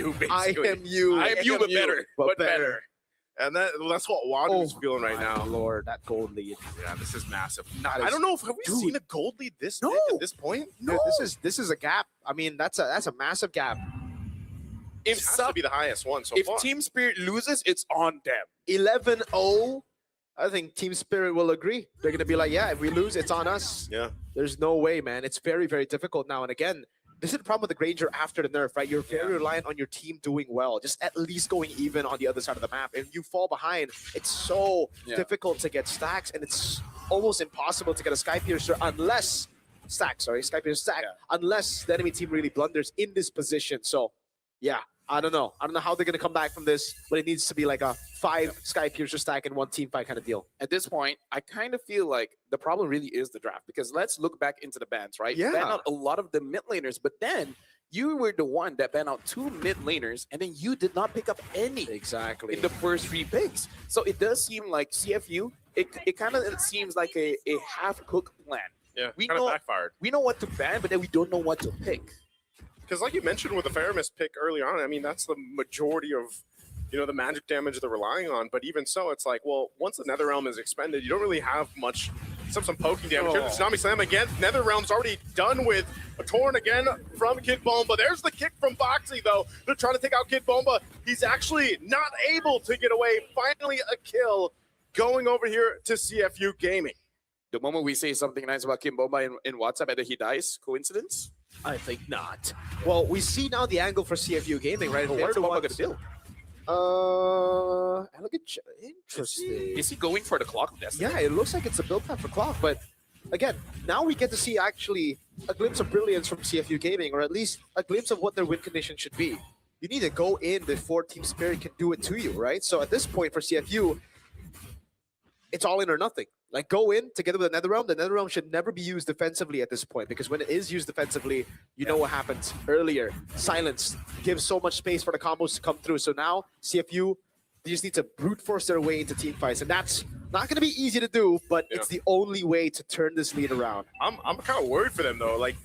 you, basically. IMU. IMU, but better. But better. And that's what Wadu's feeling right now. Lord, that gold lead. Yeah, this is massive. That I is- don't know if have we dude. seen a gold lead this No. big at this point. Dude, this is a gap. I mean, that's a massive gap. If It has some, to be the highest one so if far. Team Spirit loses, it's on them. 11-0. I think Team Spirit will agree. They're gonna be like, yeah, if we lose, it's on us. Yeah. There's no way, man. It's very, very difficult now. And again, this is the problem with the Granger after the nerf, right? You're very reliant on your team doing well, just at least going even on the other side of the map. If you fall behind, it's so difficult to get stacks, and it's almost impossible to get a Sky Piercer unless Sky Piercer stack, unless the enemy team really blunders in this position. So, yeah, I don't know. I don't know how they're gonna come back from this, but it needs to be like a 5 Sky Piercer stack in 1 team fight kind of deal. At this point, I kind of feel like the problem really is the draft, because let's look back into the bans, right? Yeah. Ban out a lot of the mid laners, but then you were the one that banned out 2 mid laners, and then you did not pick up any Exactly. in the first 3 picks. So it does seem like CFU, it kind of seems like a half-cooked plan. Yeah, We kind of know- backfired. We know what to ban, but then we don't know what to pick. Because like you mentioned with the Faramis pick early on, I mean, that's the majority of, the magic damage they're relying on. But even so, it's like, well, once the Netherrealm is expended, you don't really have much, some poking damage. Here, the Tsunami Slam again. Netherrealm's already done with a Torn again from Kid Bomba. There's the kick from Foxy, though. They're trying to take out Kid Bomba. He's actually not able to get away. Finally, a kill going over here to CFU Gaming. The moment we say something nice about Kim Bomba in WhatsApp, and then he dies, coincidence? I think not. Well, we see now the angle for CFU Gaming, right? They're What's the Bomba ones- gonna do? Look at interesting. Is he going for the clock? Destiny? Yeah, it looks like it's a build path for Clock, but again, now we get to see actually a glimpse of brilliance from CFU Gaming, or at least a glimpse of what their win condition should be. You need to go in before Team Spirit can do it to you, right? So at this point for CFU, it's all in or nothing. Like, go in together with the Netherrealm. The Netherrealm should never be used defensively at this point, because when it is used defensively, you know what happens earlier. Silence gives so much space for the combos to come through. So now CFU, they just need to brute force their way into team fights, and that's not going to be easy to do, but it's the only way to turn this lead around. I'm kind of worried for them, though. Like,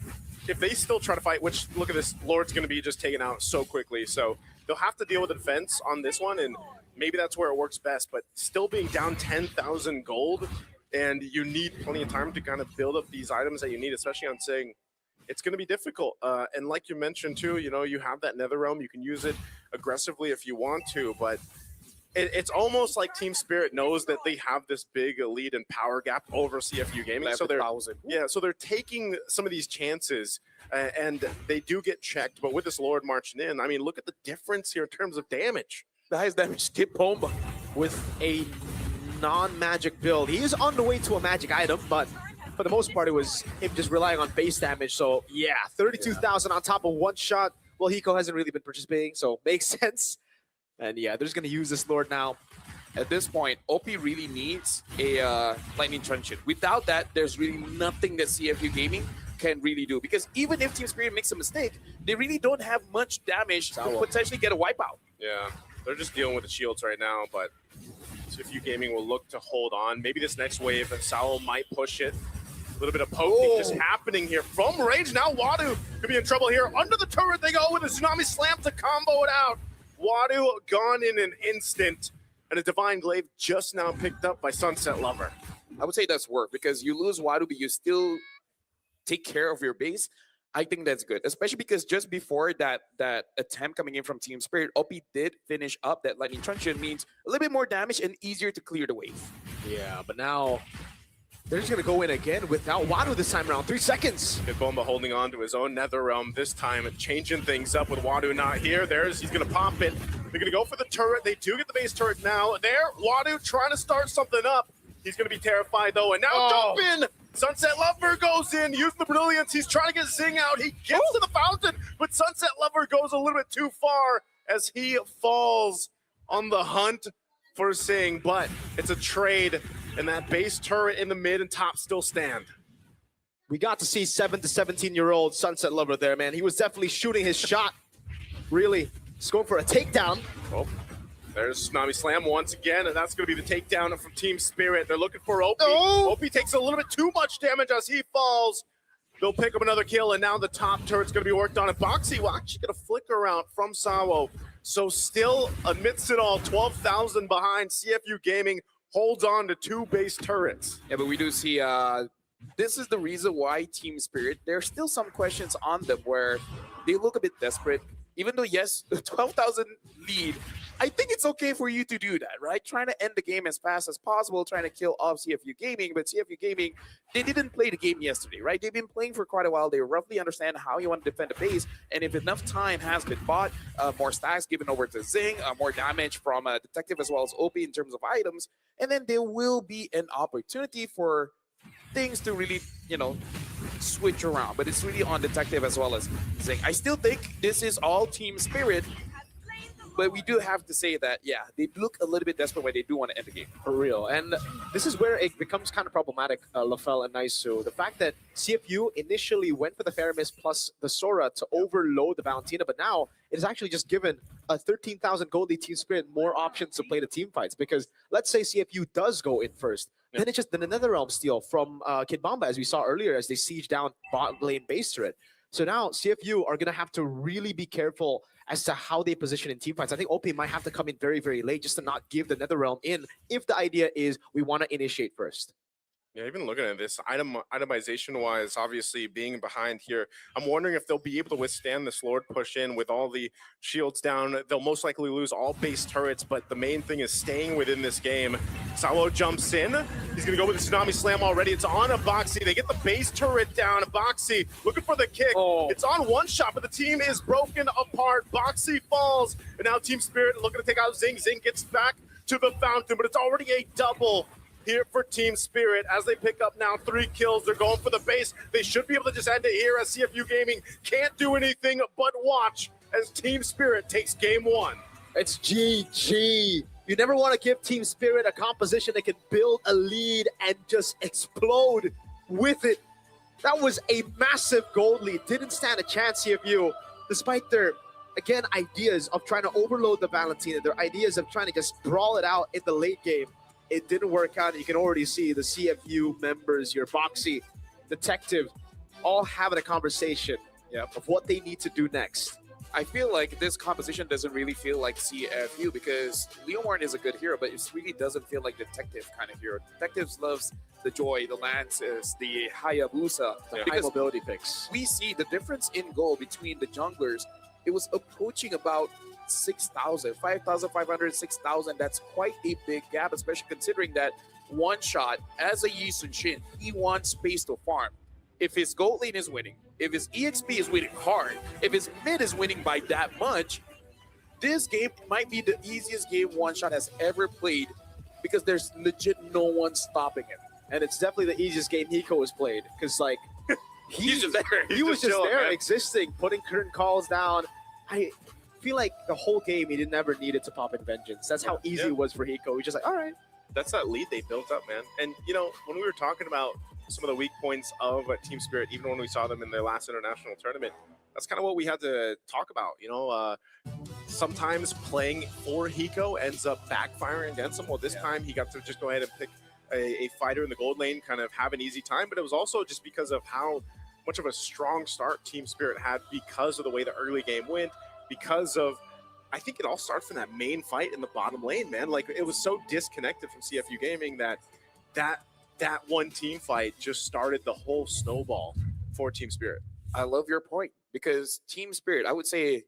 if they still try to fight, which, look at this, Lord's going to be just taken out so quickly. So they'll have to deal with the defense on this one, and maybe that's where it works best. But still being down 10,000 gold, and you need plenty of time to kind of build up these items that you need, especially on Sing. It's going to be difficult. And like you mentioned, too, you have that Netherrealm. You can use it aggressively if you want to, but it's almost like Team Spirit knows that they have this big lead and power gap over CFU Gaming. So they're taking some of these chances, and they do get checked. But with this Lord marching in, I mean, look at the difference here in terms of damage. The highest damage, Kid Bomba. With a non-magic build. He is on the way to a magic item, but for the most part, it was him just relying on base damage. So yeah, 32,000 on top of one shot. Well, Hiko hasn't really been participating, so makes sense. And yeah, they're just going to use this Lord now. At this point, OP really needs a Lightning Truncheon. Without that, there's really nothing that CFU Gaming can really do. Because even if Team Spirit makes a mistake, they really don't have much damage to potentially get a wipeout. Yeah, they're just dealing with the shields right now, but CFU Gaming will look to hold on. Maybe this next wave, Sao might push it. A little bit of poking just happening here from range. Now Wadu could be in trouble here. Under the turret they go with a Tsunami Slam to combo it out. Wadu gone in an instant. And a Divine Glaive just now picked up by Sunset Lover. I would say that's work, because you lose Wadu, but you still take care of your base. I think that's good, especially because just before that attempt coming in from Team Spirit, OP did finish up that Lightning Truncheon, means a little bit more damage and easier to clear the wave. Yeah, but now they're just going to go in again without Wadu this time around. 3 seconds. Kid Bomba holding on to his own Netherrealm this time and changing things up with Wadu not here. He's going to pop it. They're going to go for the turret. They do get the base turret now. Wadu trying to start something up. He's going to be terrified, though. And now jump in. Sunset Lover goes in, using the brilliance. He's trying to get Zing out. He gets to the fountain, but Sunset Lover goes a little bit too far as he falls on the hunt for Zing. But it's a trade, and that base turret in the mid and top still stand. We got to see 7 to 17-year-old Sunset Lover there, man. He was definitely shooting his shot. Really, he's going for a takedown. Oh. There's Tsunami Slam once again, and that's going to be the takedown from Team Spirit. They're looking for OP. OP takes a little bit too much damage as he falls. They'll pick up another kill, and now the top turret's going to be worked on. And Boxy will actually get a flicker out from Sawo. So still, amidst it all, 12,000 behind. CFU Gaming holds on to 2 base turrets. Yeah, but we do see this is the reason why Team Spirit, there's still some questions on them where they look a bit desperate. Even though, yes, 12,000 lead, I think it's okay for you to do that, right? Trying to end the game as fast as possible, trying to kill off CFU Gaming. But CFU Gaming, they didn't play the game yesterday, right? They've been playing for quite a while. They roughly understand how you want to defend the base. And if enough time has been bought, more stacks given over to Zing, more damage from Detective as well as OP in terms of items, and then there will be an opportunity for things to really, switch around. But it's really on Detective as well as Zing. I still think this is all Team Spirit, but we do have to say that, yeah, they look a little bit desperate when they do want to end the game. For real. And this is where it becomes kind of problematic, Lafel and Naisu. The fact that CFU initially went for the Faramis plus the Sora to overload the Valentina, but now it is actually just given a 13,000 gold lead Team Spirit more options to play the team fights. Because let's say CFU does go in first, then it's just another realm steal from Kid Bomba, as we saw earlier, as they siege down bot lane base turret. So now CFU are going to have to really be careful as to how they position in team fights. I think OP might have to come in very, very late just to not give the Netherrealm in if the idea is we want to initiate first. Yeah, even looking at this itemization-wise, obviously being behind here, I'm wondering if they'll be able to withstand this Lord push in with all the shields down. They'll most likely lose all base turrets, but the main thing is staying within this game. Sawo jumps in. He's going to go with the Tsunami Slam already. It's on a Boxy. They get the base turret down. Boxy looking for the kick. Oh. It's on one shot, but the team is broken apart. Boxy falls, and now Team Spirit looking to take out Zing. Zing gets back to the fountain, but it's already a double here for Team Spirit as they pick up now 3 kills. They're going for the base. They should be able to just end it here as CFU Gaming can't do anything but watch as Team Spirit takes game 1. It's GG. You never want to give Team Spirit a composition that can build a lead and just explode with it. That was a massive gold lead. Didn't stand a chance, CFU, despite their, again, ideas of trying to overload the Valentina, their ideas of trying to just brawl it out in the late game. It didn't work out. You can already see the CFU members, your Boxy, Detective, all having a conversation of what they need to do next. I feel like this composition doesn't really feel like CFU because Leomorn is a good hero, but it really doesn't feel like Detective kind of hero. Detectives loves the Joy, the Lances, the Hayabusa. The high Because mobility picks. we see the difference in goal between the junglers. It was approaching about 6,000, 5,500, 6,000. That's quite a big gap, especially considering that one shot as a Yi Sun Shin, he wants space to farm. If his gold lane is winning, if his EXP is winning hard, if his mid is winning by that much, this game might be the easiest game One Shot has ever played because there's legit no one stopping him. And it's definitely the easiest game Hiko has played because, like, He's just there. he was just chilling, there man. existing, putting current calls down. I feel like the whole game he never needed to pop in Vengeance. That's how easy it was for Hiko. He's just like, all right. That's that lead they built up, man. And, when we were talking about some of the weak points of Team Spirit, even when we saw them in their last international tournament, that's kind of what we had to talk about. Sometimes playing for Hiko ends up backfiring against him. Well, this time he got to just go ahead and pick a fighter in the gold lane, kind of have an easy time. But it was also just because of how much of a strong start Team Spirit had because of the way the early game went, because of, I think it all starts from that main fight in the bottom lane, man. Like, it was so disconnected from CFU Gaming that one team fight just started the whole snowball for Team Spirit. I love your point because Team Spirit, I would say,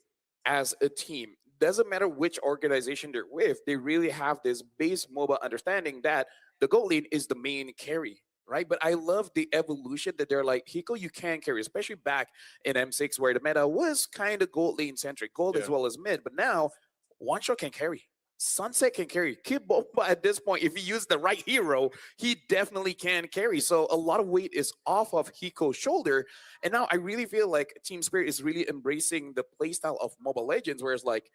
as a team, doesn't matter which organization they're with, they really have this base MOBA understanding that the gold lane is the main carry, right? But I love the evolution that they're like, Hiko, you can carry, especially back in M6 where the meta was kind of gold lane centric, gold as well as mid. But now, One Shot can carry. Sunset can carry. Kid Bomba at this point, if he used the right hero, he definitely can carry. So a lot of weight is off of Hiko's shoulder. And now I really feel like Team Spirit is really embracing the playstyle of Mobile Legends, where it's like,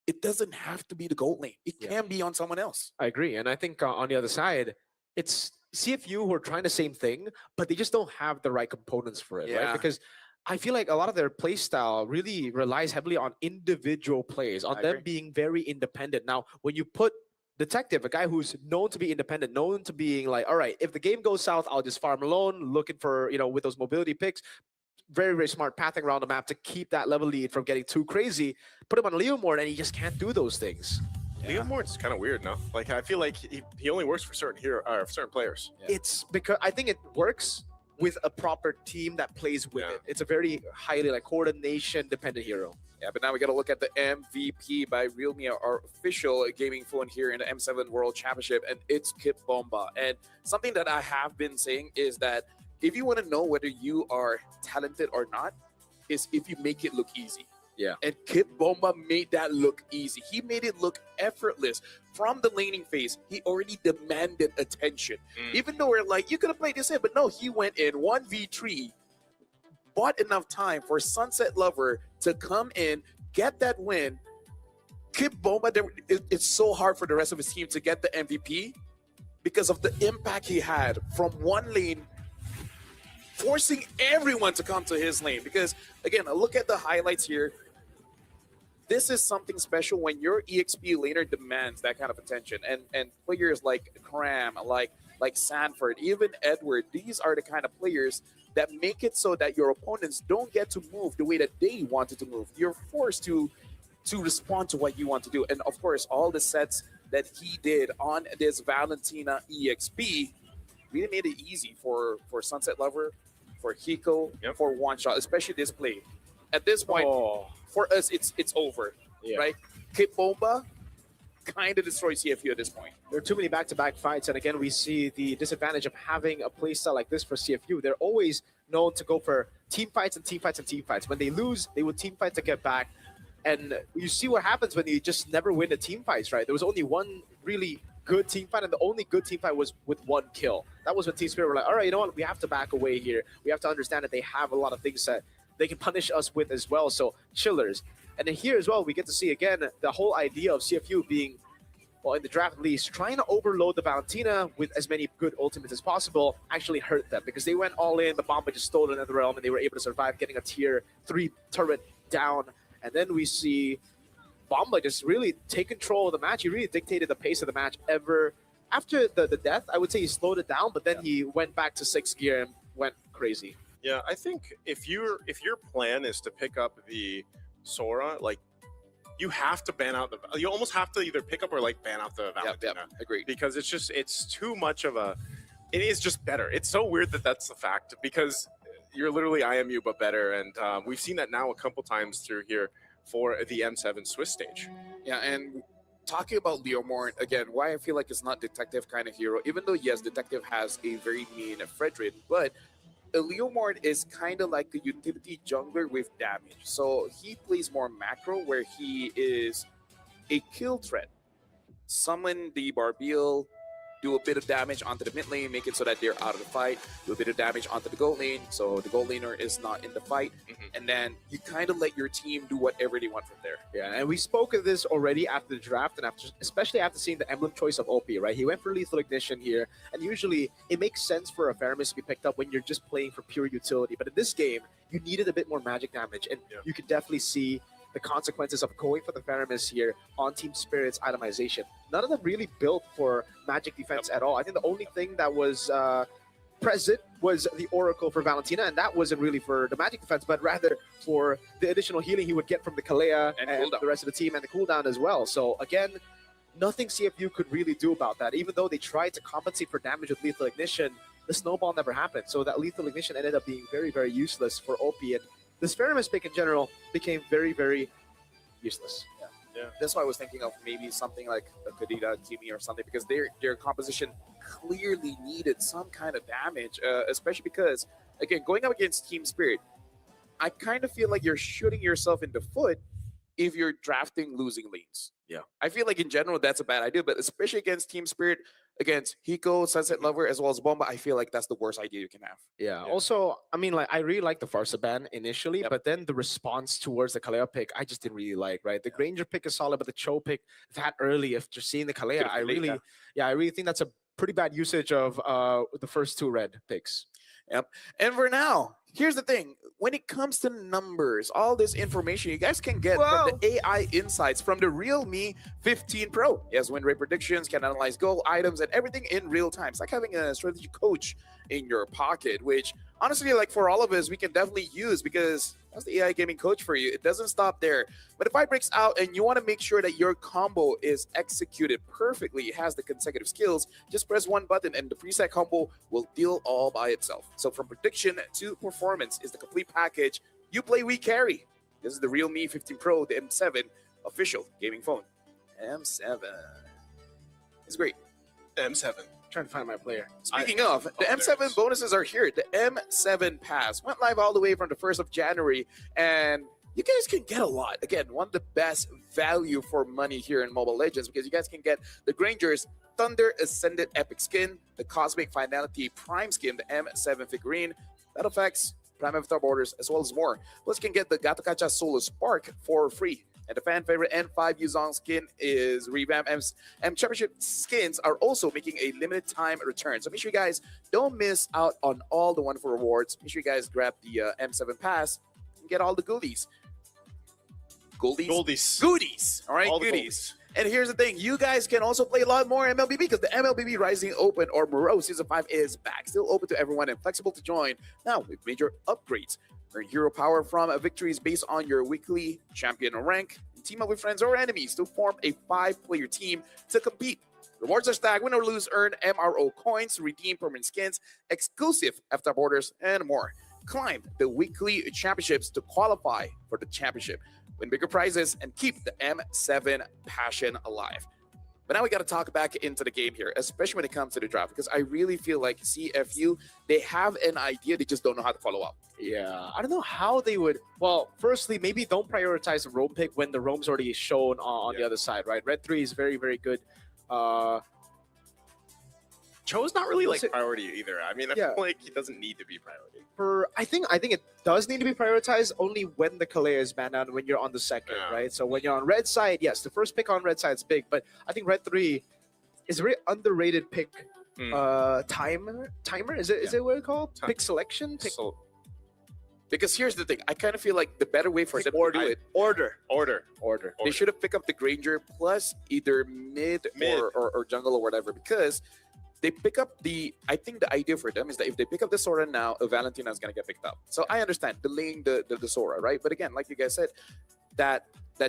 it doesn't have to be the gold lane. It can be on someone else. I agree. And I think on the other side, it's CFU who are trying the same thing, but they just don't have the right components for it, right? Because I feel like a lot of their play style really relies heavily on individual plays, on them being very independent. Now, when you put Detective, a guy who's known to be independent, known to being like, all right, if the game goes south, I'll just farm alone, looking for, with those mobility picks. Very, very smart pathing around the map to keep that level lead from getting too crazy. Put him on Leomord, and he just can't do those things. Liam Moore's kind of weird, no? Like, I feel like he only works for certain players. Yeah. It's because I think it works with a proper team that plays with Yeah. it. It's a very highly coordination dependent hero. Yeah, but now we got to look at the MVP by Realme, our official gaming phone here in the M7 World Championship, and it's Kit Bomba. And something that I have been saying is that if you want to know whether you are talented or not, is if you make it look easy. Yeah. And Kit Bomba made that look easy. He made it look effortless. From the laning phase, he already demanded attention. Even though we're like, you could have played this in, but no, he went in 1v3, bought enough time for Sunset Lover to come in, get that win. Kit Bomba, it's so hard for the rest of his team to get the MVP because of the impact he had from one lane, forcing everyone to come to his lane. Because, again, look at the highlights here. This is something special when your EXP laner demands that kind of attention. And players like Cram, like Sanford, even Edward, these are the kind of players that make it so that your opponents don't get to move the way that they wanted to move. You're forced to respond to what you want to do. And of course, all the sets that he did on this Valentina EXP really made it easy for Sunset Lover, for Hiko, for One Shot, especially this play. At this point, for us, it's over, right? Kit Bomba kind of destroys CFU at this point. There are too many back-to-back fights, and again, we see the disadvantage of having a playstyle like this for CFU. They're always known to go for team fights and team fights and team fights. When they lose, they would team fight to get back. And you see what happens when you just never win the team fights, right? There was only one really good team fight, and the only good team fight was with one kill. That was when Team Spirit were like, all right, you know what? We have to back away here. We have to understand that they have a lot of things that they can punish us with as well. So chillers. And then here as well, we get to see again the whole idea of CFU being, well, in the draft at least, trying to overload the Valentina with as many good ultimates as possible actually hurt them because they went all in. The Bomba just stole another realm and they were able to survive, getting a tier 3 turret down. And then we see Bomba just really take control of the match. He really dictated the pace of the match ever. After the death, I would say he slowed it down, but then he went back to 6th gear and went crazy. Yeah, I think if your plan is to pick up the Sora, like, you have to ban out you almost have to either pick up or like ban out the Valentina. Agreed. Because it's too much of a, it is just better. It's so weird that that's the fact because you're literally IMU but better, and we've seen that now a couple times through here for the M7 Swiss stage. Yeah, and talking about Leomord, again, why I feel like it's not Detective kind of hero, even though, yes, Detective has a very mean Fredrin, but Leomord is kind of like a utility jungler with damage. So he plays more macro where he is a kill threat. Summon the Barbiel, do a bit of damage onto the mid lane, make it so that they're out of the fight, do a bit of damage onto the gold lane, so the gold laner is not in the fight, and then you kind of let your team do whatever they want from there. Yeah, and we spoke of this already after the draft, and especially after seeing the emblem choice of OP, right? He went for Lethal Ignition here, and usually it makes sense for a Faramis to be picked up when you're just playing for pure utility, but in this game, you needed a bit more magic damage, and you can definitely see the consequences of going for the Faramis here on Team Spirit's itemization. None of them really built for magic defense at all. I think the only thing that was present was the Oracle for Valentina, and that wasn't really for the magic defense, but rather for the additional healing he would get from the Kalea and the rest of the team, and the cooldown as well. So again, nothing CFU could really do about that. Even though they tried to compensate for damage with Lethal Ignition, the snowball never happened. So that Lethal Ignition ended up being very, very useless for OP, and this Faramis pick in general became very, very useless. Yeah. That's why I was thinking of maybe something like a Kadita, Kimi, or something, because their composition clearly needed some kind of damage, especially because, again, going up against Team Spirit, I kind of feel like you're shooting yourself in the foot if you're drafting losing lanes. Yeah. I feel like in general that's a bad idea, but especially against Team Spirit, against Hiko, Sunset Lover, as well as Bomba, I feel like that's the worst idea you can have. Yeah. Also, I mean, like, I really liked the Farsa ban initially, but then the response towards the Kalea pick, I just didn't really like, right? The Granger pick is solid, but the Cho pick that early after seeing the Kalea, I really think that's a pretty bad usage of the first two red picks. Yep. And for now, here's the thing. When it comes to numbers, all this information you guys can get from the AI insights from the Realme 15 Pro. Yes, win rate predictions, can analyze goal, items, and everything in real time. It's like having a strategy coach in your pocket, which honestly, like for all of us, we can definitely use because that's the AI gaming coach for you. It doesn't stop there. But if fight breaks out and you want to make sure that your combo is executed perfectly, it has the consecutive skills, just press one button and the preset combo will deal all by itself. So from prediction to performance is the complete package. You play, we carry. This is the Realme 15 Pro, the M7 official gaming phone. M7. It's great. M7. Trying to find my player. Speaking of, the M7 bonuses are here. The M7 Pass went live all the way from the 1st of January, and you guys can get a lot. Again, one of the best value for money here in Mobile Legends because you guys can get the Granger's Thunder Ascended Epic Skin, the Cosmic Finality Prime Skin, the M7 figurine, Battle Effects, Prime Avatar Borders, as well as more. Plus, you can get the Gatakacha Solo Spark for free. And the fan favorite N5 Yuzong skin is revamped. M Championship skins are also making a limited time return. So make sure you guys don't miss out on all the wonderful rewards. Make sure you guys grab the M7 Pass and get all the goodies. Goodies. All right, All the goodies. And here's the thing, you guys can also play a lot more MLBB because the MLBB Rising Open or Moreau Season 5 is back. Still open to everyone and flexible to join. Now with major upgrades. Earn hero power from victories based on your weekly champion rank. And team up with friends or enemies to form a 5-player team to compete. Rewards are stacked. Win or lose, earn MRO coins to redeem permanent skins, exclusive Avatar Borders, and more. Climb the weekly championships to qualify for the championship. Win bigger prizes and keep the M7 passion alive. But now we got to talk back into the game here, especially when it comes to the draft, because I really feel like CFU, they have an idea, they just don't know how to follow up. Yeah, I don't know how they would. Well, firstly, maybe don't prioritize the roam pick when the roam's already shown on the other side, right? Red 3 is very, very good. Cho's not really like So- priority either. I mean, I Yeah. feel like he doesn't need to be priority. I think it does need to be prioritized only when the Kalea is banned out and when you're on the second, Yeah. right? So when you're on red side, yes, the first pick on red side is big, but I think red 3 is a very underrated pick. Timer is it what it's called? Ti- Pick selection, pick So Because here's the thing, I kind of feel like the better way for pick them to do it, order. order. they should have picked up the Granger plus either mid. Mid. Or jungle or whatever, because they pick up I think the idea for them is that if they pick up the Sora now, a Valentina is going to get picked up. So I understand delaying the Sora, right? But again, like you guys said, that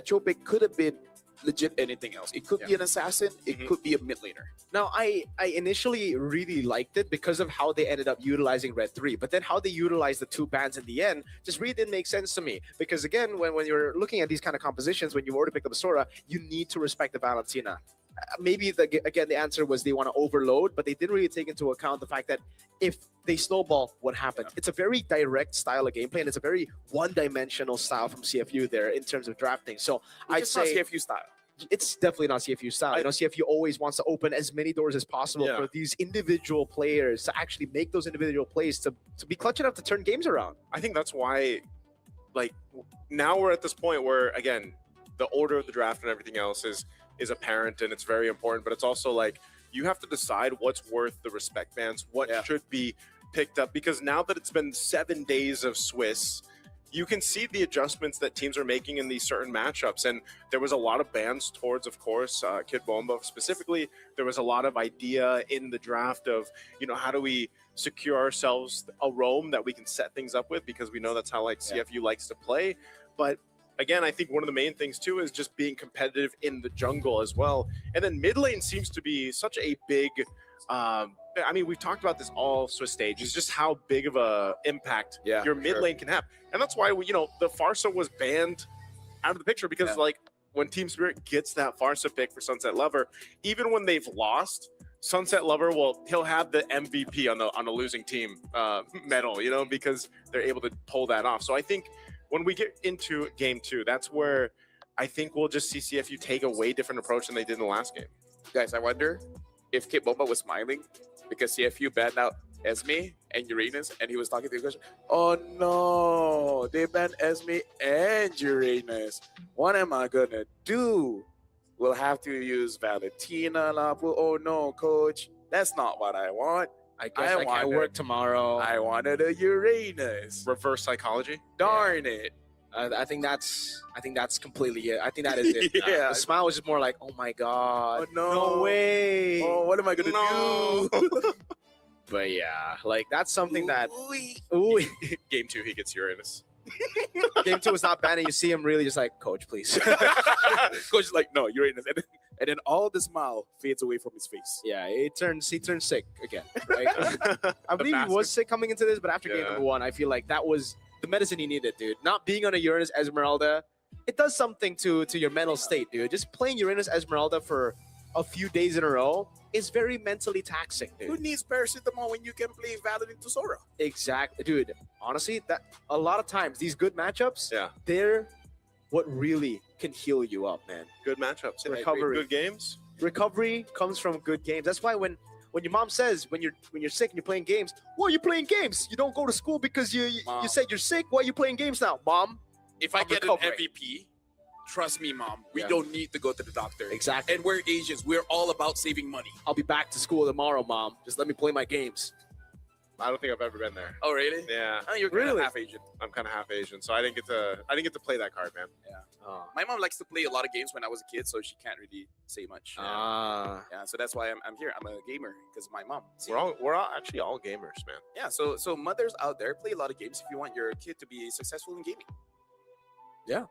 Cho pick could have been legit anything else. It could be an assassin, it Mhm. could be a mid laner. Now, I initially really liked it because of how they ended up utilizing Red 3, but then how they utilized the two bans in the end just really didn't make sense to me. Because again, when you're looking at these kind of compositions, when you've already picked up a Sora, you need to respect the Valentina. Maybe, the answer was they want to overload, but they didn't really take into account the fact that if they snowball, what happened? It's a very direct style of gameplay, and it's a very one-dimensional style from CFU there in terms of drafting. So I'd It's not say CFU style. it's definitely not CFU style. You know, CFU always wants to open as many doors as possible Yeah. for these individual players to actually make those individual plays to be clutch enough to turn games around. I think that's why, like, now we're at this point where, again, the order of the draft and everything else is apparent and it's very important, but it's also like you have to decide what's worth the respect bans, what should be picked up, because now that it's been 7 days of Swiss, you can see the adjustments that teams are making in these certain matchups. And there was a lot of bans towards, of course, Kid Bomba specifically. There was a lot of idea in the draft of, how do we secure ourselves a roam that we can set things up with, because we know that's how CFU likes to play. But again, I think one of the main things too is just being competitive in the jungle as well. And then mid lane seems to be such a big, we've talked about this all Swiss stage, is just how big of a impact your mid lane can have. And that's why, the Farsa was banned out of the picture, because when Team Spirit gets that Farsa pick for Sunset Lover, even when they've lost, Sunset Lover he'll have the MVP on the losing team medal, because they're able to pull that off. So I think when we get into game 2, that's where I think we'll just see CFU take a way different approach than they did in the last game. Guys, I wonder if Kid Bomba was smiling because CFU banned out Esme and Uranus, and he was talking to the question, oh no, they banned Esme and Uranus. What am I gonna do? We'll have to use Valentina, Lapu. Oh no, coach, that's not what I want. I guess I I can't wanted- work tomorrow. I wanted a Uranus. Reverse psychology. Darn it. I think that's completely it. I think that is it. Yeah. The smile was just more like, oh my god, Oh, no. no way. Oh, what am I gonna No. do? But yeah, like that's something that. Ooh. Ooh, Game 2, he gets Uranus. game 2 is not bad, and you see him really just like, coach, please. Coach is like, no, Uranus. And then all the smile fades away from his face. Yeah, he turns sick again. Right? I believe he bastard. was sick coming into this, but after game Yeah. number 1, I feel like that was the medicine he needed, dude. Not being on a Uranus Esmeralda, it does something to your mental state, dude. Just playing Uranus Esmeralda for a few days in a row is very mentally taxing, Who dude. needs paracetamol when you can play Valorant to Sora? Exactly, dude. Honestly, that a lot of times these good matchups, Yeah. they're what really can heal you up, man. Good matchups. Yeah, Recovery. Good games. Recovery comes from good games. That's why when your mom says when you're sick and you're playing games, well, you're playing games. You don't go to school because you Mom. said you're sick. Why are you playing games now, mom? If I I'm get recovering. an MVP, trust me, Mom, we Yeah. don't need to go to the doctor. Exactly. And we're Asians. We're all about saving money. I'll be back to school tomorrow, mom. Just let me play my games. I don't think I've ever been there. Oh, really? Yeah, Oh, you're kind Really? of half Asian. I'm kind of half Asian, so I didn't get to play that card, man. Oh. My mom likes to play a lot of games when I was a kid, so she can't really say much. Ah. Yeah, so that's why I'm here. I'm a gamer because of my mom. See? We're all actually all gamers, man. Yeah, so mothers out there, play a lot of games if you want your kid to be successful in gaming. Just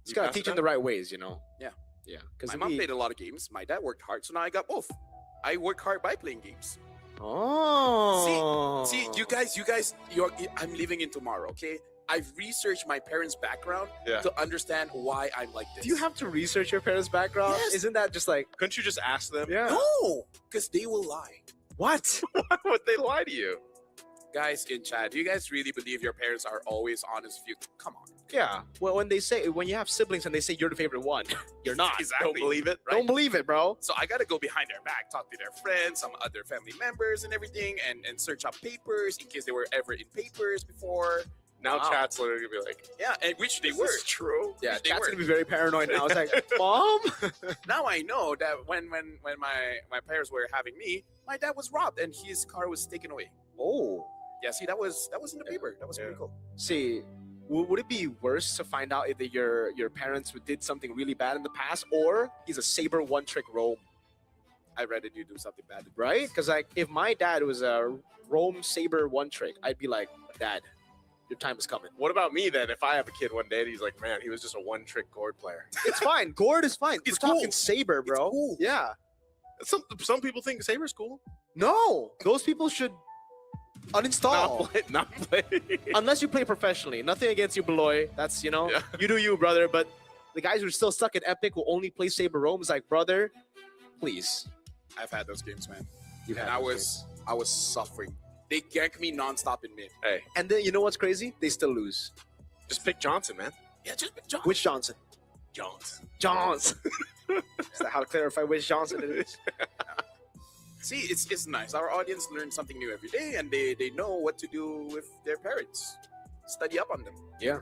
You gotta pass teach it them the right ways, you know. Yeah. Yeah. My Because mom played a lot of games. My dad worked hard, so now I got both. I work hard by playing games. Oh. See, you guys, I'm living in tomorrow, okay? I've researched my parents' background Yeah. to understand why I'm like this. Do you have to research your parents' background? Yes. Isn't that just like Couldn't you just ask them? yeah? No, because they will lie. What? Why would they lie to you? Guys in chat, do you guys really believe your parents are always honest with you? Come on. Yeah. Well, when you have siblings and they say you're the favorite one, you're not. Exactly. Don't believe it. Right? Don't believe it, bro. So I gotta go behind their back, talk to their friends, some other family members and everything, and search up papers in case they were ever in papers before. Now Wow. chat's literally gonna be like, Yeah, and which they "Is were. this true?" Yeah, They chat's were. gonna be very paranoid now. It's like, mom. Now I know that when my parents were having me, my dad was robbed and his car was taken away. Oh. Yeah, see, that was in the paper. That was pretty Yeah. cool. See, would it be worse to find out if your parents did something really bad in the past, or he's a saber one-trick roam, I'd rather you do something bad. right? Because like, if my dad was a roam saber one-trick, I'd be like, Dad, your time is coming. What about me then? If I have a kid one day and he's like, "Man, he was just a one-trick gourd player." It's fine. Gourd is fine. It's We're talking cool. saber, bro. cool. Yeah. Some people think Saber's cool. No, those people should uninstall. Not play. Unless you play professionally. Nothing against you, Beloy. That's, Yeah. you do you, brother. But the guys who are still stuck in Epic will only play Saber Roam. It's like, brother, please. I've had those games, man. You And have I those was suffering. They gank me nonstop in mid. Hey, games. And then you know what's crazy? They still lose. just pick Johnson, man. Yeah, just pick John. Which Johnson? Johnson. Johnson. Is that how to clarify which Johnson it is? See, it's nice. Our audience learns something new every day, and they know what to do with their parents. Study up on them. Yeah.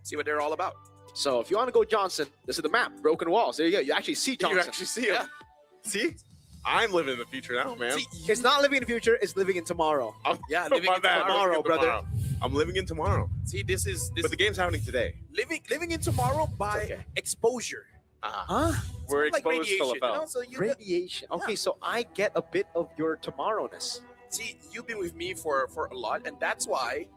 See what they're all about. So if you want to go Johnson, this is the map. Broken walls. There you go. You actually see Johnson. You actually see him. Yeah. See, I'm living in the future now, man. See, It's not living in the future. It's living in tomorrow. yeah, Oh, living my in bad. tomorrow. I'm living in brother. tomorrow. I'm living in tomorrow. See, this is But the game's happening today. living in tomorrow by okay. exposure. Huh? We're Like exposed radiation, to you LFL. know? So you Radiation. Okay, so I get a bit of your tomorrowness. see, you've been with me for a lot, and that's why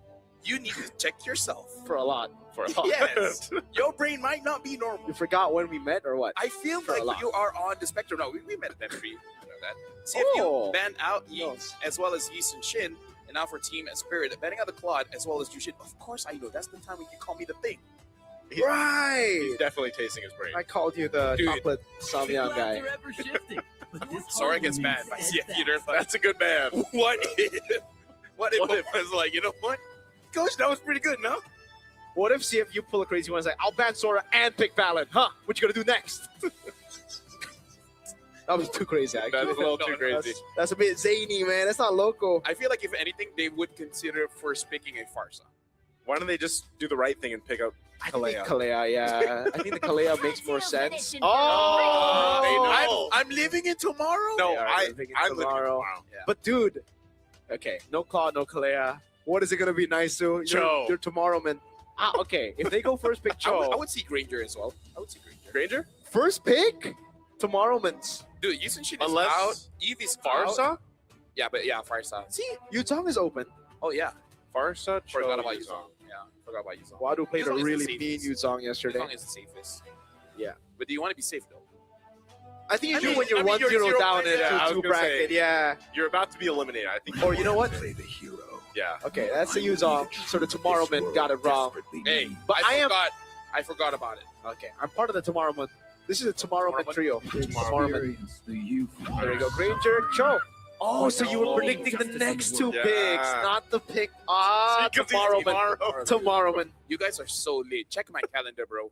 you need to check yourself. For a lot. For a lot. Yes, your brain might not be normal. You forgot when we met or what? I feel For a like lot. you are on the spectrum. No, we met at that tree. You know that. See if Oh. you ban out Yi Yes. as well as Yeast and Shin, and now for Team and Spirit, banning out the Claude as well as Yushin. Of course, I know. That's the time when you call me the thing. Right. He's definitely tasting his brain. I called you the Dude. chocolate Samyang guy. Sorry, I gets mad by CF. That's a good man. What if? What if What I if- was like, you know what, Coach, that was pretty good, no? What if CFU pull a crazy one and say, I'll ban Sora and pick Valen? Huh? What you gonna do next? That was too crazy, actually. That's a little No, too no, crazy. That's a bit zany, man. That's not local. I feel like if anything, they would consider first picking a Farsa. Why don't they just do the right thing and pick up I think Kalea? Kalea, yeah. I think the Kalea makes more sense. Oh, they know. I'm living in tomorrow. No, They are I'm living in living in tomorrow. tomorrow. But dude, Okay, no Claw, no Kalea. What is it gonna be, Naisu? Cho. You're Tomorrowman. Okay. If they go first pick I Cho, would see Granger as well. I would see Granger. Granger? first pick Tomorrowman's. Dude, Yusunshin is Unless out. Eve is out. Farsa? Yeah, but yeah, Farsa. See, Yuzong is open. Oh yeah, Farsa? Cho, forgot about Yuzong. Yuzong. Yeah, forgot about Yuzong. Wadu played a Yuzong is the really mean safest. Yuzong yesterday. Yuzong is the safest. Yeah. But do you want to be safe though? I think you I do mean- when you're I mean, 1-0 you're down in yeah, I was 2-2 gonna say. bracket. Yeah. You're about to be eliminated. I think. Or you know what? Play the hero. Yeah. Okay, that's the Yuzong. So the Tomorrowman got it wrong. Hey, But I am- I forgot about it. Okay, I'm part of the Tomorrowman. This is a Tomorrowman trio. Tomorrowman. There you go. Granger, Cho. Oh, so you were Oh. predicting the next two Yeah. picks, not the pick. Because he's Tomorrowman. Tomorrowman. You guys are so late. Check my calendar, bro.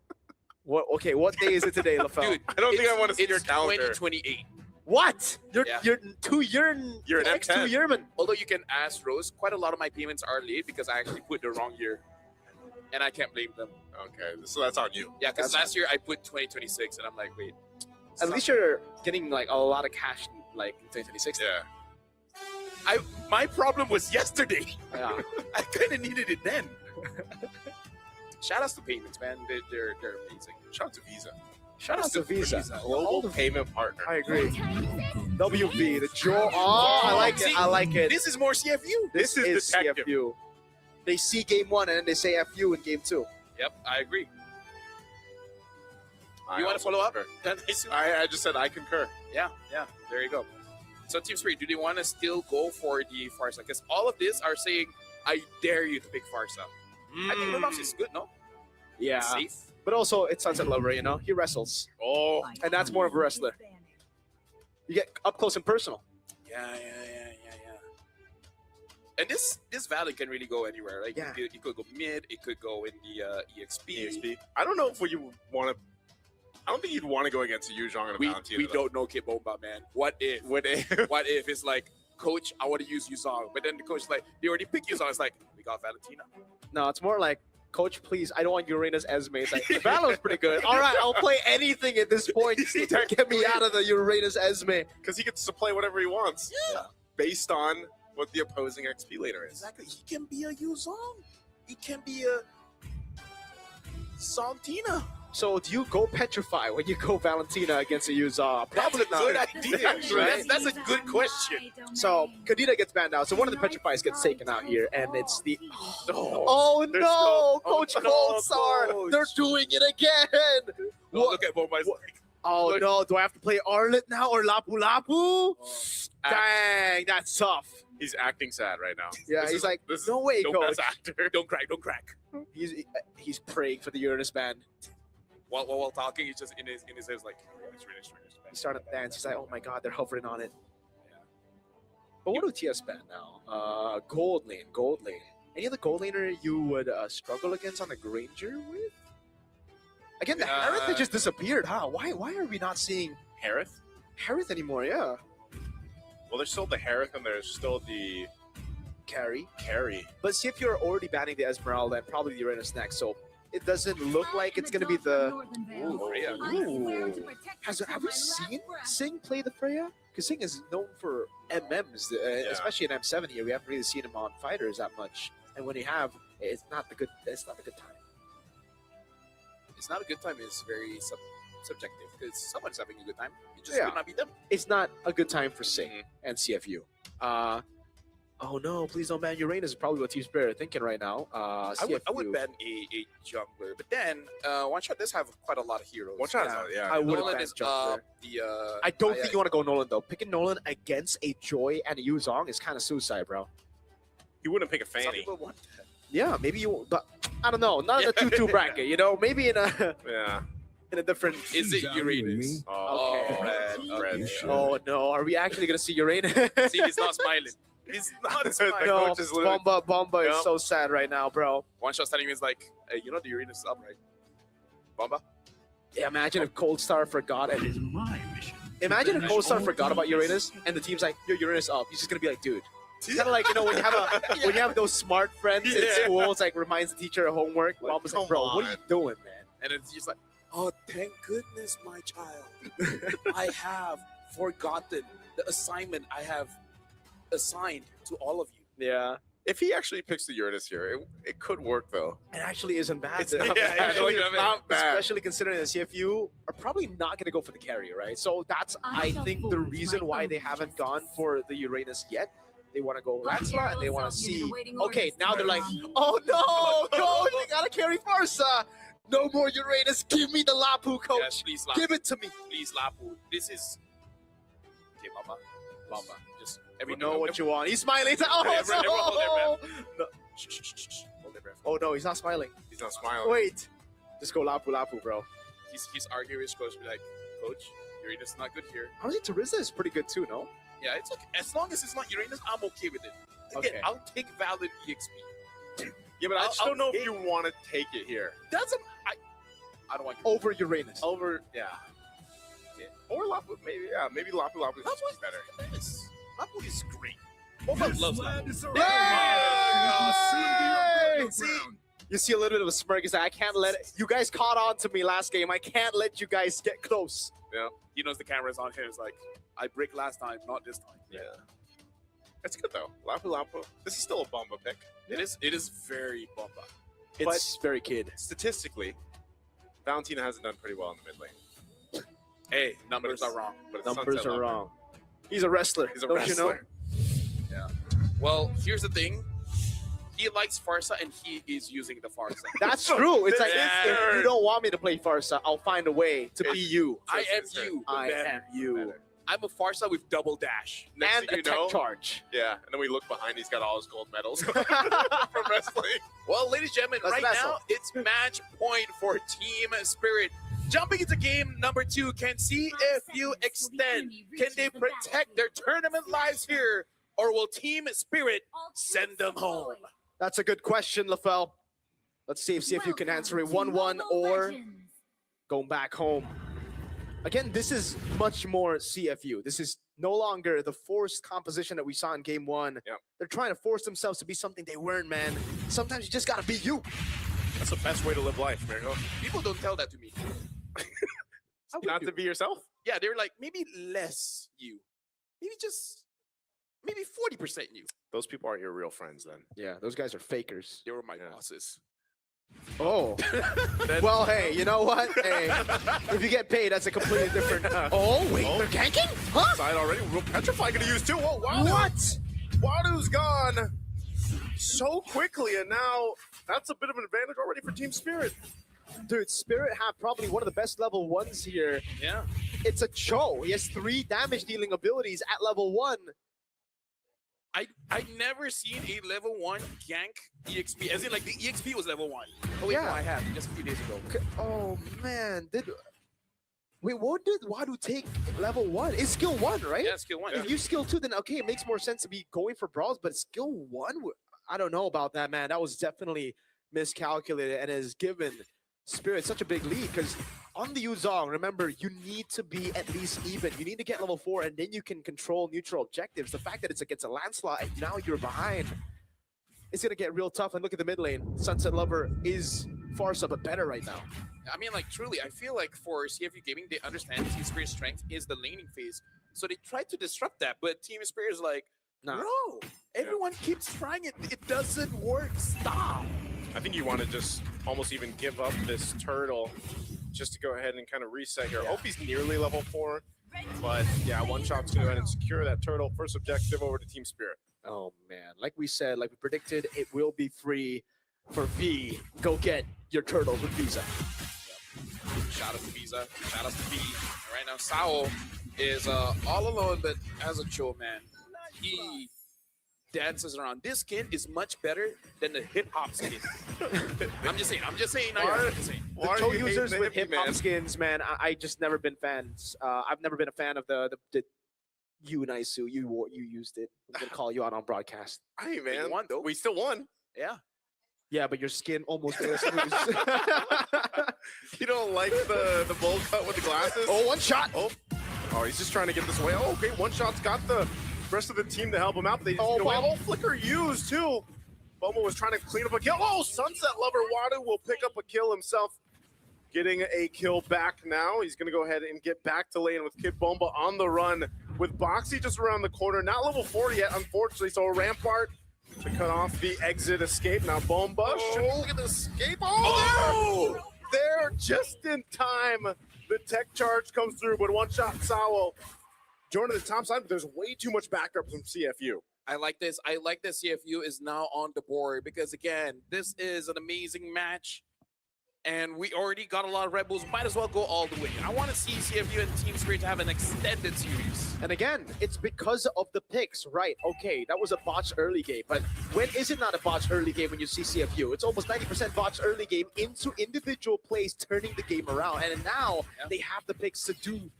What? Okay, what day is it today, LaFell? Dude, I don't think I want to see it's your calendar. 2028. What? You're Yeah. you're You're an next M10. 2 yearman. Although you can ask Rose, quite a lot of my payments are late because I actually put the wrong year, and I can't blame them. Okay, so that's on you. Yeah, because That's- last year I put 2026, and I'm like, wait. At least you're getting like a lot of cash like in 2026. Yeah. My problem was yesterday. Yeah. I kind of needed it then. Shout outs to payments, man. They're amazing. Shout out to Visa. Shout out to Visa. Global payment partner. I agree. WV, the Joe. Oh, I like it. I like it. This is more CFU. This is detective. CFU. They see game 1 and then they say FU in game 2. Yep, I agree. I You want to also follow up? concur. I just said I concur. Yeah, there you go. So Team Spirit, do they want to still go for the Farsa? Because all of this are saying, I dare you to pick Farsa. I think Lunox is good, no? Yeah. Safe. But also, it's Sunset Lover, you know? He wrestles. Oh, And that's more of a wrestler. You get up close and personal. Yeah. And this Valley can really go anywhere. Like Yeah. it could go mid, it could go in the EXP. EXP. I don't know if you want to. I don't think you'd want to go against a Yuzhong and a We Valentina. though. don't know Kid Bomba, man. What if? Would it? What if it's like, Coach, I want to use Yuzong, but then the coach is like, they already picked Yuzong. It's like, we got Valentina. No, it's more like, Coach, please, I don't want Uranus Esme. It's like, Valo's pretty good. All right, I'll play anything at this point. Just get me out of the Uranus Esme. Because he gets to play whatever he wants. Yeah. Based on what the opposing XP later is. Exactly. He can be a Yuzong. He can be a Santina. So do you go Petrify when you go Valentina against a Yuzong? Probably That's a good not. idea. Actually, Right? That's a good question. So Kadena gets banned out. So one of the Petrifies gets taken out here, and it's the Oh, no, There's no- Coach oh, no, Goldstar, Coach. they're doing it again. What? look at Bomba. Oh Look. no, do I have to play Arlet now or Lapu Lapu? Act- Dang, that's tough. He's acting sad right now. Yeah, This he's is- like, this is no way, no Coach. best actor. Don't crack, don't crack. He's praying for the Uranus ban. While talking, he's just in his head like, it's really. He started to dance. He's like, oh my god, they're hovering on it. Yeah. But what do TS ban now? Gold lane. Any other gold laner you would struggle against on the Granger with? Again, the Harith had just disappeared, huh? Why are we not seeing Harith? Harith anymore? Yeah. Well, there's still the Harith and there's still the Carry. Carry. But see if you're already banning the Esmeralda and probably the Uranus next, so it doesn't look like it's gonna be the. Ooh, Freya. Have we seen Singh play the Freya? Because Singh is known for MMs, especially in M7 here. We haven't really seen him on fighters that much, and when you have, it's not the good. It's not a good time. It's not a good time. It's very subjective because someone's having a good time. It just Yeah. could not be them. It's not a good time for Singh and CFU. Oh no! Please don't ban Uranus. Is probably what Team Spirit are thinking right now. I CFU. would ban a jungler, but then One Shot does have quite a lot of heroes. One Shot is I wouldn't Nolan ban is jungler. up. The I don't think you want to go Nolan though. Picking Nolan against a Joy and a Yuzong is kind of suicide, bro. He wouldn't pick a Some Fanny. people want that. Yeah, maybe you. But I don't know. Not in a 2-2 bracket. You know, maybe in a Yeah. in a different. Is it Uranus? Oh, Okay. Red. Red. Oh no! Are we actually gonna see Uranus? See, he's not smiling. He's not smiling. no, coach is literally- Bomba is Yep. so sad right now, bro. One Shot's telling me is like, hey, you know the Uranus is up, right? Bomba? Yeah, imagine if Cold Star forgot That and is my mission. imagine if Cold Star forgot about Uranus and the team's like, "Yo, Uranus up." He's just gonna be like, "Dude." It's kind of like, you know, when you have when you have those smart friends in Yeah. school, it's like reminds the teacher of homework. Like, Bomba's like, come "Bro, what are you on." doing, man?" And it's just like, oh, thank goodness, my child. I have forgotten the assignment I have assigned to all of you. Yeah. If he actually picks the Uranus here, it could work though. It actually isn't bad. It's not bad. Actually, Like, not bad. especially considering the CFU are probably not going to go for the carry, right? So that's, I think, the reason why they haven't gone for the Uranus yet. They want to go Lancelot, and they want to see. Okay, now they're like, oh no, coach, they got to carry Farsa. No more Uranus. Give me the Lapu, coach. Yes, please, Lapu. Give it to me. Please, Lapu. This is okay, Mama. Mama. Just We know what you want. He's smiling. He's like, oh Everyone hold their no. no. Shh, shh, shh, shh. Hold their breath. Oh no, he's not smiling. He's not smiling. Wait. Just go Lapu, bro. He's arguing with his coach, be like, Coach, Uranus not good here. Honestly, Teresa is pretty good too, no? Yeah, it's okay. As long as it's not Uranus, I'm okay with it. Again, Okay. I'll take valid EXP. Yeah, but I just I'll don't know if take- you want to take it here. Doesn't I don't want you. Over Uranus. Over, yeah. Or Lapu, maybe, yeah, maybe Lapu Lapu is Lapu better. Uranus. Lapu is great. Boba loves Lapu. Yay! See, you see a little bit of a smirk. He's like, I can't let it. You guys caught on to me last game. I can't let you guys get close. He knows the camera's on him. It's like, I break last time, not this time. Yeah. It's good though. Lapu Lapu. This is still a Bomba pick. It is very Bomba. It's very kid. Statistically, Valentina hasn't done pretty well in the mid lane. Hey, numbers are wrong. But it's Numbers Sunset are Lover. wrong. He's a wrestler. He's a don't wrestler. you know? Well, here's the thing. He likes Farsa and he is using the Farsa. That's true. It's like, Yeah. if you don't want me to play Farsa, I'll find a way to be you. I am It's better. you. I man. am you. Better. I'm a Farsa with double dash. Next And thing a you tech know, charge. yeah, and then we look behind, he's got all his gold medals from wrestling. Well, ladies and gentlemen, Let's right wrestle. now it's match point for Team Spirit. Jumping into game number 2, can CFU extend? Can they protect their tournament lives here? Or will Team Spirit send them home? That's a good question, LaFell. Let's see if you can answer it 1-1 or going back home. Again, this is much more CFU. This is no longer the forced composition that we saw in game 1. Yep. They're trying to force themselves to be something they weren't, man. Sometimes you just gotta be you. That's the best way to live life, Miracle. People don't tell that to me. Not to be yourself. Yeah, they're like, maybe less you. Maybe 40% you. Those people aren't your real friends then. Yeah, those guys are fakers. They were my Yeah. bosses. Oh. Well, hey, you know what? Hey, if you get paid, that's a completely different. Oh, wait, Oh. they're ganking? Huh? Side already. Real Petrify gonna use too. Oh, wow. What? Wadu's gone so quickly, and now that's a bit of an advantage already for Team Spirit. Dude, Spirit have probably one of the best level 1s here. Yeah. It's a Cho. He has 3 damage dealing abilities at level 1. I never seen a level 1 gank EXP. As in, like, the EXP was level 1. Oh, wait, Yeah. no, I have. Just a few days ago. Oh, man. Wait, what did Wadu take level 1? It's skill 1, right? Yeah, skill 1. If you skill 2, then okay, it makes more sense to be going for brawls, but skill 1? I don't know about that, man. That was definitely miscalculated and has given Spirit such a big lead because on the Yuzong, remember, you need to be at least even. You need to get level 4 and then you can control neutral objectives. The fact that it's against a Lancelot and now you're behind, it's going to get real tough. And look at the mid lane. Sunset Lover is Farsa, but better right now. I mean, like, truly, I feel like for CFU Gaming, they understand Team Spirit's strength is the laning phase. So they try to disrupt that, but Team Spirit is like, Nah. bro, everyone keeps trying it. It doesn't work. Stop. I think you want to just almost even give up this turtle just to go ahead and kind of reset here. Opie's nearly level 4, but yeah, one shot's going to go ahead and secure that turtle. First objective over to Team Spirit. Oh man, like we said, like we predicted, it will be free for V. Go get your turtles with Visa. Shout out to Visa. Shout out to V. And right now, Sao is all alone, but as a Cho, man, he dances around. This skin is much better than the hip hop skin. I'm just saying. I'm just saying. I'm just saying. The Cho users with hip hop skins, man, I just never been fans. I've never been a fan of the you Naisu. You used it. I'm gonna call you out on broadcast. Hey, We man. won, though. We still won. Yeah. Yeah, but your skin almost made us lose. You don't like the bowl cut with the glasses? Oh, one shot. Oh, he's just trying to get this away. Oh, okay, one shot's got the rest of the team to help him out. They just Oh, get away. wow. Oh, Flicker used too. Bomo was trying to clean up a kill. Oh, Sunset Lover Wadu will pick up a kill himself. Getting a kill back now. He's going to go ahead and get back to lane with Kid Bomba on the run with Boxy just around the corner. Not level 4 yet, unfortunately. So Rampart to cut off the exit escape. Now Bomba should look at the escape. Oh, there just in time. The tech charge comes through, but one shot Sawo. Joining the top side, but there's way too much backup from CFU. I like this. I like that CFU is now on the board because, again, this is an amazing match. And we already got a lot of Red Bulls. Might as well go all the way. I want to see CFU and Team Spirit have an extended series. And again, it's because of the picks, right? Okay, that was a botched early game, but when is it not a botched early game when you see CFU? It's almost 90% botched early game into individual plays, turning the game around. And now they have the picks to do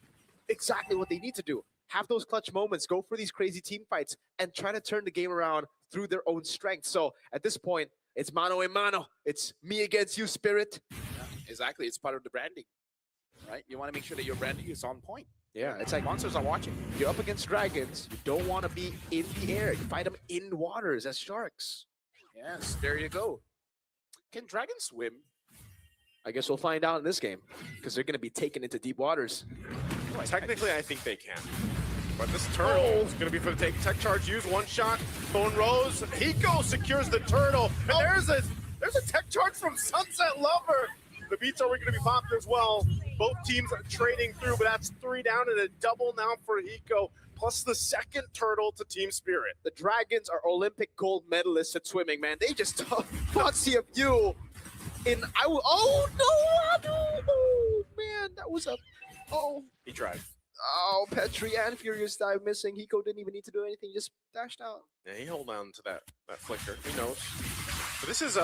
exactly what they need to do. Have those clutch moments, go for these crazy team fights, and try to turn the game around through their own strength. So at this point, it's mano a mano. It's me against you, Spirit. Yeah, exactly. It's part of the branding, right? You want to make sure that your branding is on point. Yeah, it's like Monsters are watching. you're up against dragons. You don't want to be in the air. You fight them in waters as sharks. Yes, there you go. Can dragons swim? I guess we'll find out in this game because they're going to be taken into deep waters. Technically, I think they can. But this turtle is going to be for the tech charge. Use one shot. Bone Rose. Hiko secures the turtle. And there's a tech charge from Sunset Lover. The beats are going to be popped as well. Both teams are trading through, but that's 3 down and a double now for Hiko. Plus the second turtle to Team Spirit. The Dragons are Olympic gold medalists at swimming, man. They just fought CFU in. Oh no! Oh man, that was a. Oh. He tried. Oh, Petri and Furious dive missing. Hiko didn't even need to do anything. He just dashed out. Yeah, he held on to that flicker. He knows. But this is,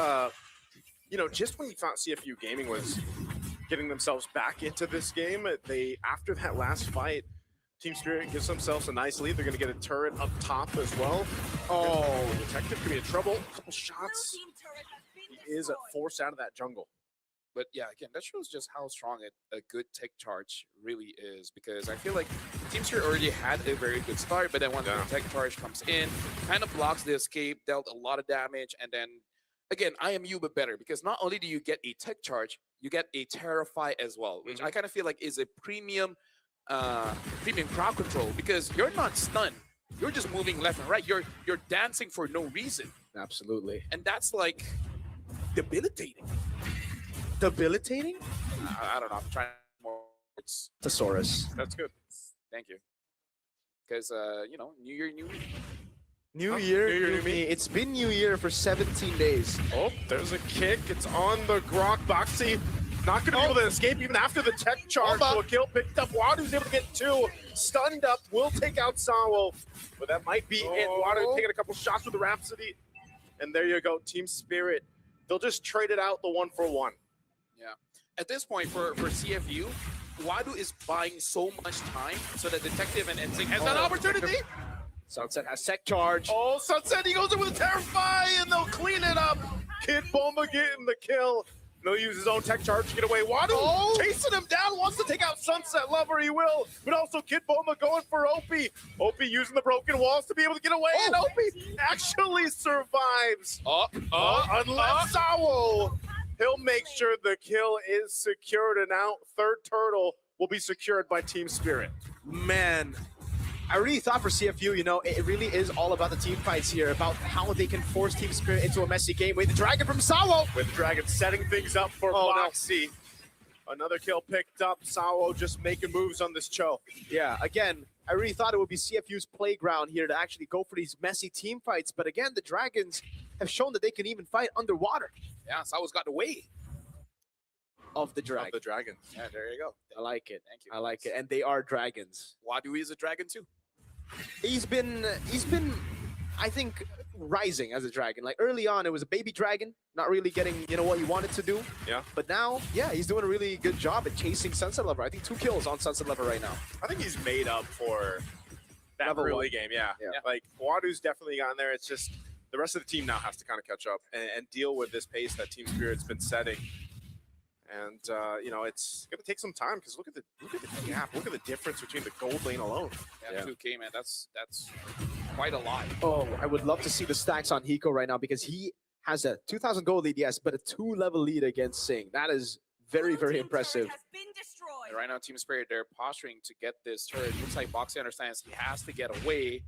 just when you thought CFU Gaming was getting themselves back into this game, after that last fight, Team Spirit gives themselves a nice lead. They're going to get a turret up top as well. Oh, Detective could be in trouble. A couple shots. He is forced out of that jungle. But yeah, again, that shows just how strong a good tech charge really is, because I feel like Team Spirit already had a very good start, but then when the tech charge comes in, kind of blocks the escape, dealt a lot of damage, and then again, IMU but better, because not only do you get a tech charge, you get a Terrify as well, which I kind of feel like is a premium crowd control, because you're not stunned. You're just moving left and right. You're dancing for no reason. Absolutely. And that's like debilitating. Debilitating? I don't know. I'm trying more words. Thesaurus. That's good. Thank you. Because, New Year, New Me. New Year, New Year, new new me. me. It's been New Year for 17 days. Oh, there's a kick. It's on the Grok. Boxy not going to be able to escape even after the tech charge. So a kill picked up. Wadu's able to get 2. Stunned up. Will take out Sawo. But that might be it. Wadu taking a couple shots with the Rhapsody. And there you go. Team Spirit. They'll just trade it out the 1-for-1. Yeah. At this point, for CFU, Wadu is buying so much time so that Detective and NSYNC has that opportunity. Sunset has tech charge. Oh, Sunset, he goes in with a Terrify, and they'll clean it up. Kid Bomba getting the kill. They'll use his own tech charge to get away. Wadu chasing him down, wants to take out Sunset Lover, he will. But also Kid Bomba going for Opie. Opie using the broken walls to be able to get away, and Opie actually survives. Unless Sawo, he'll make sure the kill is secured, and now third turtle will be secured by Team Spirit. Man, I really thought for CFU, it really is all about the team fights here, about how they can force Team Spirit into a messy game. With the Dragon from Sawo. With the Dragon setting things up for Boxy. Another kill picked up. Sawo just making moves on this Cho. Yeah, again, I really thought it would be CFU's playground here to actually go for these messy team fights. But again, the Dragons have shown that they can even fight underwater. Yeah, Sawo's got the way Of the Dragon. Of the Dragon. Yeah, there you go. I like it. Thank you. I like it. And they are dragons. Wadu is a dragon too. He's been, I think, rising as a dragon. Like early on, it was a baby dragon, not really getting, what he wanted to do. Yeah. But now, yeah, he's doing a really good job at chasing Sunset Lover. I think 2 kills on Sunset Lover right now. I think he's made up for that Level early 1. game. Yeah. Yeah. Like, Wadu's definitely gotten there. It's just the rest of the team now has to kind of catch up and deal with this pace that Team Spirit's been setting. And, it's going to take some time because look at the gap. Look at the difference between the gold lane alone. Yeah, 2K, man. That's quite a lot. Oh, I would love to see the stacks on Hiko right now because he has a 2,000 gold lead, yes, but a 2-level lead against Sing. That is very, very impressive. And right now, Team Spirit, they're posturing to get this turret. Looks like Boxy understands he has to get away.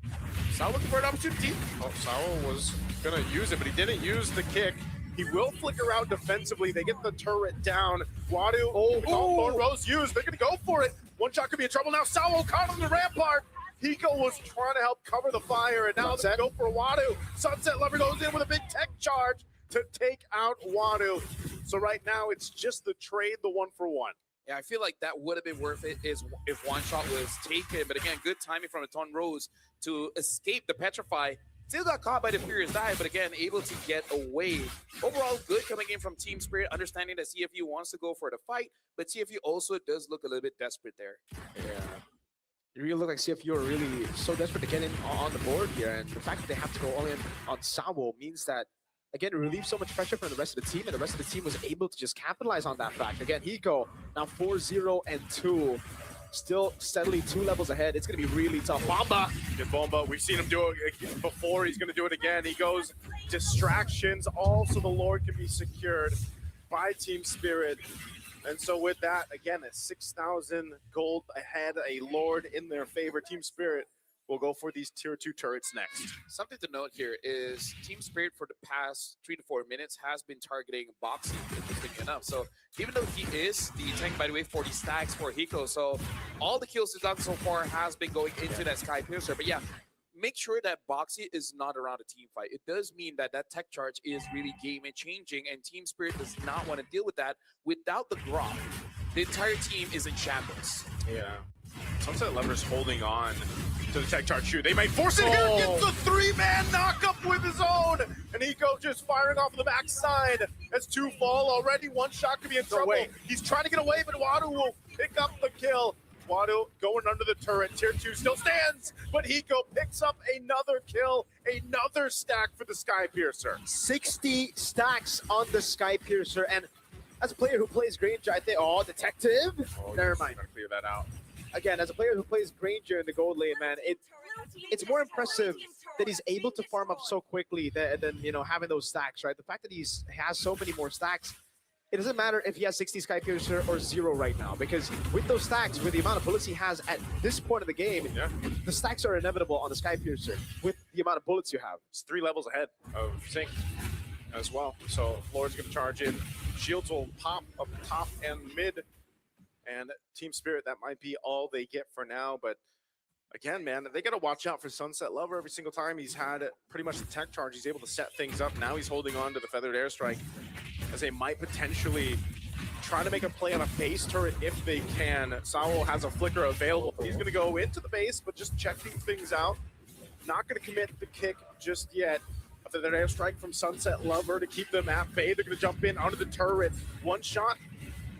Sao looking for an opportunity. Oh, Sao was going to use it, but he didn't use the kick. He will flicker out defensively. They get the turret down. Wadu, Lord Rose used. They're going to go for it. One shot could be in trouble now. Sao caught on the rampart. Hiko was trying to help cover the fire, and now they go for Wadu. Sunset Lover goes in with a big tech charge to take out Wadu. So right now, it's just the trade, the 1-for-1. Yeah, I feel like that would have been worth it is if one shot was taken. But again, good timing from the Ton Rose to escape the Petrify. Still got caught by the Furious Dive, but again, able to get away. Overall, good coming in from Team Spirit, understanding that CFU wants to go for the fight, but CFU also does look a little bit desperate there. Yeah. It really look like CFU are really so desperate to get in on the board here, and the fact that they have to go all in on Sao means that, again, it relieves so much pressure from the rest of the team, and the rest of the team was able to just capitalize on that fact. Again, Hiko now 4-0-2. Still steadily 2 levels ahead. It's going to be really tough. Bomba! Good Bomba. We've seen him do it before. He's going to do it again. He goes distractions, all so the Lord can be secured by Team Spirit. And so with that, again, a 6,000 gold ahead, a Lord in their favor. Team Spirit will go for these tier 2 turrets next. Something to note here is Team Spirit for the past 3 to 4 minutes has been targeting Boxy, interestingly enough. So even though he is the tank, by the way, 40 stacks for Hiko, so all the kills he's done so far has been going into that Sky Piercer. But yeah, make sure that Boxy is not around a team fight. It does mean that that tech charge is really game changing, and Team Spirit does not want to deal with that without the Grok. The entire team is in shambles. Yeah. Sunset Lover's holding on to the tech charge shoot. They might force it here. Gets the 3-man knockup with his own. And Hiko just firing off the backside. As 2 fall already. 1 shot could be in trouble. He's trying to get away, but Wadu will pick up the kill. Wadu going under the turret. Tier 2 still stands, but Hiko picks up another kill. Another stack for the Sky Piercer. 60 stacks on the Sky Piercer, and as a player who plays Granger, I think, Detective? Never mind. Gotta clear that out. Again, as a player who plays Granger in the gold lane, man, it's more impressive that he's able to farm up so quickly than you know, having those stacks, right? The fact that he has so many more stacks, it doesn't matter if he has 60 Sky Piercer or 0 right now, because with those stacks, with the amount of bullets he has at this point of the game, the stacks are inevitable on the Sky Piercer with the amount of bullets you have. It's 3 levels ahead of Sync as well. So Lord's going to charge in. Shields will pop up top and mid. And Team Spirit, that might be all they get for now. But again, man, they got to watch out for Sunset Lover every single time. He's had pretty much the tech charge. He's able to set things up. Now he's holding on to the Feathered Airstrike, as they might potentially try to make a play on a base turret if they can. Sao has a flicker available. He's going to go into the base, but just checking things out. Not going to commit the kick just yet. A Feathered Airstrike from Sunset Lover to keep them at bay. They're going to jump in onto the turret. 1 shot.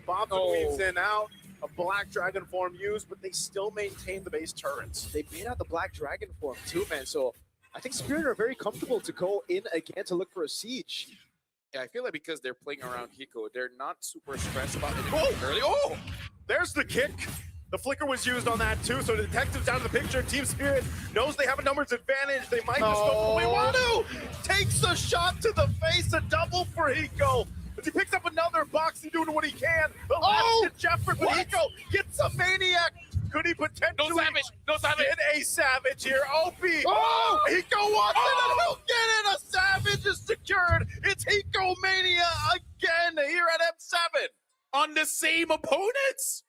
Bob weaves in out. A Black Dragon form used, but they still maintain the base turrets. They made out the Black Dragon form too, man. So I think Spirit are very comfortable to go in again to look for a siege. Yeah, I feel like because they're playing around Hiko, they're not super stressed about it early. Oh! There's the kick. The flicker was used on that too, so the detective's out of the picture. Team Spirit knows they have a numbers advantage. They might just go for Wadu. Takes a shot to the face, a double for Hiko. As he picks up another box and doing what he can. The last hit Jeffrey, but Hiko gets a Maniac. Could he potentially No savage. get a Savage here? Opie! Hiko wants it and he'll get it! A Savage is secured! It's Hiko Mania again here at M7! On the same opponents?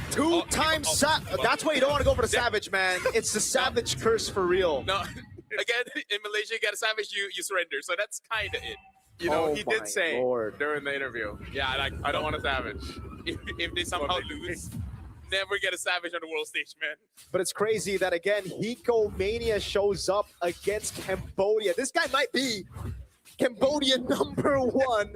2 times that's why you don't want to go for the Savage, man. It's the Savage curse for real. No, again, in Malaysia, you get a Savage, you surrender. So that's kind of it. You know, Oh he my did say Lord. during the interview, Yeah, like, I don't want a Savage. if they somehow lose, never get a Savage on the world stage, man. But it's crazy that, again, Hiko Mania shows up against Cambodia. This guy might be Cambodia #1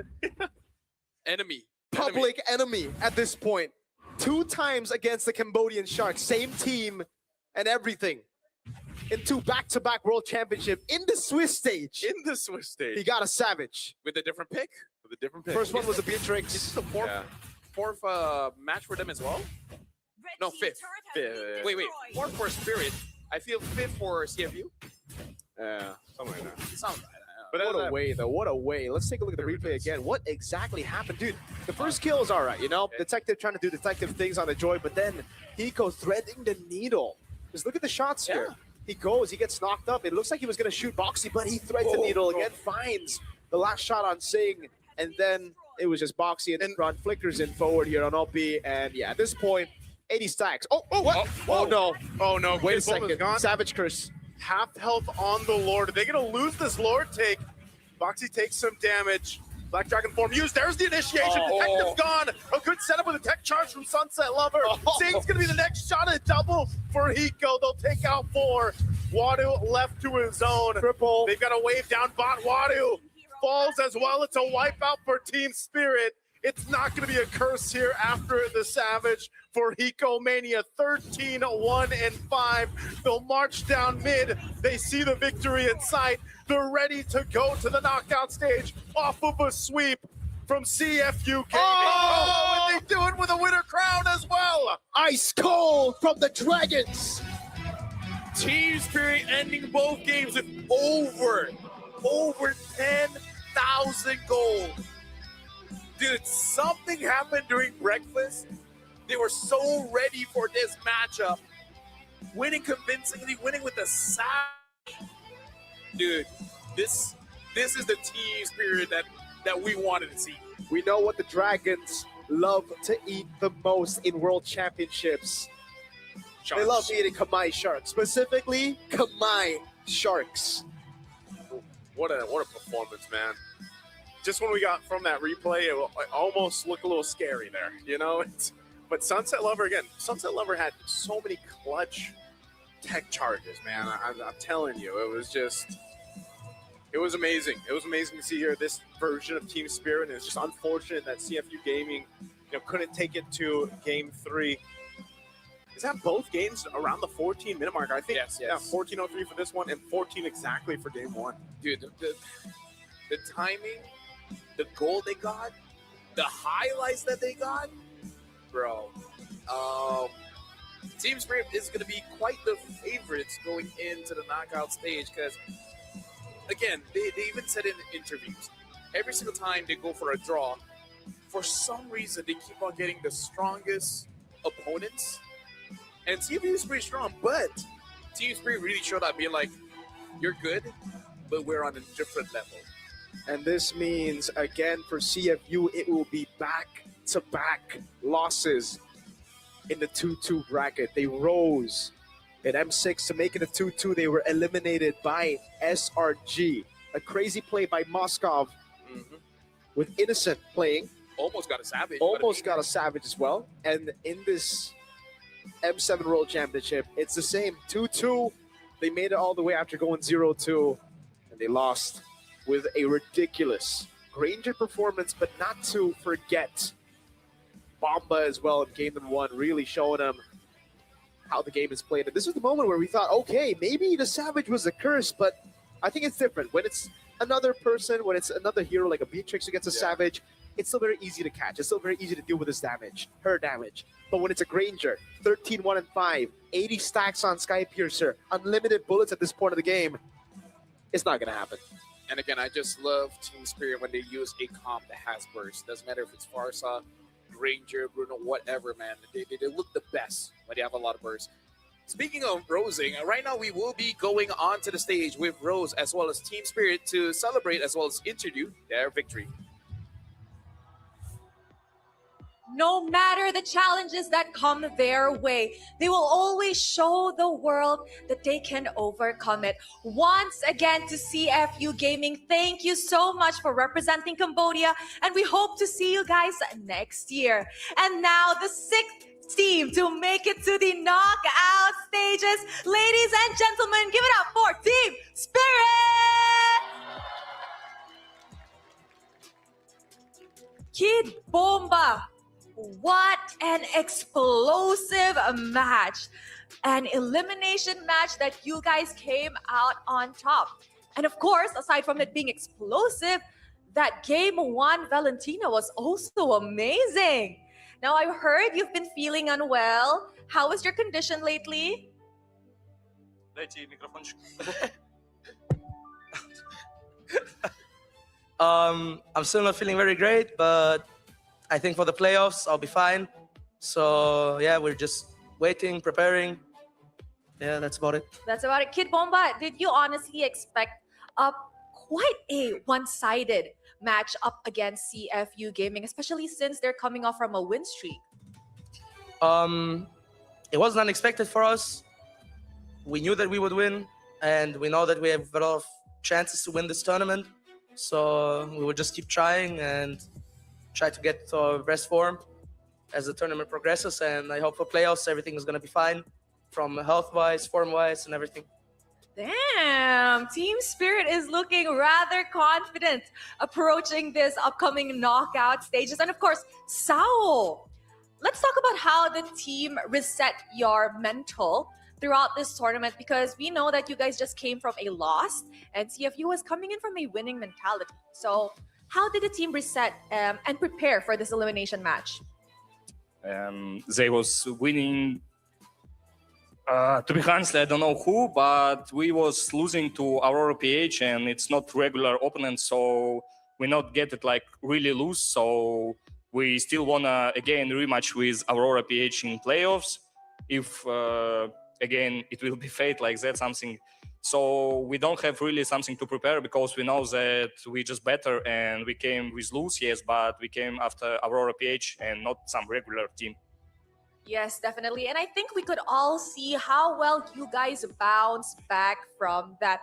Enemy. public enemy at this point. 2 times against the Cambodian Sharks. Same team and everything. In 2 back-to-back World Championship in the Swiss stage. In the Swiss stage. He got a Savage. With a different pick. With a different pick. First one was a This Beatrix. is the fourth match for them as well? No, 5th. Wait. 4th for Spirit. I feel 5th for CFU. Yeah, something like that. Sounds right. But What as a way, though. What a way. Let's take a look at the replay again. What exactly happened? Dude, the first kill is all right, you know? Detective trying to do detective things on the Joy, but then Hiko threading the needle. Just look at the shots here. He goes, he gets knocked up. It looks like he was going to shoot Boxy, but he threads the needle again, finds the last shot on Sing, and then it was just Boxy in the front, flickers in forward here on Opie, and yeah, at this point, 80 stacks. Oh, what? Oh, no. Oh no! Wait a Kid Bulma's second. gone. Savage Curse. Half health on the Lord. Are they gonna lose this Lord take? Boxy takes some damage. Black Dragon form used. There's the initiation. Detective's gone. A good setup with a tech charge from Sunset Lover. Sing's gonna be the next shot. A double for Hiko. They'll take out 4. Wadu left to his own. Triple. They've got a wave down bot. Wadu falls as well. It's a wipeout for Team Spirit. It's not going to be a curse here after the Savage for Hiko Mania. 13-1-5. They'll march down mid. They see the victory in sight. They're ready to go to the knockout stage off of a sweep from CFU Gaming. Oh, and they do it with a winner crown as well. Ice cold from the Dragons. Team Spirit ending both games with over 10,000 gold. Dude, something happened during breakfast. They were so ready for this matchup. Winning convincingly, winning with a savage. Dude, this is the Team Spirit that we wanted to see. We know what the Dragons love to eat the most in World Championships. They love eating Kamai sharks, specifically Kamai sharks. What a performance, man. Just when we got from that replay, it almost looked a little scary there, you know? But Sunset Lover, again, Sunset Lover had so many clutch tech charges, man. I'm telling you, it was amazing. It was amazing to see here this version of Team Spirit, and it's just unfortunate that CFU Gaming couldn't take it to Game 3. Is that both games around the 14-minute mark? I think, Yes. yeah, 14:03 for this one and 14 exactly for Game 1. Dude, the timing, the goal they got, the highlights that they got, bro. Team Spirit is going to be quite the favorites going into the knockout stage because, again, they even said in interviews, every single time they go for a draw, for some reason they keep on getting the strongest opponents. And CFU is pretty strong, but Team Spirit really showed up being like, you're good, but we're on a different level. And this means, again, for CFU, it will be back-to-back losses in the 2-2 bracket. They rose at M6 to make it a 2-2. They were eliminated by SRG. A crazy play by Moskov with Innocent playing. Almost got a savage. Almost got a savage as well. And in this M7 World Championship, it's the same. 2-2. They made it all the way after going 0-2. And they lost with a ridiculous Granger performance, but not to forget Bomba as well in game number 1, really showing them how the game is played. And this was the moment where we thought, okay, maybe the Savage was a curse, but I think it's different. When it's another person, when it's another hero like a Beatrix who gets a Savage, it's still very easy to catch. It's still very easy to deal with his damage, her damage. But when it's a Granger, 13-1-5, 80 stacks on Sky Piercer, unlimited bullets at this point of the game, it's not going to happen. And again, I just love Team Spirit when they use a comp that has burst. Doesn't matter if it's Farsa, Granger, Bruno, whatever, man. They look the best when they have a lot of burst. Speaking of rosing, right now we will be going on to the stage with Rose as well as Team Spirit to celebrate as well as introduce their victory. No matter the challenges that come their way, they will always show the world that they can overcome it. Once again, to CFU Gaming, thank you so much for representing Cambodia, and we hope to see you guys next year. And now, the 6th team to make it to the knockout stages. Ladies and gentlemen, give it up for Team Spirit! Kid Bomba. What an explosive match. An elimination match that you guys came out on top. And of course, aside from it being explosive, that game 1 Valentina was also amazing. Now, I heard you've been feeling unwell. How is your condition lately? I'm still not feeling very great, but I think for the playoffs, I'll be fine. So, yeah, we're just waiting, preparing. Yeah, that's about it. That's about it. Kid Bomba, did you honestly expect quite a one-sided match up against CFU Gaming, especially since they're coming off from a win streak? It wasn't unexpected for us. We knew that we would win, and we know that we have a lot of chances to win this tournament. So we will just keep trying and try to get to our best form as the tournament progresses. And I hope for playoffs, everything is going to be fine from health-wise, form-wise, and everything. Damn, Team Spirit is looking rather confident approaching this upcoming knockout stages. And of course, Sao, let's talk about how the team reset your mental throughout this tournament, because we know that you guys just came from a loss and CFU was coming in from a winning mentality. So how did the team reset and prepare for this elimination match? They was winning. To be honest, I don't know who, but we was losing to Aurora PH, and it's not regular opponent, so we not get it like really loose. So we still wanna again rematch with Aurora PH in playoffs. If again it will be fate like that, something. So we don't have really something to prepare because we know that we just better and we came with lose, yes, but we came after Aurora PH and not some regular team. Yes, definitely. And I think we could all see how well you guys bounce back from that.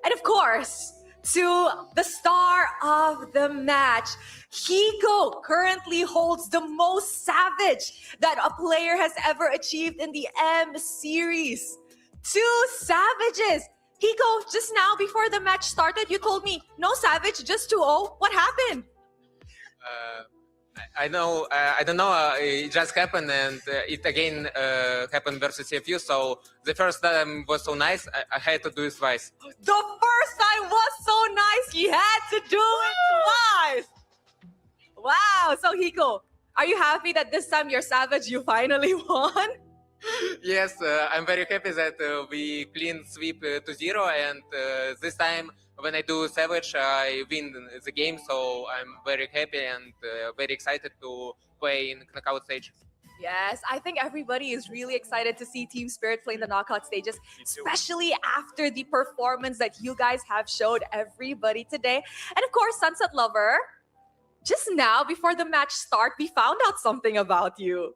And of course, to the star of the match, Hiko currently holds the most savage that a player has ever achieved in the M series. 2 savages. Hiko, just now before the match started, you told me no savage, just 2-0. What happened? I know. I don't know. It just happened, and it again happened versus CFU. So the first time was so nice. I had to do it twice. The first time was so nice. He had to do it twice. Wow. So Hiko, are you happy that this time you're savage? You finally won. Yes, I'm very happy that we clean sweep to 0, and this time when I do Savage, I win the game. So I'm very happy and very excited to play in knockout stages. Yes, I think everybody is really excited to see Team Spirit play in the knockout stages, especially after the performance that you guys have showed everybody today. And of course, Sunset Lover, just now before the match start, we found out something about you.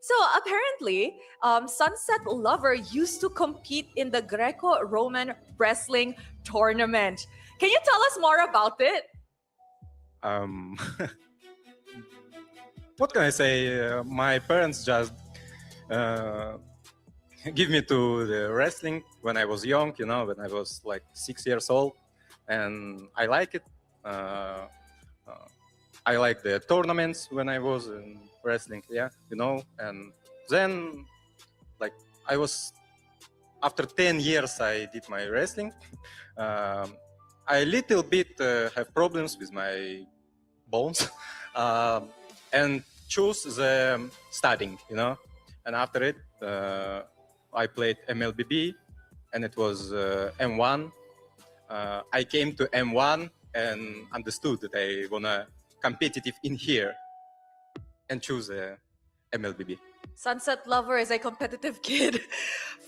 So apparently, Sunset Lover used to compete in the Greco-Roman wrestling tournament. Can you tell us more about it? What can I say? My parents just give me to the wrestling when I was young, when I was like 6 years old, and I like it. I like the tournaments when I was in wrestling, and then like I was, after 10 years I did my wrestling. I little bit have problems with my bones and choose the studying, and after it I played MLBB and it was M1. I came to M1 and understood that I wanna competitive in here and choose MLBB. Sunset Lover is a competitive kid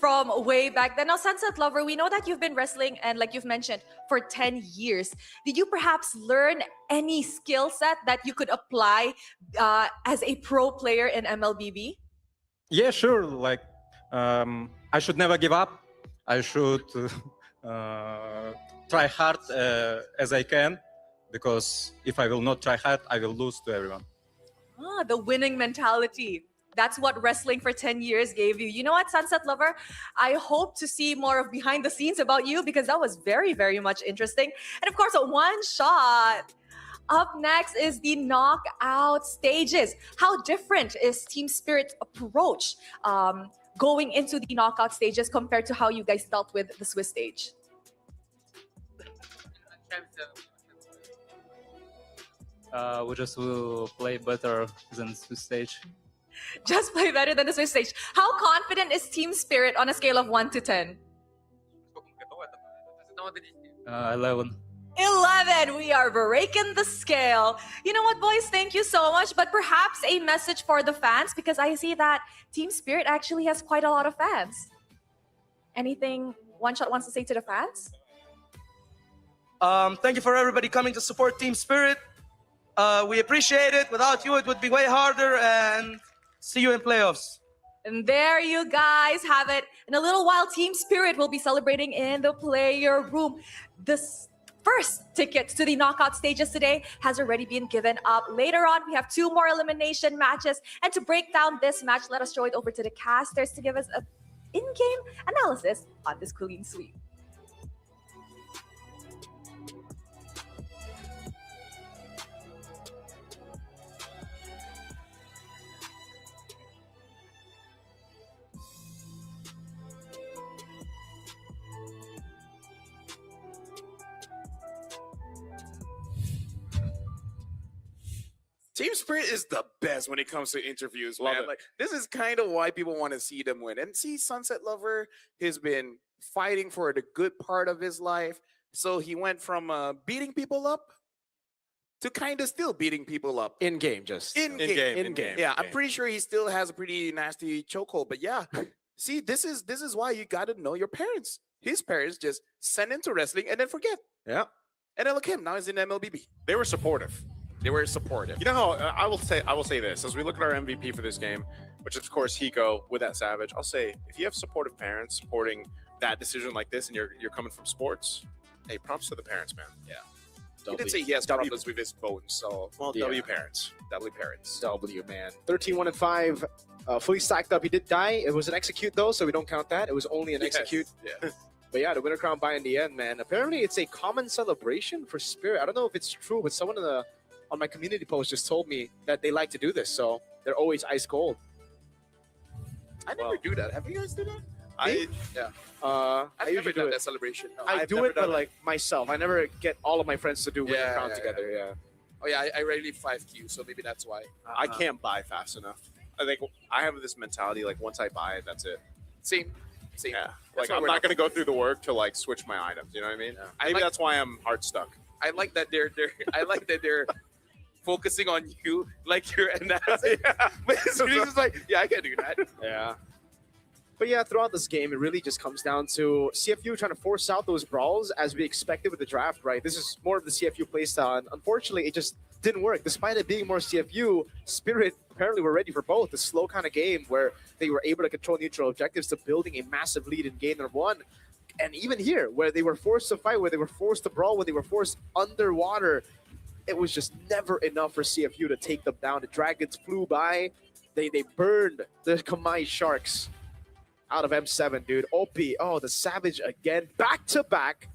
from way back then. Now, Sunset Lover, we know that you've been wrestling and like you've mentioned for 10 years. Did you perhaps learn any skill set that you could apply as a pro player in MLBB? Yeah, sure. Like I should never give up. I should try hard as I can, because if I will not try hard, I will lose to everyone. Ah, the winning mentality. That's what wrestling for 10 years gave you. You know what, Sunset Lover? I hope to see more of behind the scenes about you, because that was very, very much interesting. And of course, a one shot. Up next is the knockout stages. How different is Team Spirit's approach going into the knockout stages compared to how you guys dealt with the Swiss stage? We just will play better than Swiss stage. Just play better than the Swiss stage. How confident is Team Spirit on a scale of 1 to 10? 11. 11. We are breaking the scale. You know what, boys? Thank you so much. But perhaps a message for the fans, because I see that Team Spirit actually has quite a lot of fans. Anything One Shot wants to say to the fans? Thank you for everybody coming to support Team Spirit. We appreciate it. Without you, it would be way harder. And see you in playoffs. And there you guys have it. In a little while, Team Spirit will be celebrating in the player room. This first ticket to the knockout stages today has already been given up. Later on, we have 2 more elimination matches. And to break down this match, let us throw it over to the casters to give us an in-game analysis on this clean sweep. Team Spirit is the best when it comes to interviews, Love man. it. Like, this is kind of why people want to see them win. And see, Sunset Lover has been fighting for the good part of his life. So he went from beating people up to kind of still beating people up. In game, just In-game. In-game. Yeah, I'm pretty sure he still has a pretty nasty chokehold. But yeah, see, this is why you got to know your parents. His parents just send him to wrestling and then forget. Yeah. And then look him, now he's in MLBB. They were supportive. They were supportive. You know how I will say this as we look at our MVP for this game, which is of course Hiko with that Savage. I'll say if you have supportive parents supporting that decision like this, and you're coming from sports, hey, props to the parents, man. Yeah. He did say he has W. problems with his bones, so Well, Yeah. W parents. W parents. W, man. 13-1-5, fully stacked up. He did die. It was an execute, though, so we don't count that. It was only an execute. Yeah. But yeah, the winner crown by in the end, man. Apparently, it's a common celebration for Spirit. I don't know if it's true, but someone on my community post just told me that they like to do this, so they're always ice cold. I never do that. Have you guys done that? I I I've usually never do done it. that celebration. No. I I've do never it, but done it. like myself. I never get all of my friends to do winner Yeah, crown yeah, together. Yeah. Oh yeah, I rarely 5Q, so maybe that's why. I can't buy fast enough. I think I have this mentality like once I buy it, that's it. Same. Yeah. That's Like why I'm we're not gonna go through the work to like switch my items. You know what I mean? I Maybe like- that's why I'm hard stuck. I like that they're I like that they're focusing on you like you're announcing. But it's just like, yeah, I can do that. Yeah. But yeah, throughout this game, it really just comes down to CFU trying to force out those brawls as we expected with the draft, right? This is more of the CFU playstyle, and unfortunately, it just didn't work. Despite it being more CFU, Spirit apparently were ready for both. A slow kind of game where they were able to control neutral objectives to building a massive lead in game number 1. And even here, where they were forced to fight, where they were forced to brawl, where they were forced underwater, it was just never enough for CFU to take them down. The Dragons flew by. They burned the Kamai Sharks out of M7, dude. OP, oh, the Savage again. Back-to-back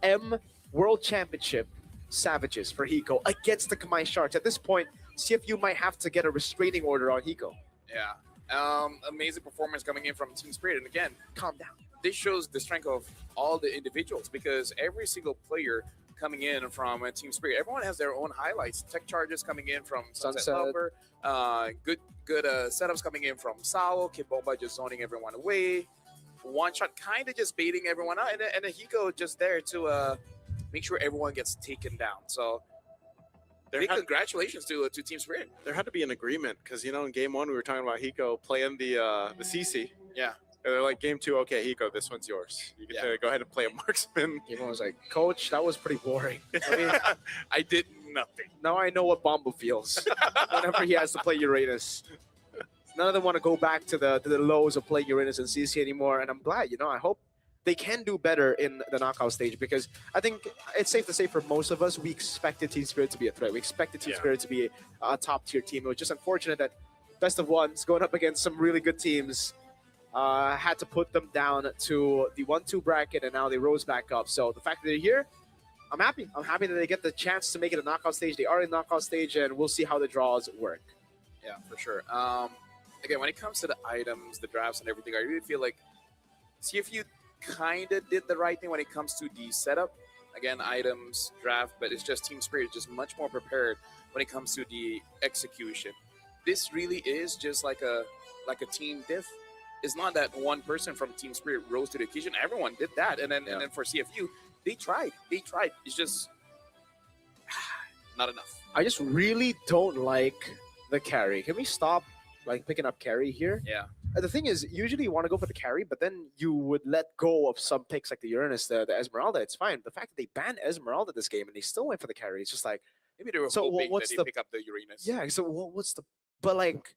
M World Championship Savages for Hiko against the Kamai Sharks. At this point, CFU might have to get a restraining order on Hiko. Yeah. Amazing performance coming in from Team Spirit. And again, Calm down. this shows the strength of all the individuals because every single player coming in from Team Spirit, everyone has their own highlights. Tech charges coming in from Sunset Sunset. Lover, good setups coming in from Sao, Kibomba just zoning everyone away, One Shot kind of just baiting everyone out, and then Hiko just there to make sure everyone gets taken down. So big congratulations to Team Spirit. There had to be an agreement because in game 1 we were talking about Hiko playing the CC. Yeah. And they're like, game 2, okay, Hiko, this one's yours. You get to go ahead and play a marksman. Everyone was like, Coach, that was pretty boring. I mean, I did nothing. now I know what Bombo feels whenever he has to play Uranus. None of them want to go back to the lows of playing Uranus and CC anymore, and I'm glad. I hope they can do better in the knockout stage because I think it's safe to say for most of us, we expected Team Spirit to be a threat. We expected Team Spirit to be a top-tier team. It was just unfortunate that best of ones going up against some really good teams had to put them down to the 1-2 bracket, and now they rose back up. So the fact that they're here, I'm happy. I'm happy that they get the chance to make it a knockout stage. They are in knockout stage, and we'll see how the draws work. Yeah, for sure. Again, when it comes to the items, the drafts, and everything, I really feel like CFU kind of did the right thing when it comes to the setup. Again, items, draft, but it's just Team Spirit just much more prepared when it comes to the execution. This really is just like a team diff. It's not that one person from Team Spirit rose to the occasion. Everyone did that, and then for CFU, they tried. It's just not enough. I just really don't like the carry. Can we stop like picking up carry here? Yeah. The thing is, usually you want to go for the carry, but then you would let go of some picks like the Uranus, the Esmeralda. It's fine. The fact that they banned Esmeralda this game and they still went for the carry, it's just like, Maybe they were So hoping what's that the- they pick up the Uranus. yeah. So what's the? But like,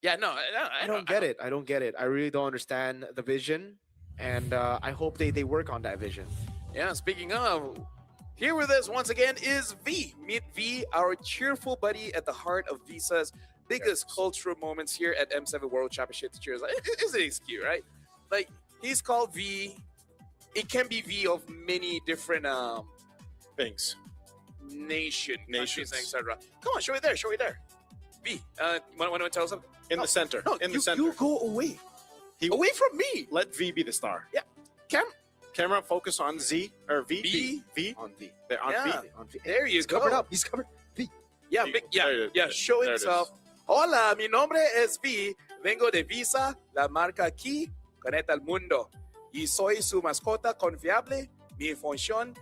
Yeah, no, I don't get it. I don't get it. I really don't understand the vision, and I hope they work on that vision. Yeah, speaking of, here with us once again is V. Meet V, our cheerful buddy at the heart of Visa's biggest cultural moments here at M7 World Championship. Cheers. It's an excuse, right? Like, he's called V. It can be V of many different Things. nations, Nations. etc. Come on, show it there. Show it there. V, want to tell us something? In the center. No, in the you, center. you go away. He- Away from me. Let V be the star. Yeah. Cam, Camera focus on Z or V. V. V. On V. They're on Yeah. V. On V. there you He's go. covered up. He's covered. Yeah, You- big, yeah, there it is. yeah. Show There it himself. is. Hola, mi nombre es V. Vengo de Visa, la marca aquí conecta al mundo. Y soy su mascota confiable. Mi función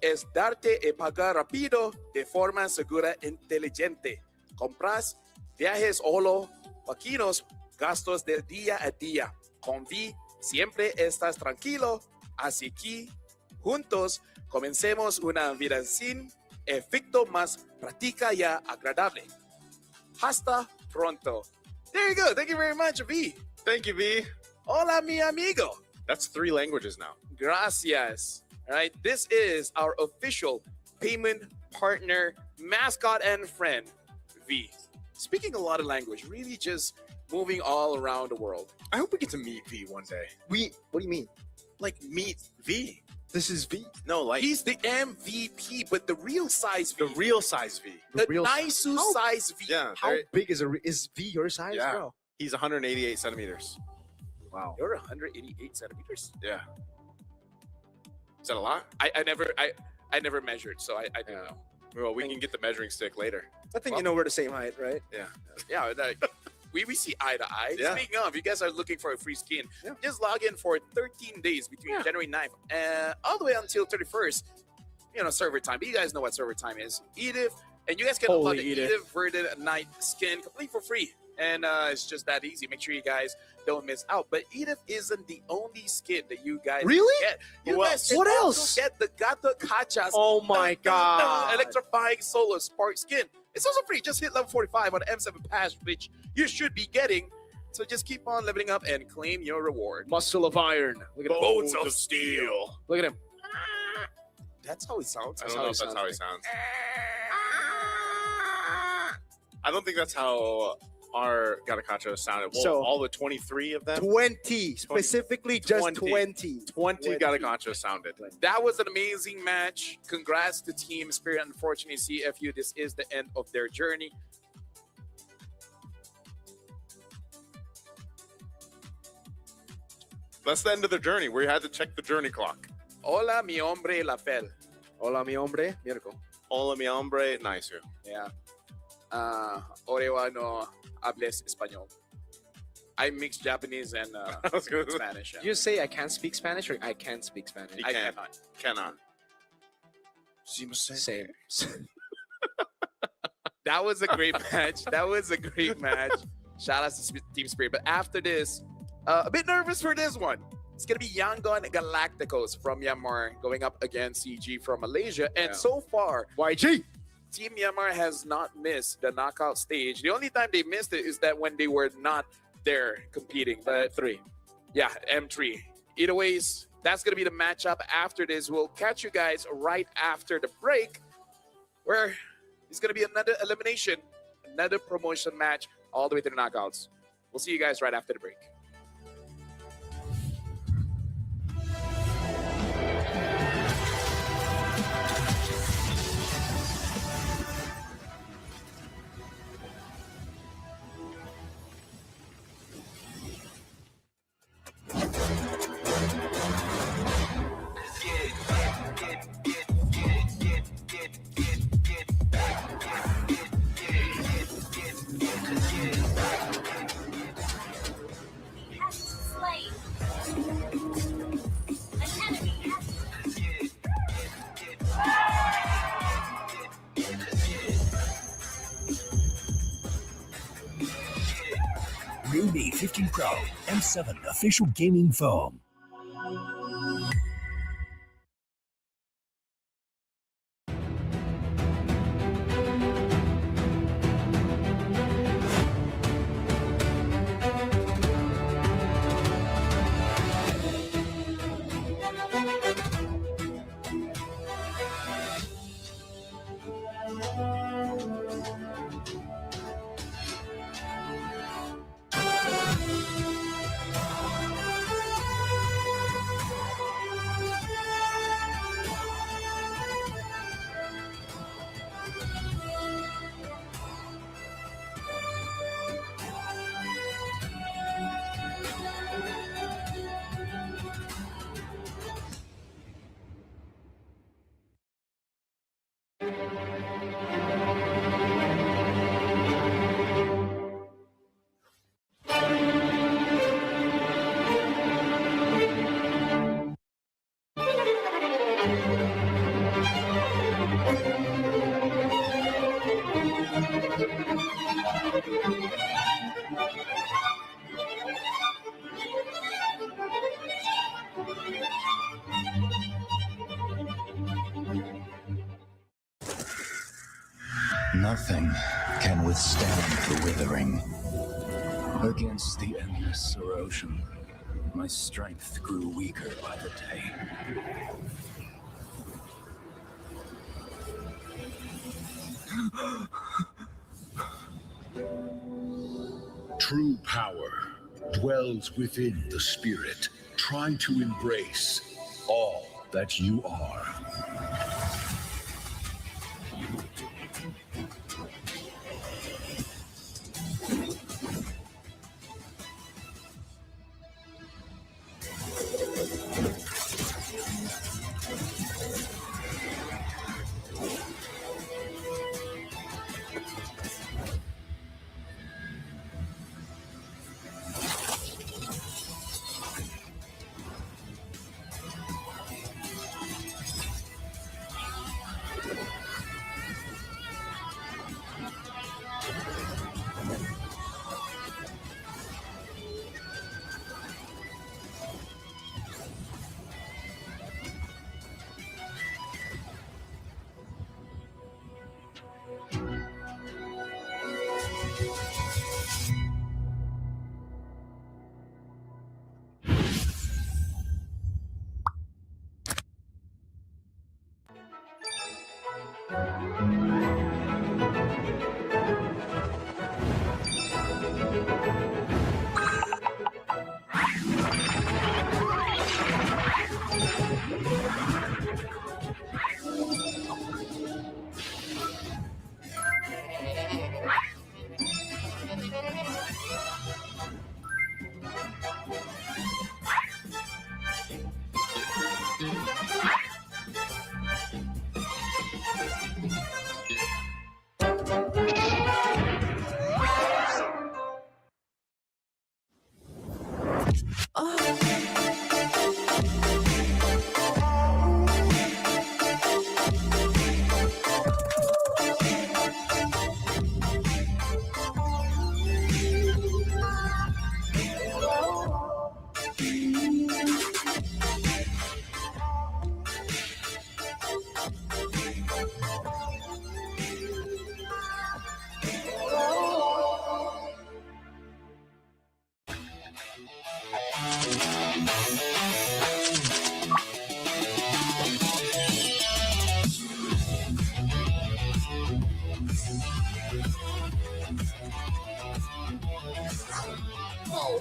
es darte y pagar rápido de forma segura e inteligente. Compras, viajes holo, vaquinos, gastos del día a día. Con V siempre estás tranquilo. Así que juntos comencemos una vida sin efecto más práctica y agradable. Hasta pronto. There you go. Thank you very much, V. Thank you, V. Hola, mi amigo. That's 3 languages now. Gracias. All right. This is our official payment partner, mascot, and friend, V. Speaking a lot of language, really just moving all around the world. I hope we get to meet V one day. What do you mean? Like meet V. This is V. No, like He's the MVP, but the real size V. the real size V. the real- Naisu How- size V. Yeah. How there- big is V your size, Yeah. bro? He's 188 centimeters. Wow. You're 188 centimeters. Yeah. Is that a lot? I never measured, so I don't know. Well, we can get the measuring stick later. I think you know we're the same height, right? Yeah, like, we see eye to eye. Yeah. Speaking of, if you guys are looking for a free skin, Yeah. just log in for 13 days between Yeah. January 9th all the way until 31st. Server time. But you guys know what server time is. Edith, and you guys can Holy unlock the Edith. Edith Verdant Night skin completely for free. And it's just that easy. Make sure you guys don't miss out. But Edith isn't the only skin that you guys Really? get. You Who guys else? can What also else? get the Gato Kachas Oh my god. electrifying solar spark skin. It's also free. Just hit level 45 on M7 Pass, which you should be getting. So just keep on leveling up and claim your reward. Muscle of iron. Look at him. Bones of steel. Look at him. That's how it sounds. I don't know if that's how he sounds. I don't think that's how our Gatakacho sounded. Well, So- all the 23 of them, 20. Specifically just 20. 20. 20 Gatakacho sounded. That was an amazing match. Congrats to Team Spirit. Unfortunately, CFU, this is the end of their journey. That's the end of the journey. We had to check the journey clock. Hola, mi hombre, la fel. Hola, mi hombre. Mirko. Hola, mi hombre. Nice. Yeah. Orewa no hables español. I mix Japanese and I was gonna say, Spanish. Did you say I can't speak Spanish or I can speak Spanish? You I can't. cannot. Cannot. Same. That was a great match. That was a great match. Shout out to Team Spirit. But after this, a bit nervous for this one. It's going to be Yangon Galacticos from Myanmar going up against CG from Malaysia. And Yeah. so far, YG. Team Myanmar has not missed the knockout stage. The only time they missed it is that when they were not there competing. But M3. yeah, M3. Either ways, that's going to be the matchup after this. We'll catch you guys right after the break, where it's going to be another elimination, another promotion match, all the way to the knockouts. We'll see you guys right after the break. Pro, M7 official gaming foam. Nothing can withstand the withering. Against the endless erosion, my strength grew weaker by the day. True power dwells within the spirit. Try to embrace all that you are.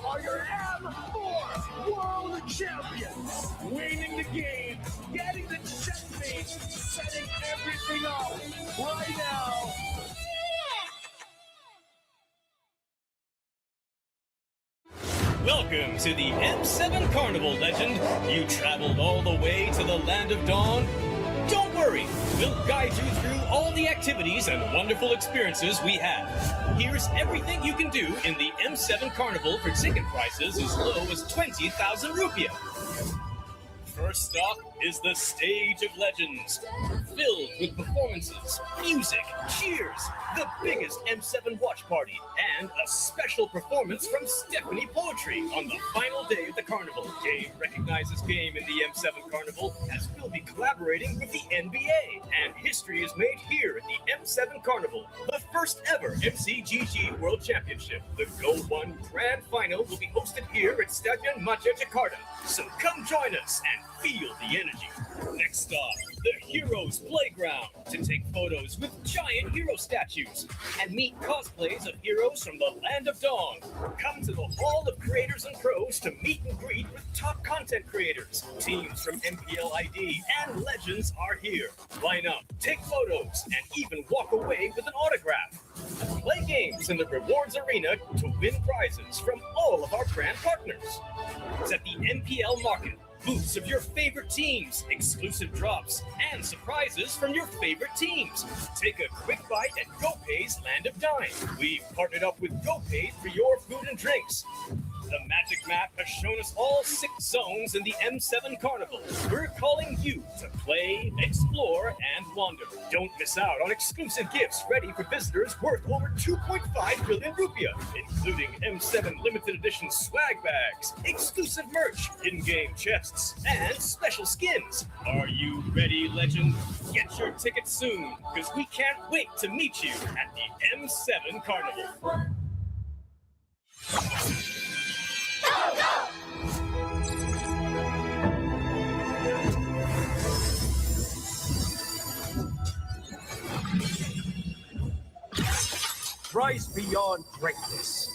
Are your M4 World Champions, winning the game, getting the checkmate, setting everything up right now. Welcome to the M7 Carnival, legend. You traveled all the way to the Land of Dawn. Don't worry, we'll guide you through all the activities and wonderful experiences we have. Here's everything you can do in the M7 Carnival for ticket prices as low as 20,000 rupiah. First up is the Stage of Legends, filled with performances, music, cheers, the biggest M7 watch party, and a special performance from Stephanie Poetry on the final day of the carnival. Game recognizes game in the M7 Carnival, as we'll be collaborating with the NBA, and history is made here at the M7 Carnival, the first ever MCGG World Championship. The Go 1 Grand Final will be hosted here at Stadion Macha Jakarta, so come join us and feel the energy. Next stop, the Heroes Playground, to take photos with giant hero statues and meet cosplays of heroes from the Land of Dawn. Come to the Hall of Creators and Pros to meet and greet with top content creators. Teams from MPL ID and Legends are here. Line up, take photos, and even walk away with an autograph. Play games in the rewards arena to win prizes from all of our brand partners. It's at the MPL Market. Booths of your favorite teams, exclusive drops, and surprises from your favorite teams. Take a quick bite at GoPay's Land of Dine. We've partnered up with GoPay for your food and drinks. The Magic Map has shown us all 6 zones in the M7 Carnival. We're calling you to play, explore, and wander. Don't miss out on exclusive gifts ready for visitors worth over 2.5 billion rupiah, including M7 limited edition swag bags, exclusive merch, in-game chests, and special skins. Are you ready, Legend? Get your tickets soon, because we can't wait to meet you at the M7 Carnival. Rise beyond greatness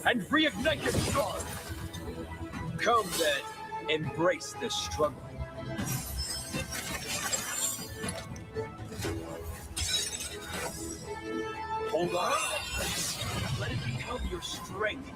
and reignite your star. Come then, embrace the struggle. Hold on. Let it become your strength.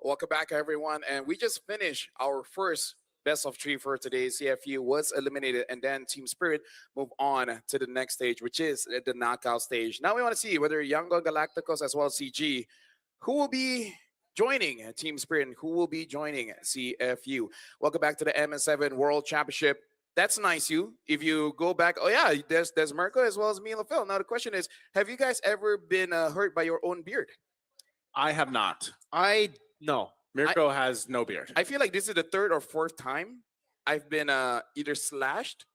Welcome back, everyone. And we just finished our first best of three for today. CFU was eliminated, and then Team Spirit moved on to the next stage, which is the knockout stage. Now we want to see whether Yangon Galacticos as well as CG, who will be joining Team Spirit and who will be joining CFU. Welcome back to the MS7 World Championship. That's nice, you. If you go back, oh yeah, there's Mirko as well as me and LaFell. Now the question is, have you guys ever been hurt by your own beard? I have not. No. Mirko has no beard. I feel like this is the third or fourth time I've been either slashed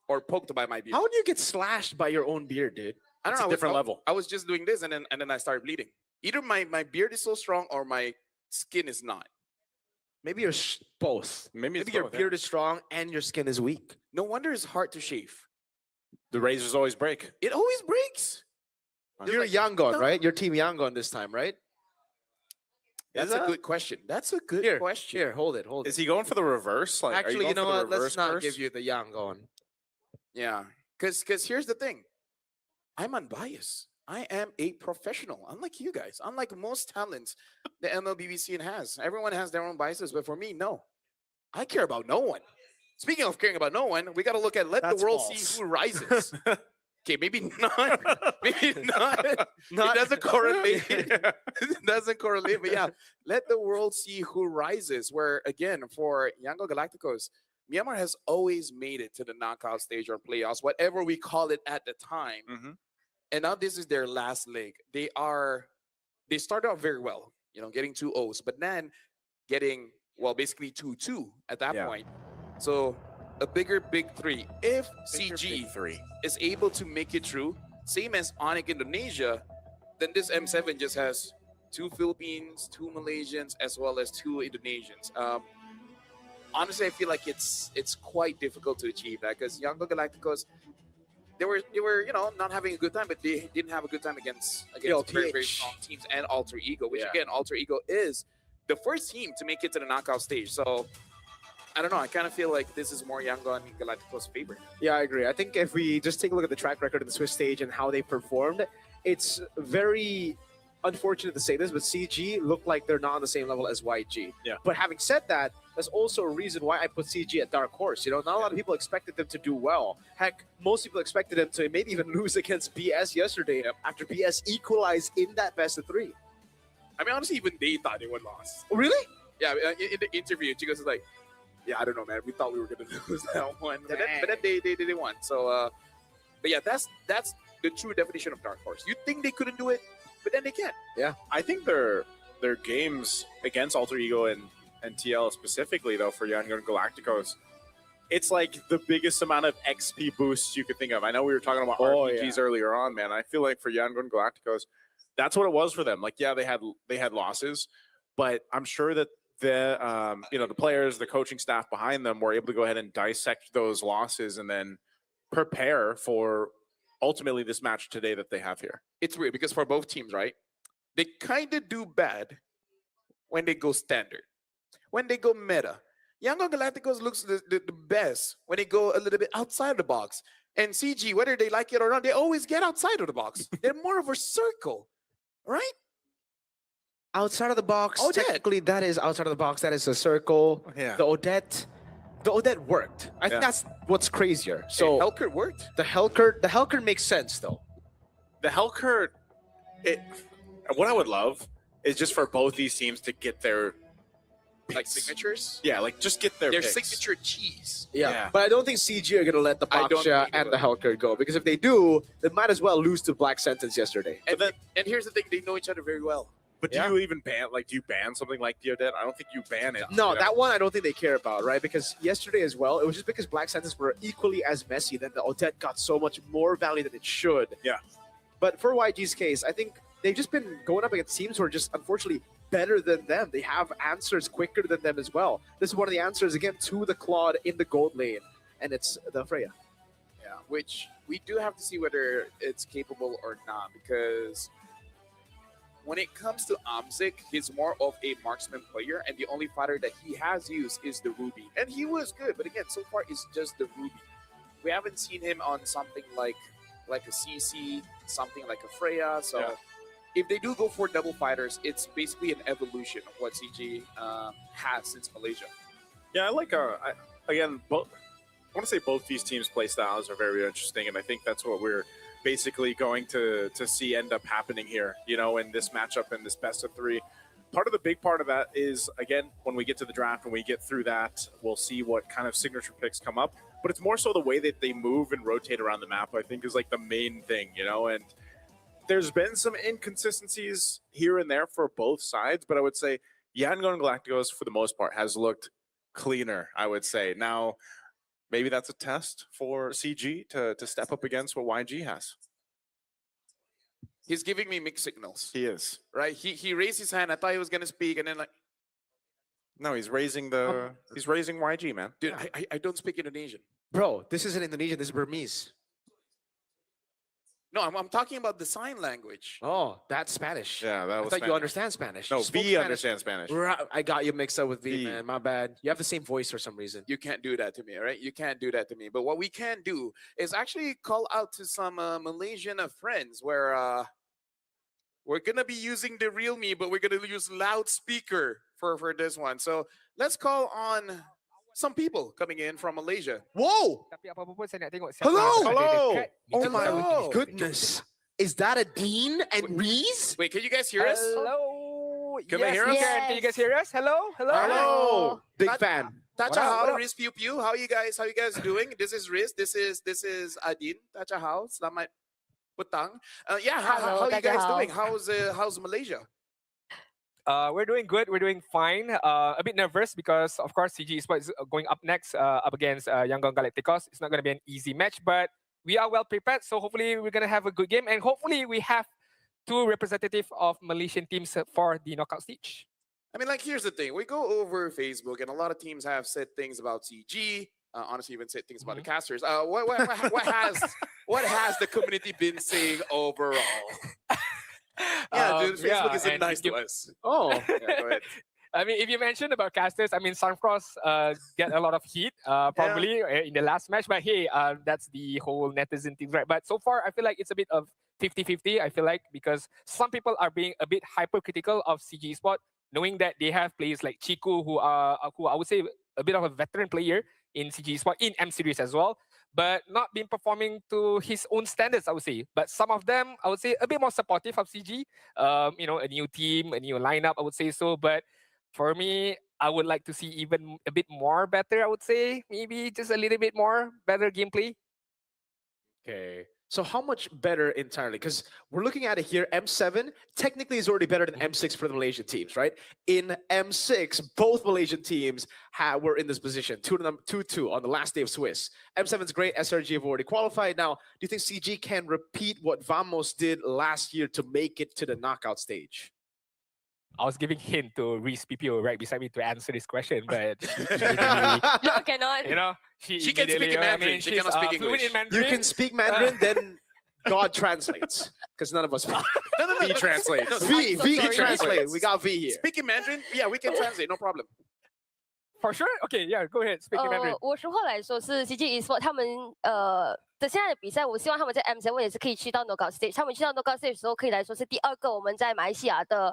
or poked by my beard. How do you get slashed by your own beard, dude? I don't It's know. a different level. I was just doing this and then I started bleeding. Either my beard is so strong or my skin is not. Maybe you're both. Maybe it's Maybe your both, yeah. beard is strong and your skin is weak. No wonder it's hard to shave. The razors always break. It always breaks. You're like, Yangon, no. right? You're Team Yangon this time, right? That's a good question. That's a good Here, question. Here, hold it. Is he going for the reverse? Like, are Actually, you going know for the what? Let's reverse not curse? give you the Yangon. Yeah. Because here's the thing. I'm unbiased. I am a professional, unlike you guys, unlike most talents the MLBB has. Everyone has their own biases, but for me, no. I care about no one. Speaking of caring about no one, we got to look at let That's the world false. see who rises. Okay, maybe not. Maybe not. It doesn't correlate. It doesn't correlate. But yeah, let the world see who rises. Where again, for Yangon Galacticos, Myanmar has always made it to the knockout stage or playoffs, whatever we call it at the time. Mm-hmm. And now this is their last leg. They started out very well, getting 2 O's, but then getting basically 2-2 at that point. So a big three. If CG is able to make it through, same as Onyx Indonesia, then this M7 just has 2 Philippines, 2 Malaysians, as well as 2 Indonesians. Honestly, I feel like it's quite difficult to achieve that because Yangon Galacticos, they were not having a good time, but they didn't have a good time against very, very strong teams and Alter Ego, which again, Alter Ego is the first team to make it to the knockout stage. So I don't know. I kind of feel like this is more Yangon Galacticos' favorite. Yeah, I agree. I think if we just take a look at the track record of the Swiss stage and how they performed, it's very unfortunate to say this, but CG look like they're not on the same level as YG. Yeah. But having said that, that's also a reason why I put CG at dark horse. Not a lot of people expected them to do well. Heck, most people expected them to maybe even lose against BS yesterday after BS equalized in that best of 3. I mean, honestly, even they thought they would lose. Oh, really? Yeah, in the interview, Chicos is like, yeah, I don't know, man. We thought we were going to lose that one. But then they won. So, but yeah, that's the true definition of dark horse. You think they couldn't do it, but then they can. Yeah. I think their games against Alter Ego and TL specifically, though, for Yangon Galacticos, it's like the biggest amount of XP boosts you could think of. I know we were talking about RPGs earlier on, man. I feel like for Yangon Galacticos, that's what it was for them. Like, yeah, they had losses, but I'm sure that the players, the coaching staff behind them were able to go ahead and dissect those losses and then prepare for ultimately this match today that they have here. It's weird because for both teams, right, they kind of do bad when they go standard. When they go meta, Yangon Galacticos looks the best when they go a little bit outside of the box. And CG, whether they like it or not, they always get outside of the box. They're more of a circle, right? Outside of the box, Odette. technically that is outside of the box. That is a circle. Yeah. The Odette worked. I think that's what's crazier. So Hellcurt worked. The Hellcurt makes sense though. The Hellcurt, what I would love is just for both these teams to get their Like signatures? Yeah, like just get their picks. signature cheese. Yeah. But I don't think CG are gonna let the I don't Paksha think and so. the Hellcurt go because if they do, they might as well lose to Black Sentence yesterday. And here's the thing, they know each other very well. But do you even ban something like the Odette? I don't think you ban it. No, that one I don't think they care about, right? Because yesterday as well, it was just because Black Sentence were equally as messy that the Odette got so much more value than it should. Yeah. But for YG's case, I think they've just been going up against teams who are just unfortunately better than them. They have answers quicker than them as well. This is one of the answers again to the Claude in the gold lane, and it's the Freya. Yeah, which we do have to see whether it's capable or not because when it comes to Amzik, he's more of a marksman player, and the only fighter that he has used is the Ruby. And he was good, but again, so far it's just the Ruby. We haven't seen him on something like a CC, something like a Freya, so if they do go for double fighters, it's basically an evolution of what CG has since Malaysia. Yeah, I like again, both. I want to say both these teams' play styles are very interesting, and I think that's what we're basically going to see end up happening here. You know, in this matchup, in this best of three. Part of the big part of that is, again, when we get to the draft, when we get through that, we'll see what kind of signature picks come up. But it's more so the way that they move and rotate around the map, I think, is like the main thing, you know? And there's been some inconsistencies here and there for both sides, but I would say Yangon Galacticos, for the most part, has looked cleaner, I would say. Now, maybe that's a test for CG to step up against what YG has. He's giving me mixed signals. He is. Right? He raised his hand. I thought he was going to speak, and then like... No, he's raising he's raising YG, man. Dude, I don't speak Indonesian. Bro, this isn't Indonesian. This is Burmese. No, I'm talking about the sign language. Oh, that's Spanish. Yeah, that I was thought you Spanish. understand Spanish. No, You spoke V understands Spanish. I got you mixed up with V, V. man. My bad. You have the same voice for some reason. You can't do that to me, all right? You can't do that to me. But what we can do is actually call out to some Malaysian friends where we're going to be using the real me, but we're going to use loudspeaker for this one. So let's call on some people coming in from Malaysia. Whoa! Tapi apa pun saya nak tengok siapa Hello! yang ada Hello! dekat. Oh Kita my tahu goodness. Is that a Dean and Reese? Wait, can you guys hear us? Hello. Can they hear us? Can you guys hear us? Hello. Hello. Hello! Big That- fan. Tacha What Hao, up? Riz Pew Pew. How you guys doing? This is Riz. This is Adin. Tacha Hao. Selamat petang. Yeah, how Hello, you Tacha guys Hao. doing? How's Malaysia? We're doing good. We're doing fine. A bit nervous because, of course, CG Esports is going up next up against Yangon Galacticos. It's not going to be an easy match, but we are well prepared. So hopefully we're going to have a good game. And hopefully we have two representatives of Malaysian teams for the knockout stage. I mean, like, here's the thing. We go over Facebook, and a lot of teams have said things about CG. Honestly, even said things about the casters. What has the community been saying overall? Yeah, dude, Facebook isn't and nice to you- us. Oh. Yeah, go ahead. I mean, if you mentioned about casters, I mean, Sunfrost get a lot of heat probably in the last match. But hey, that's the whole netizen thing, right? But so far, I feel like it's a bit of 50-50, I feel like, because some people are being a bit hypercritical of CG Sport, knowing that they have players like Chiku, who I would say a bit of a veteran player in CG Sport, in M Series as well, but not been performing to his own standards, I would say. But some of them, I would say, a bit more supportive of CG. You know, a new team, a new lineup, I would say so. But for me, I would like to see even a bit more better, I would say. Maybe just a little bit more better gameplay. Okay. So how much better entirely? Because we're looking at it here, M7 technically is already better than M6 for the Malaysian teams, right? In M6, both Malaysian teams were in this position, 2-2 on the last day of Swiss. M7's great, SRG have already qualified. Now, do you think CG can repeat what Vamos did last year to make it to the knockout stage? I was giving hint to Reese PPO right beside me to answer this question, but No, cannot. you know, She can speak in Mandarin. She cannot speak fluent English. in Mandarin. You can speak Mandarin, then God translates. Because none of us speak. No. He translates. No, V so can sorry. translate. We got V here. Speaking Mandarin, yeah, we can translate, no problem. For sure? Okay, yeah, go ahead. Speak in Mandarin. 我实话来说是 CG Esport 他们的现在的比赛，我希望他们在 M7 也是可以去到 knockout stage。他们去到 knockout stage 的时候，可以来说是第二个我们在马来西亚的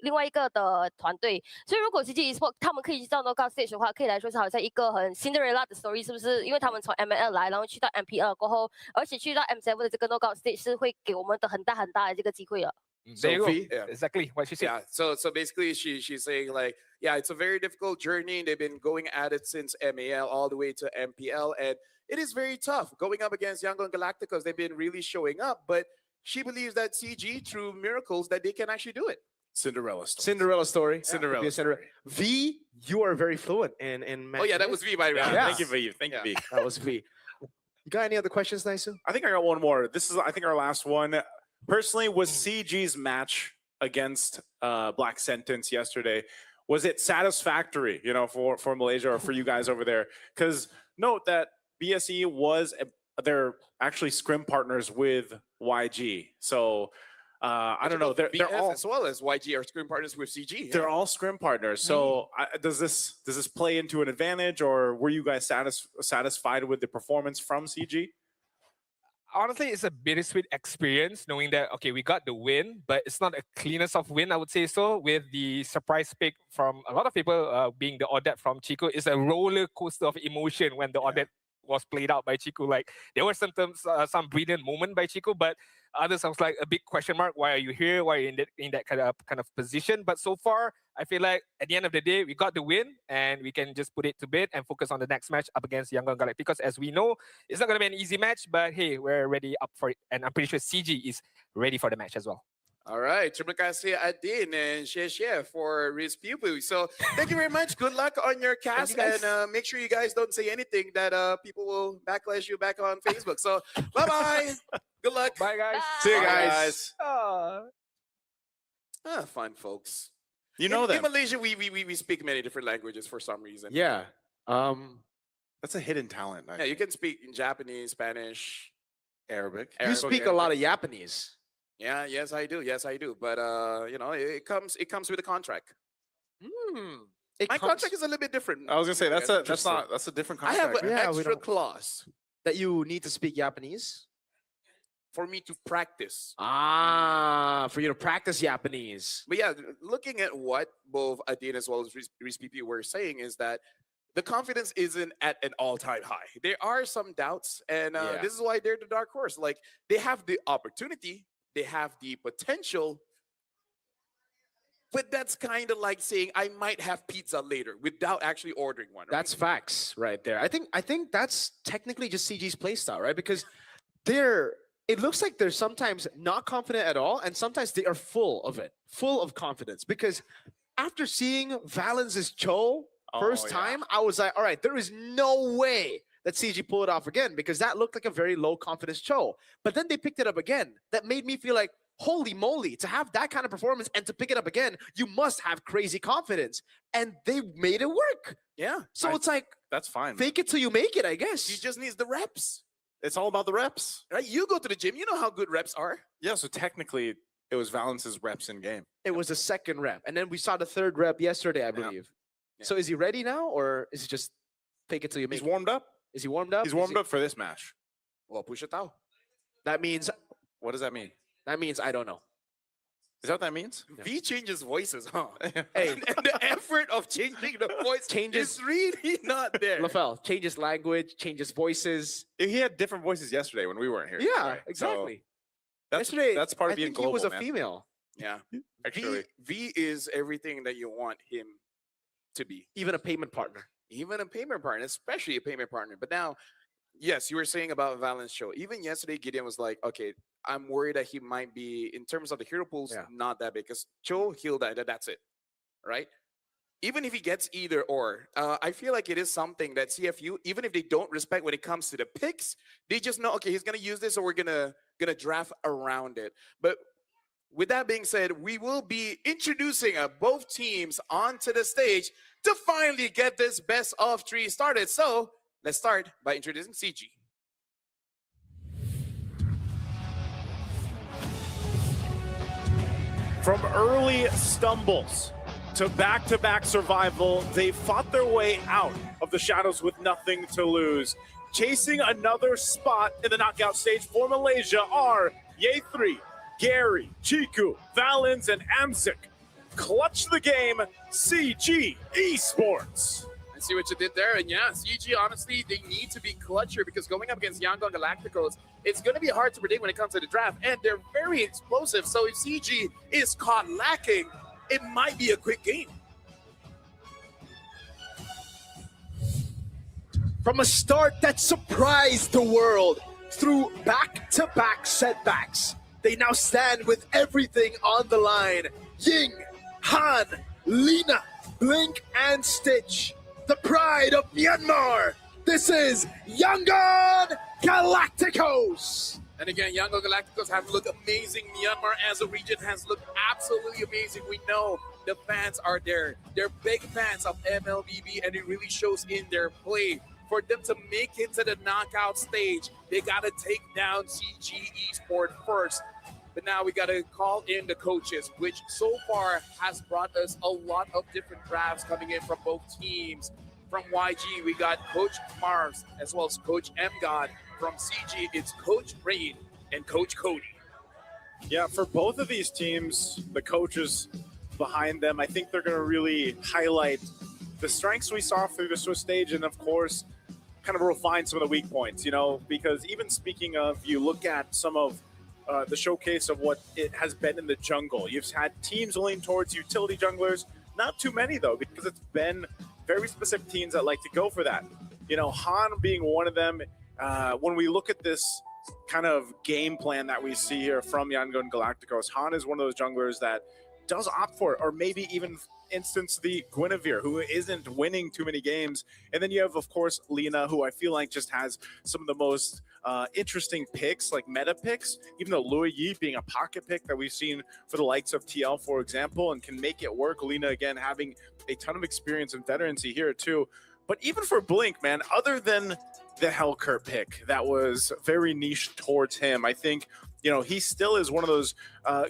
另外一个的团队。所以如果 CG Esport 他们可以去到 knockout stage 的话，可以来说是好像一个很 Cinderella 的 story， 是不是？因为他们从 ML 来，然后去到 MPL 过后，而且去到 M7 的这个 knockout stage 是会给我们的很大的这个机会了。There you go. V, yeah. Exactly what she said. Yeah, so basically she's saying like, yeah, it's a very difficult journey. They've been going at it since MAL all the way to MPL, and it is very tough going up against Yangon Galacticos. They've been really showing up, but she believes that CG, through miracles, that they can actually do it. Cinderella story. Cinderella story. Cinderella Yeah, story. V, you are very fluent in Mandarin. Oh yeah, that was V by the way. Yeah. Thank you, V. Thank you, V. That was V. You got any other questions, Naisu? I think I got one more. This is, I think, our last one. Personally, was CG's match against Black Sentence yesterday, was it satisfactory, you know, for Malaysia or for you guys over there? Because note that BSE was, they're actually scrim partners with YG. So I don't know. They're BF all, as well as YG are screen partners with CG. they're all scrim partners. So does this play into an advantage, or were you guys satisfied with the performance from CG? honestly, it's a bittersweet experience knowing that, okay, we got the win, but it's not a cleanest of win, I would say so, with the surprise pick from a lot of people being the Odette from Chico. It's a roller coaster of emotion when the Odette was played out by Chico. Like, there were sometimes some brilliant moment by Chico, but others I was like a big question mark. Why are you here? Why are you in that kind of position? But so far, I feel like at the end of the day, we got the win and we can just put it to bed and focus on the next match up against Yangon Galacticos. Because as we know, it's not going to be an easy match, but hey, we're ready up for it. And I'm pretty sure CG is ready for the match as well. All right, terima kasih Adin and Sheshe for Riz Pupu. So thank you very much. Good luck on your cast, and make sure you guys don't say anything that people will backlash you back on Facebook. So bye bye. Good luck. Bye guys. See you guys. Fun folks. You know in them. Malaysia, we speak many different languages for some reason. Yeah. That's a hidden talent. Yeah, you can speak in Japanese, Spanish, Arabic. You speak a lot of Japanese. Yeah, yes I do. Yes I do. But you know, it comes with a contract. My contract is a little bit different. I was gonna say that's a different I contract. have an Yeah, we extra don't- clause That you need to speak Japanese? for me to practice. For you to practice Japanese. But yeah, looking at what both Adin as well as Reese PP were saying is that the confidence isn't at an all-time high. There are some doubts, and this is why they're the dark horse. Like, they have the opportunity, they have the potential, but that's kind of like saying I might have pizza later without actually ordering one. Right? That's facts right there. I think that's technically just CG's playstyle, right? Because it looks like they're sometimes not confident at all, and sometimes they are full of it, full of confidence. Because after seeing Valence's Cho first time, I was like, all right, there is no way that CG pulled it off again, because that looked like a very low confidence Cho. But then they picked it up again. That made me feel like, holy moly, to have that kind of performance and to pick it up again, you must have crazy confidence. And they made it work. Yeah. So it's like, that's fine. fake it till you make it, I guess. He just needs the reps. It's all about the reps. Right? You go to the gym, you know how good reps are. Yeah, so technically it was Valence's reps in game. It was the second rep. And then we saw the third rep yesterday, I believe. Yeah. So is he ready now, or is it just fake it till you make He's it? warmed up. Is he warmed up? He's warmed up for this match. Well, push it out. That means What does that mean? I don't know. Is that what that means? V changes voices, huh? Hey, and the effort of changing the voice Changes- is really not there. LaFell changes language, changes voices. He had different voices yesterday when we weren't here. Yeah, right? So exactly. that's Yesterday, part I of being think global. he was a man. female, Yeah. Actually, V is everything that you want him to be. even a payment partner. Even a payment partner, especially a payment partner. But now, yes, you were saying about Valence Show. Even yesterday, Gideon was like, okay, I'm worried that he might be, in terms of the hero pools, not that big. Because Cho healed that's it. Right? Even if he gets either or, I feel like it is something that CFU, even if they don't respect when it comes to the picks, they just know, okay, he's gonna use this, so we're gonna draft around it. But with that being said, we will be introducing both teams onto the stage to finally get this best of 3 started. So let's start by introducing CG. From early stumbles to back-to-back survival, they fought their way out of the shadows with nothing to lose. Chasing another spot in the knockout stage for Malaysia are Ye3, Gary, Chiku, Valens, and Amzik. Clutch the game, CG Esports. I see what you did there. And yeah, CG, honestly, they need to be clutcher because going up against Yangon Galacticos, it's going to be hard to predict when it comes to the draft. And they're very explosive. So if CG is caught lacking, it might be a quick game. From a start that surprised the world through back-to-back setbacks, they now stand with everything on the line. Ying, Han, Lina, Blink, and Stitch, the pride of Myanmar. This is Yangon Galacticos. And again, Yangon Galacticos have looked amazing. Myanmar as a region has looked absolutely amazing. We know the fans are there. They're big fans of MLBB, and it really shows in their play. For them to make it to the knockout stage, they got to take down CG Esport first. But now we got to call in the coaches, which so far has brought us a lot of different drafts coming in from both teams. From YG, we got Coach Mars as well as Coach M God. from CG, it's Coach Rain and Coach Cody. Yeah, for both of these teams, the coaches behind them, I think they're going to really highlight the strengths we saw through the Swiss stage, and of course, kind of refine some of the weak points, because even speaking of, you look at some of the showcase of what it has been in the jungle. You've had teams lean towards utility junglers, not too many though, because it's been very specific teams that like to go for that. Han being one of them. When we look at this kind of game plan that we see here from Yangon Galacticos, Han is one of those junglers that does opt for it, or maybe even instance the Guinevere, who isn't winning too many games. And then you have, of course, Lina, who I feel like just has some of the most interesting picks, like meta picks, even though Lui Yi being a pocket pick that we've seen for the likes of TL, for example, and can make it work. Lina, again, having a ton of experience and veterancy here, too. But even for Blink, man, other than the Hellcurt pick that was very niche towards him, I think he still is one of those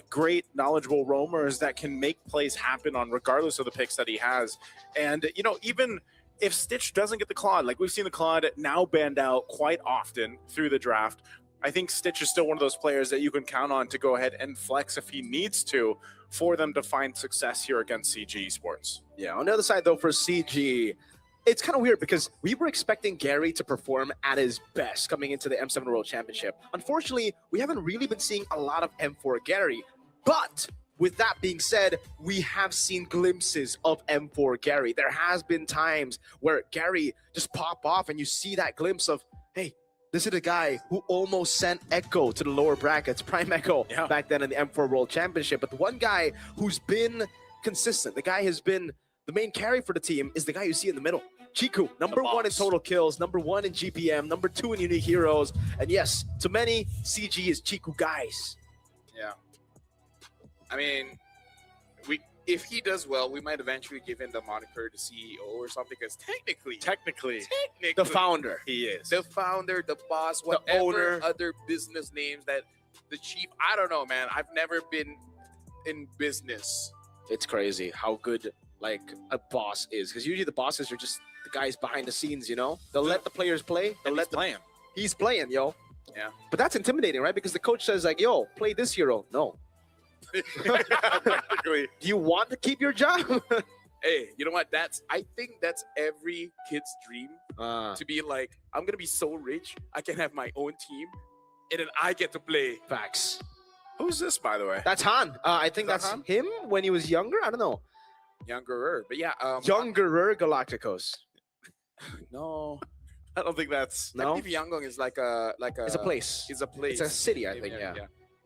great, knowledgeable roamers that can make plays happen on regardless of the picks that he has. And, even if Stitch doesn't get the Claude, like we've seen the Claude now banned out quite often through the draft, I think Stitch is still one of those players that you can count on to go ahead and flex if he needs to for them to find success here against CG Esports. Yeah, on the other side, though, for CG, it's kind of weird because we were expecting Gary to perform at his best coming into the M7 World Championship. Unfortunately, we haven't really been seeing a lot of M4 Gary. But with that being said, we have seen glimpses of M4 Gary. There has been times where Gary just pop off and you see that glimpse of, hey, this is a guy who almost sent Echo to the lower brackets, Prime Echo, back then in the M4 World Championship. But the one guy who's been consistent, the guy has been the main carry for the team, is the guy you see in the middle. Chiku, number 1 in total kills, number 1 in GPM, number 2 in unique heroes. And yes, to many, CG is Chiku guys. Yeah. I mean, if he does well, we might eventually give him the moniker the CEO or something, because technically, the founder. He is. The founder, the boss, whatever owner. other business names that the chief, I don't know, man. I've never been in business. It's crazy how good a boss is, because usually the bosses are just the guys behind the scenes, They'll let the players play. They'll let playing. He's playing, yo. Yeah. But that's intimidating, right? Because the coach says yo, play this hero. No. Do you want to keep your job? Hey, you know what? I think that's every kid's dream, to be like, I'm gonna be so rich, I can have my own team, and then I get to play. Facts. Who's this, by the way? That's Han. I think that's Han? him when he was younger. I don't know. Younger, but yeah. Younger Galacticos. No. I don't think that's... I believe Yangon is like a... It's a place. It's a place. It's a city, I think, yeah.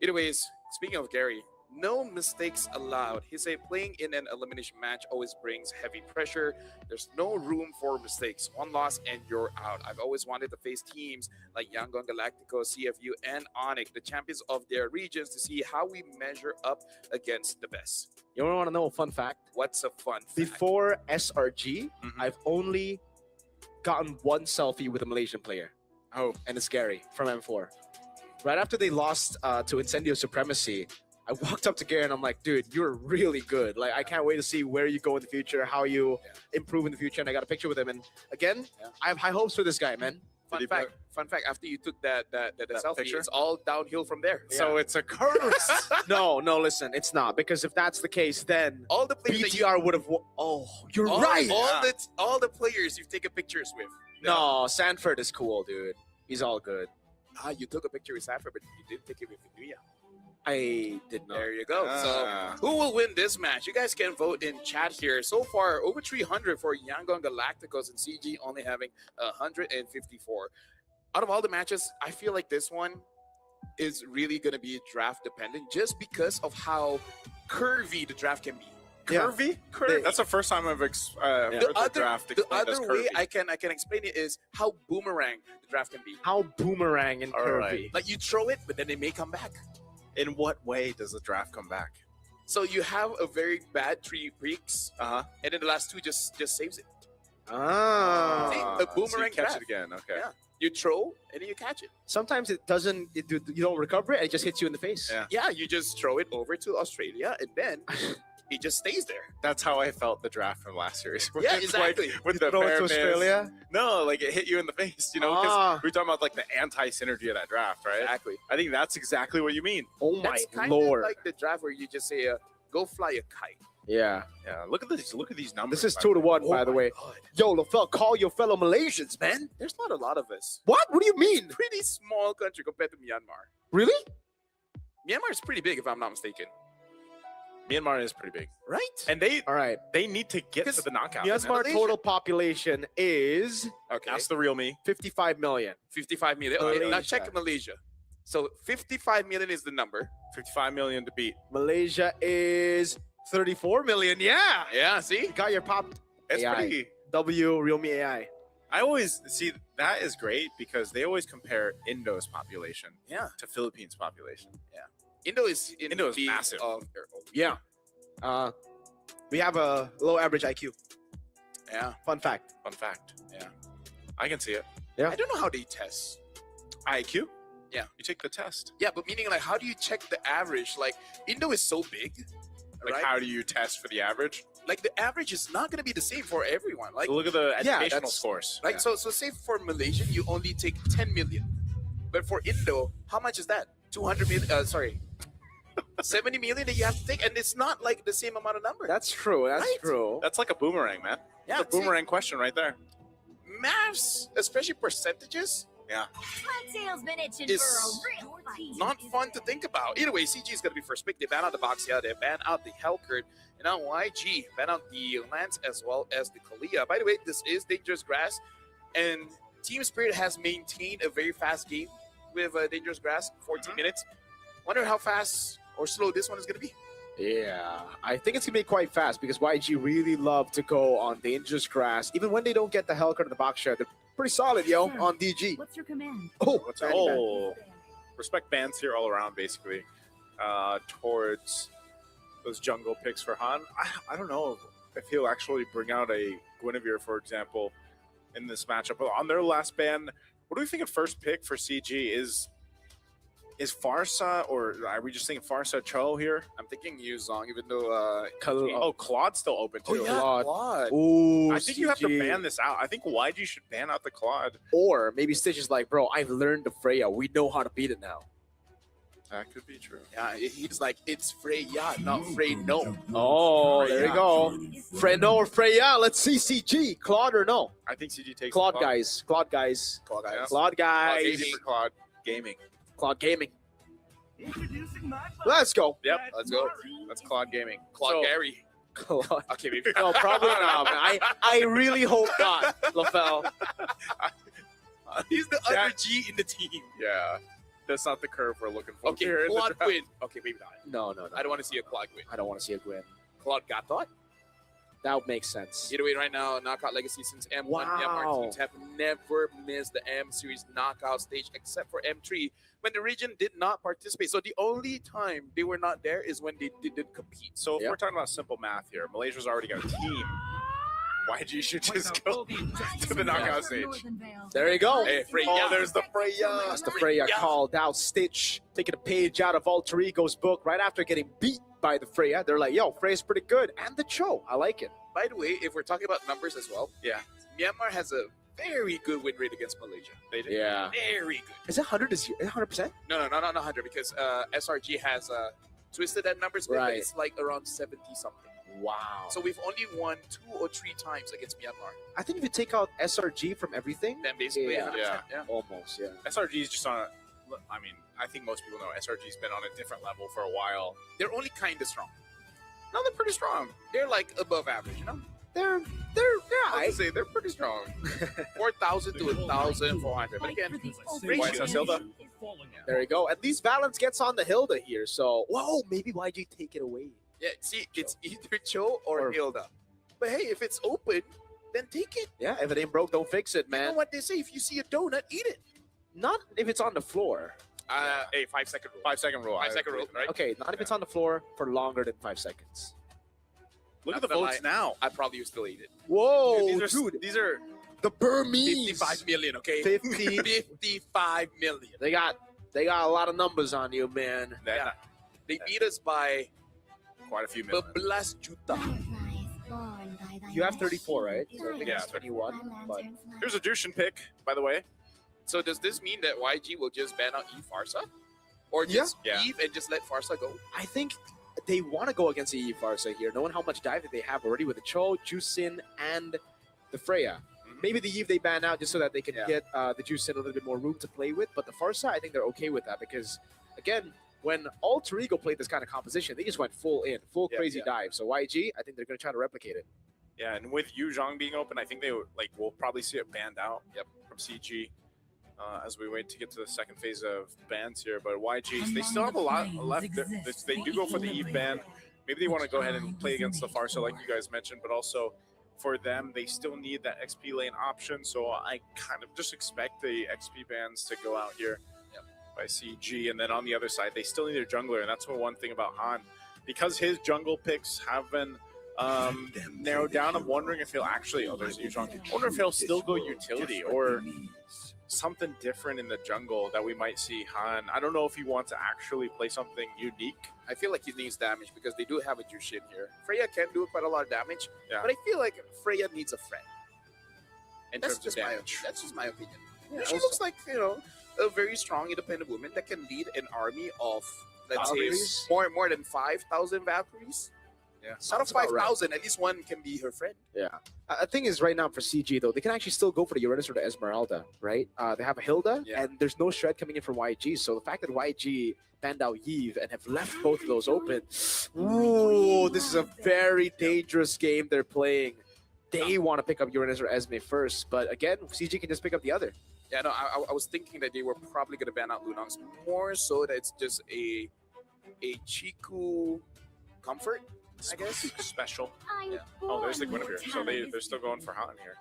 Anyways, speaking of Gary, no mistakes allowed. He said playing in an elimination match always brings heavy pressure. There's no room for mistakes. One loss and you're out. I've always wanted to face teams like Yangon Galacticos, CFU, and Onyx, the champions of their regions, to see how we measure up against the best. You want to know a fun fact? What's a fun fact? Before SRG, I've only gotten one selfie with a Malaysian player. Oh. And it's Gary from M4. Right after they lost to Incendio Supremacy, I walked up to Gary and I'm like, dude, you're really good. Like, I can't wait to see where you go in the future, how you improve in the future. And I got a picture with him. And again, I have high hopes for this guy, man. Fun fact, after you took that selfie, picture? it's all downhill from there. Yeah. So it's a curse. No, listen, it's not. Because if that's the case, then all the players that BTR would have... Oh, you're right. All the players you've taken pictures with. No, Sanford is cool, dude. He's all good. You took a picture with Sanford, but you didn't take it with Nuya. I did not. There you go. So who will win this match? You guys can vote in chat here. So far, over 300 for Yangon Galacticos and CG only having 154. Out of all the matches, I feel like this one is really going to be draft dependent just because of how curvy the draft can be. Curvy? Curvy. That's the first time I've heard the draft The explained as other way curvy. I can explain it is how boomerang the draft can be. How boomerang and curvy. right. Like you throw it, but then it may come back. In what way does the draft come back? So you have a very bad 3 breaks, and then the last 2 just saves it. Ah. See, a boomerang so you catch draft. it again. Okay. Yeah. You throw and then you catch it. Sometimes it doesn't, you don't recover it, and it just hits you in the face. Yeah. Yeah, you just throw it over to Australia, and then it just stays there. That's how I felt the draft from last series. Yeah, It's like, exactly. with the throw it to fairness. Australia? No, like it hit you in the face, you know, because Ah. we're talking about like the anti-synergy of that draft, right? Exactly. I think that's exactly what you mean. Oh my That's kind lord. of like the draft where you just say, "Go fly a kite." Yeah. Yeah, look at this. Look at these numbers. This is by 2-1, Oh by the my way. God. Yo, LaFell, call your fellow Malaysians, man. There's not a lot of us. What? What do you mean? Pretty small country compared to Myanmar. Really? Myanmar is pretty big, if I'm not mistaken. Myanmar is pretty big, Right? and they All right. need to get to the knockout. Myanmar Malaysia. total population is Okay. That's the real me. 55 million. 55 million. Okay, now Malaysia. check Malaysia. So 55 million is the number. 55 million to beat. Malaysia is 34 million. Yeah. Yeah, see? You got your pop It's AI. pretty. W Realme AI. I always see that is great because they always compare Indo's population Yeah. to Philippines' population. Indo is in Indo is the massive. Of their own. Yeah. We have a low average IQ. Yeah. Fun fact. Fun fact. Yeah. I can see it. Yeah. I don't know how they test. IQ? Yeah. You take the test. Yeah, but meaning like, how do you check the average? Like, Indo is so big. Like, right? how do you test for the average? Like the average is not going to be the same for everyone. Like, So look at the Yeah, educational that's- scores. like so say for Malaysian you only take 10 million, but for Indo, how much is that? 200 million. Sorry, 70 million that you have to take, and it's not like the same amount of number. That's true. That's Right? true. That's like a boomerang, man. Yeah, It's a boomerang question right there. Maths, especially percentages, Cocktail's been itching is for a real fight. not fun to think about. Either way, CG is going to be first pick. They ban out the Boxia, they ban out the Hellcurt, and now YG ban out the Lance as well as the Kalia. By the way, this is Dangerous Grass, and Team Spirit has maintained a very fast game with Dangerous Grass, 14 minutes. Wonder how fast or slow this one is going to be. Yeah, I think it's gonna be quite fast because YG really love to go on dangerous grass. Even when they don't get the Hellcurt in the box share, they're pretty solid, yo, Sure. on DG. What's your command? Oh, What's very bad. respect bans here all around, basically, towards those jungle picks for Han. I don't know if he'll actually bring out a Guinevere, for example, in this matchup. But on their last ban, what do we think of first pick for CG? Is Farsa, or are we just thinking Farsa Cho here? I'm thinking Yuzong, even though Oh, Claude's still open too. Claude. Ooh, I think you have to CG. ban this out. I think YG should ban out the Claude. Or maybe Stitch is like, bro, I've learned the Freya. We know how to beat it now. That could be true. yeah, he's like, it's Freya, not Frey no. Oh, there you go. Freno or Freya? Let's see CG. Claude or no? I think CG takes Claude the guys. Claude guys. Claude guys. Yeah. Claude Claude guys. Gaming for Claude Gaming. Claude Gaming. Let's go. Yep, Let's go. that's Claude Gaming. Claude So- Gary. Claude. Okay, maybe. No, probably not, man. I really hope not, LaFell. He's the That- other G in the team. Yeah, that's not the curve we're looking for. Okay, here in the Claude draft. Quinn. Okay, maybe not. No. I don't want to see a Claude Quinn. I don't want to see a Gwen. Claude Gatot. That would make sense. Either way, right now, Knockout Legacy since M1, Wow. Myanmar teams have never missed the M Series knockout stage except for M3 when the region did not participate. So the only time they were not there is when they didn't compete. So if Yep. we're talking about simple math here, Malaysia's already got a team. YG should just go to the knockout stage. There you go. Hey, Freya. Oh, there's the Freya. That's the Freya called out. Stitch taking a page out of Alter Ego's book right after getting beat by the Freya. They're like, yo, Freya's pretty good. And the Cho. I like it. By the way, if we're talking about numbers as well, Yeah, Myanmar has a very good win rate against Malaysia. they did. Yeah. Very good. Is it 100 this year? 100%? No, not 100 because SRG has twisted that numbers bit, but Right. it's like around 70 something. Wow. So we've only won 2 or 3 times against Myanmar. I think if you take out SRG from everything, Then basically, Yeah. 100%. Yeah. almost, yeah. SRG's just on a. I mean, I think most people know SRG's been on a different level for a while. They're only kind of strong. No, they're pretty strong. They're like above average, you know? They're I would say they're pretty strong. 4,000 to 1,400. But again, Why is that Hilda? There you go. At least Valence gets on the Hilda here. So, whoa, maybe YG take it away. yeah, see, it's either Cho or Or- Hilda. But hey, if it's open, then take it. Yeah, if it ain't broke, don't fix it, You know man. what they say? If you see a donut, eat it. Not if it's on the floor. Hey, 5-second rule. 5-second rule. 5-second rule, right? Okay, not if it's on the floor for longer than 5 seconds. Look at Not the gonna votes lie. now. I probably still eat it. Whoa, These are the Burmese. 55 million, okay? 50. 55 million. They got a lot of numbers on you, man. that, Yeah. They beat us by quite a few million. 15 juta. You have 34, right? So I think Yeah, it's 21. But Here's a Jushin pick, by the way. So does this mean that YG will just ban out Eve Farsa? Or just Eve and just let Farsa go? I think they want to go against the Farsa here, knowing how much dive that they have already with the Cho, Jusin, and the Freya. Maybe the Eve they ban out just so that they can get the Jusin a little bit more room to play with. But the Farsa, I think they're okay with that because, again, when Alter Ego played this kind of composition, they just went full in, full crazy dive. So YG, I think they're going to try to replicate it. Yeah, and with Yu Zhang being open, I think we'll probably see it banned out from CG as we wait to get to the second phase of bans here. But YG, they still have a lot left. They do go for the Eve ban. Maybe they want to go ahead and play against the Farsa like you guys mentioned, but also for them, they still need that XP lane option. So I kind of just expect the XP bans to go out here by CG. And then on the other side, they still need their jungler. And that's one thing about Han. Because his jungle picks have been narrowed down, I'm wondering if he'll actually, there's Yu Zhang. I wonder if he'll still go utility or something different in the jungle that we might see Han. I don't know if he wants to actually play something unique. I feel like he needs damage because they do have a Jushin here. Freya can do quite a lot of damage, but I feel like Freya needs a friend. That's just my opinion. Yeah, she looks like, a very strong, independent woman that can lead an army of, let's say, more than 5,000 Valkyries. Yeah. Out of 5,000, at least one can be her friend. Yeah. The thing is, right now for CG, though, they can actually still go for the Uranus or the Esmeralda, right? They have a Hilda, and there's no Shred coming in from YG. So the fact that YG banned out Eve and have left both of those open, ooh, this is a very dangerous game they're playing. They want to pick up Uranus or Esme first, but again, CG can just pick up the other. Yeah, no, I was thinking that they were probably going to ban out Lunox more so that it's just a Chiku comfort, I guess. Special. Yeah. Oh, there's the Guinevere. So they're still going for Han here.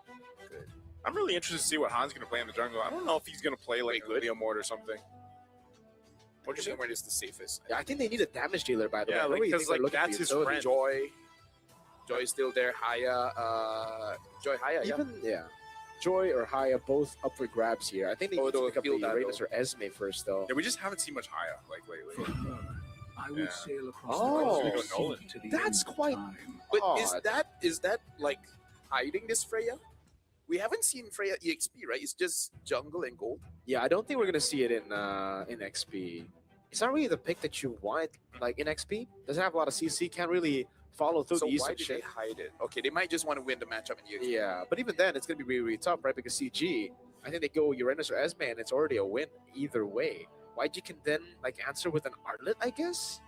Good. I'm really interested to see what Han's going to play in the jungle. I don't know if he's going to play like Leo Mort or something. What do you think? Where is the safest? Yeah, I think they need a damage dealer, by the way. Yeah, because that's his friend. Joy is still there. Haya, Joy, Haya, Joy or Haya both up for grabs here. I think they need to pick up the Uranus or Esme first, though. Yeah, we just haven't seen much Haya lately. I would sail across that's quite. But is that like hiding this Freya? We haven't seen Freya EXP, right? It's just jungle and gold. Yeah, I don't think we're gonna see it in XP. It's not really the pick that you want, like in XP. Doesn't have a lot of CC. Can't really follow through So the why East did they hide it? Okay, they might just want to win the matchup in EXP. Yeah, but even then, it's gonna be really, really tough, right? Because CG, I think they go Uranus or Esme, and it's already a win either way. YG can then like answer with an Artlet, I guess.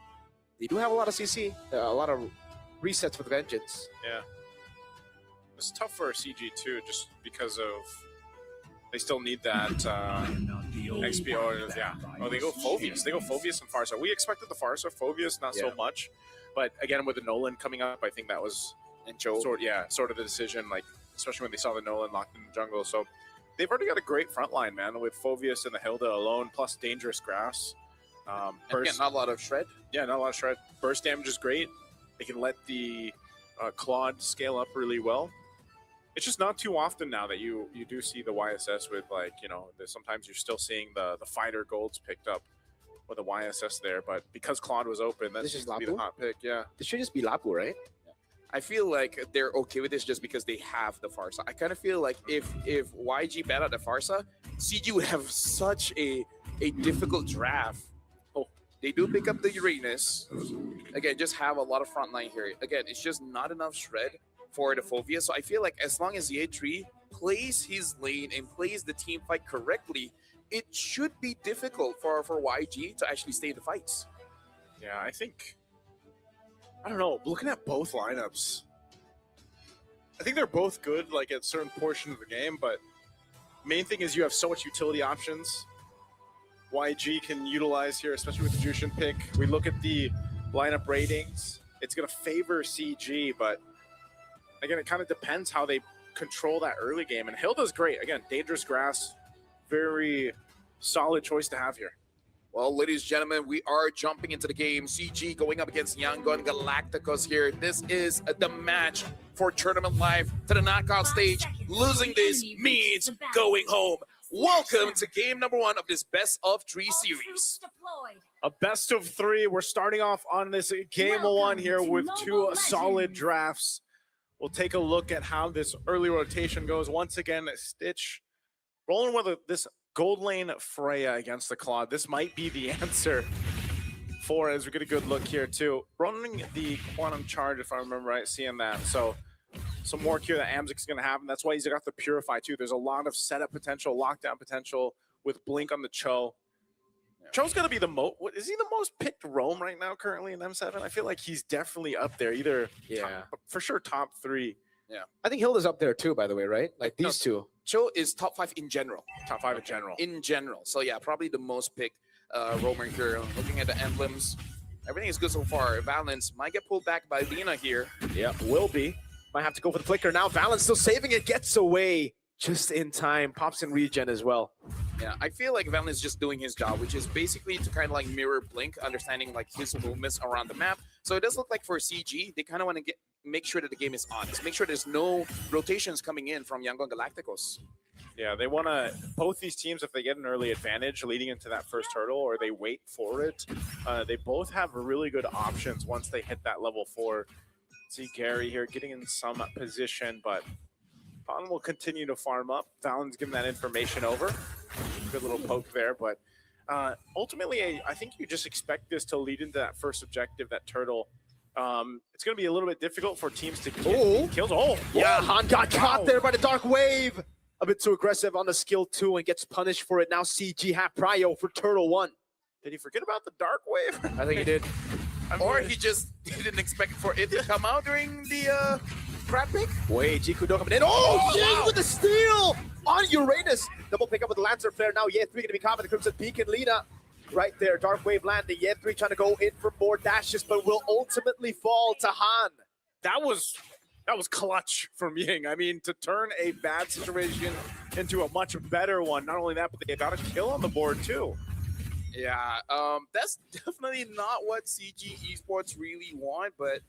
They do have a lot of CC, a lot of resets with Vengeance. Yeah. It's tough for CG too, just because of they still need that XP. Oh, they go Phoveus. They go Phoveus and Farsa. We expected the Farsa, Phoveus not so much. But again, with the Nolan coming up, I think that was sort of the decision. Like especially when they saw the Nolan locked in the jungle. So they've already got a great front line, man, with Phoveus and the Hilda alone, plus Dangerous Grass. Again, not a lot of Shred. Yeah, not a lot of Shred. Burst damage is great. They can let the Claude scale up really well. It's just not too often now that you do see the YSS with sometimes you're still seeing the fighter golds picked up with the YSS there, but because Claude was open, that seems to be the hot pick. Yeah, this should just be Lapu, right? I feel like they're okay with this just because they have the Farsa. I kind of feel like if YG banned out the Farsa, CG would have such a difficult draft. Oh, they do pick up the Uranus. Again, just have a lot of frontline here. Again, it's just not enough Shred for the Phoveus. So I feel like as long as Ye3 plays his lane and plays the team fight correctly, it should be difficult for YG to actually stay in the fights. Yeah, I don't know. Looking at both lineups, I think they're both good, like at certain portions of the game, but main thing is you have so much utility options. YG can utilize here, especially with the Jushin pick. We look at the lineup ratings. It's going to favor CG, but again, it kind of depends how they control that early game. And Hilda's great. Again, Dangerous Grass, very solid choice to have here. Well, ladies and gentlemen, we are jumping into the game. CG going up against Yangon Galacticos here. This is the match for Tournament Life to the knockout stage. Losing this means going home. Welcome to game number 1 of this best of 3 series. Deployed. A best of 3. We're starting off on this game one here with 2 solid drafts. We'll take a look at how this early rotation goes. Once again, Stitch rolling with this gold lane Freya against the Claude. This might be the answer for as we get a good look here too. Running the Quantum Charge, if I remember right, seeing that. So some more here that Amzic's going to have, and that's why he's got the Purify too. There's a lot of setup potential, lockdown potential with Blink on the Cho. Cho's going to be the most, is he the most picked roam right now currently in M7? I feel like he's definitely up there, either, for sure, top 3. Yeah. I think Hilda's up there too, by the way, right? Like these two. Cho is top 5 in general. Top 5 in general. In general. So yeah, probably the most picked roamer here. Looking at the emblems, everything is good so far. Valence might get pulled back by Lina here. Yeah, will be. Might have to go for the flicker now. Valence still saving it, gets away just in time. Pops in regen as well. Yeah, I feel like Valence is just doing his job, which is basically to kind of like mirror Blink, understanding like his movements around the map. So it does look like for CG, they kind of want to make sure that the game is honest, make sure there's no rotations coming in from Yangon Galacticos. Yeah, they want to, both these teams, if they get an early advantage leading into that first hurdle or they wait for it, they both have really good options once they hit that level 4. See Gary here getting in some position, but Pon will continue to farm up. Valen's giving that information over. Good little poke there, but ultimately, I think you just expect this to lead into that first objective, that turtle. It's going to be a little bit difficult for teams to get kills. Oh, yeah, Han got caught there by the Dark Wave. A bit too aggressive on the skill 2 and gets punished for it. Now CG have prio for Turtle 1. Did he forget about the Dark Wave? I think he did. Or he just didn't expect for it to come out during the crab pick. Wait, Jikudo coming in. Oh, Ying with the steal on Uranus. Double pick up with the Lancer Flare. Now Ye3 going to be caught by the Crimson Beacon. Lina right there. Dark Wave landing. Ye3 trying to go in for more dashes, but will ultimately fall to Han. That was clutch from Ying. I mean, to turn a bad situation into a much better one. Not only that, but they got a kill on the board too. Yeah, that's definitely not what CG Esports really want, but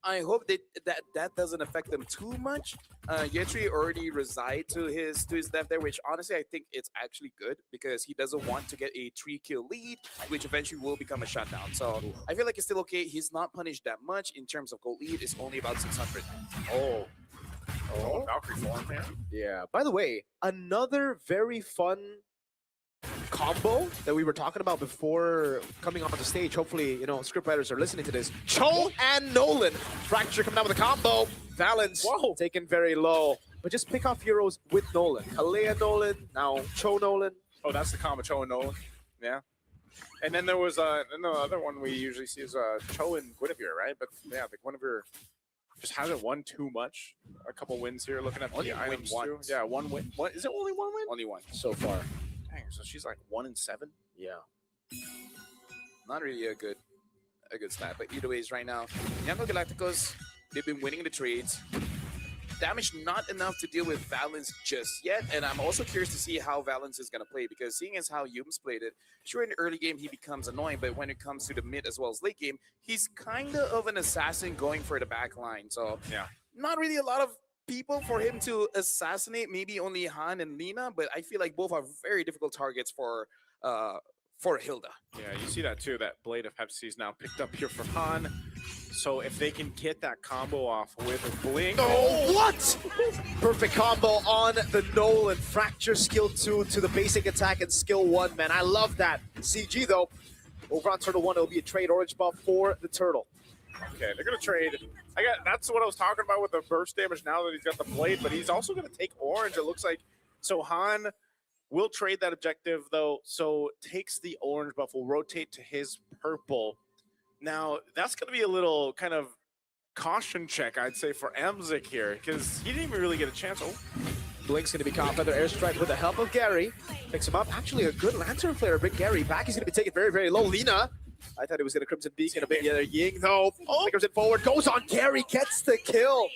I hope that doesn't affect them too much. Ye3 already reside to his left there, which honestly I think it's actually good because he doesn't want to get a 3-kill lead, which eventually will become a shutdown. So I feel like it's still okay. He's not punished that much in terms of gold lead. It's only about 600. Oh, Valkyrie form there. Yeah. By the way, another very fun combo that we were talking about before coming onto the stage. Hopefully, you know, scriptwriters are listening to this. Cho and Nolan. Fracture coming out with a combo. Valence taken very low. But just pick off heroes with Nolan. Kalea Nolan, now Cho Nolan. Oh, that's the combo, Cho and Nolan. Yeah. And then there was another one we usually see is Cho and Guinevere, right? But yeah, the Guinevere just hasn't won too much. A couple wins here looking at the items too. Yeah, 1 win. What is it, only 1 win? Only 1 so far. Dang, so she's like 1-7? Yeah. Not really a good stat, but either ways right now, Yangon Galacticos, they've been winning the trades. Damage not enough to deal with Valence just yet, and I'm also curious to see how Valence is going to play, because seeing as how Yums played it, sure in the early game he becomes annoying, but when it comes to the mid as well as late game, he's kind of an assassin going for the back line. So yeah, not really a lot of people for him to assassinate, maybe only Han and Lina, but I feel like both are very difficult targets for Hilda. Yeah, you see that too, that Blade of Pepsi is now picked up here for Han. So if they can get that combo off with a Blink. Oh, what? Perfect combo on the Nolan. Fracture skill 2 to the basic attack and skill 1, man. I love that. CG though, over on Turtle 1, it'll be a trade orange buff for the Turtle. Okay, they're gonna trade. That's what I was talking about with the burst damage now that he's got the blade, but he's also gonna take orange, it looks like. So Han will trade that objective though, so takes the orange buff, will rotate to his purple. Now, that's gonna be a little kind of caution check, I'd say, for Amzik here, because he didn't even really get a chance. Oh. Blink's gonna be caught by the airstrike with the help of Gary. Picks him up. Actually, a good Lantern Flare. Bring Gary back. He's gonna be taken very, very low. Lina. I thought he was gonna Crimson Beacon a bit. Yeah, Ying though. Flickers it forward. Goes on Gary. Gets the kill.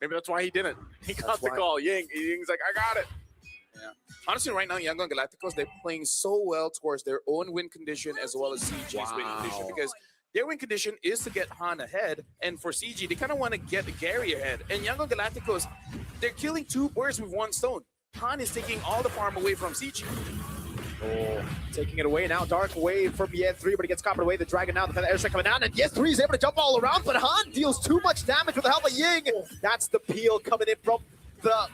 Maybe that's why he didn't. He got the call. Ying's like, I got it. Yeah. Honestly, right now, Yangon Galacticos, they're playing so well towards their own win condition as well as CG's win condition, because their win condition is to get Han ahead, and for CG, they kind of want to get Gary ahead. And Yangon Galacticos, they're killing 2 birds with 1 stone. Han is taking all the farm away from CG. Oh, taking it away now. Dark Wave from Yen3, but he gets copied away. The Dragon now, the Feather Airstrike coming down, and Yen3 is able to jump all around, but Han deals too much damage with the help of Ying. That's the peel coming in from the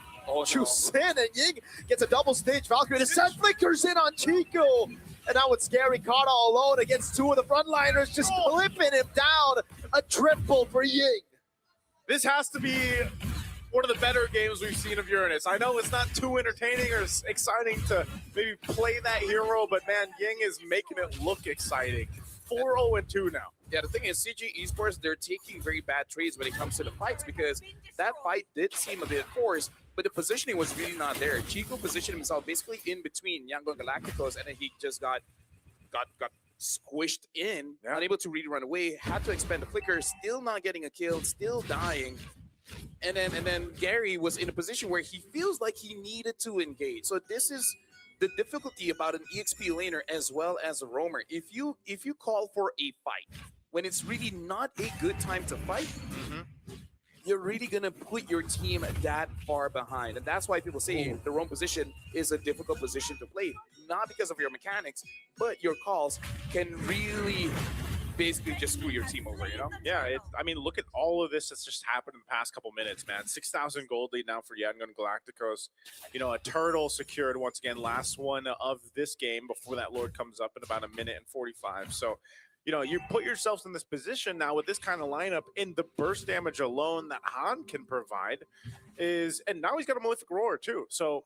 Chusen, and Ying gets a double stage Valkyrie. The set flickers in on Chico, and now it's Gary caught all alone against two of the frontliners, just clipping him down. A triple for Ying. This has to be one of the better games we've seen of Uranus. I know it's not too entertaining or exciting to maybe play that hero, but man, Ying is making it look exciting. 4-0-2 now. Yeah, the thing is, CG Esports, they're taking very bad trades when it comes to the fights because that fight did seem a bit forced, but the positioning was really not there. Chico positioned himself basically in between Yangon Galacticos, and then he just got squished in, unable to really run away, had to expend the flicker, still not getting a kill, still dying. And then Gary was in a position where he feels like he needed to engage. So this is the difficulty about an EXP laner as well as a roamer. If you call for a fight when it's really not a good time to fight, you're really gonna put your team that far behind. And that's why people say the roam position is a difficult position to play. Not because of your mechanics, but your calls can really basically just screw your team over, you know? Yeah, I mean, look at all of this that's just happened in the past couple minutes, man. 6,000 gold lead now for Yangon Galacticos. You know, a turtle secured once again, last one of this game before that Lord comes up in about 1:45. So, you know, you put yourselves in this position now with this kind of lineup, in the burst damage alone that Han can provide is, and now he's got a Malefic Roar too. So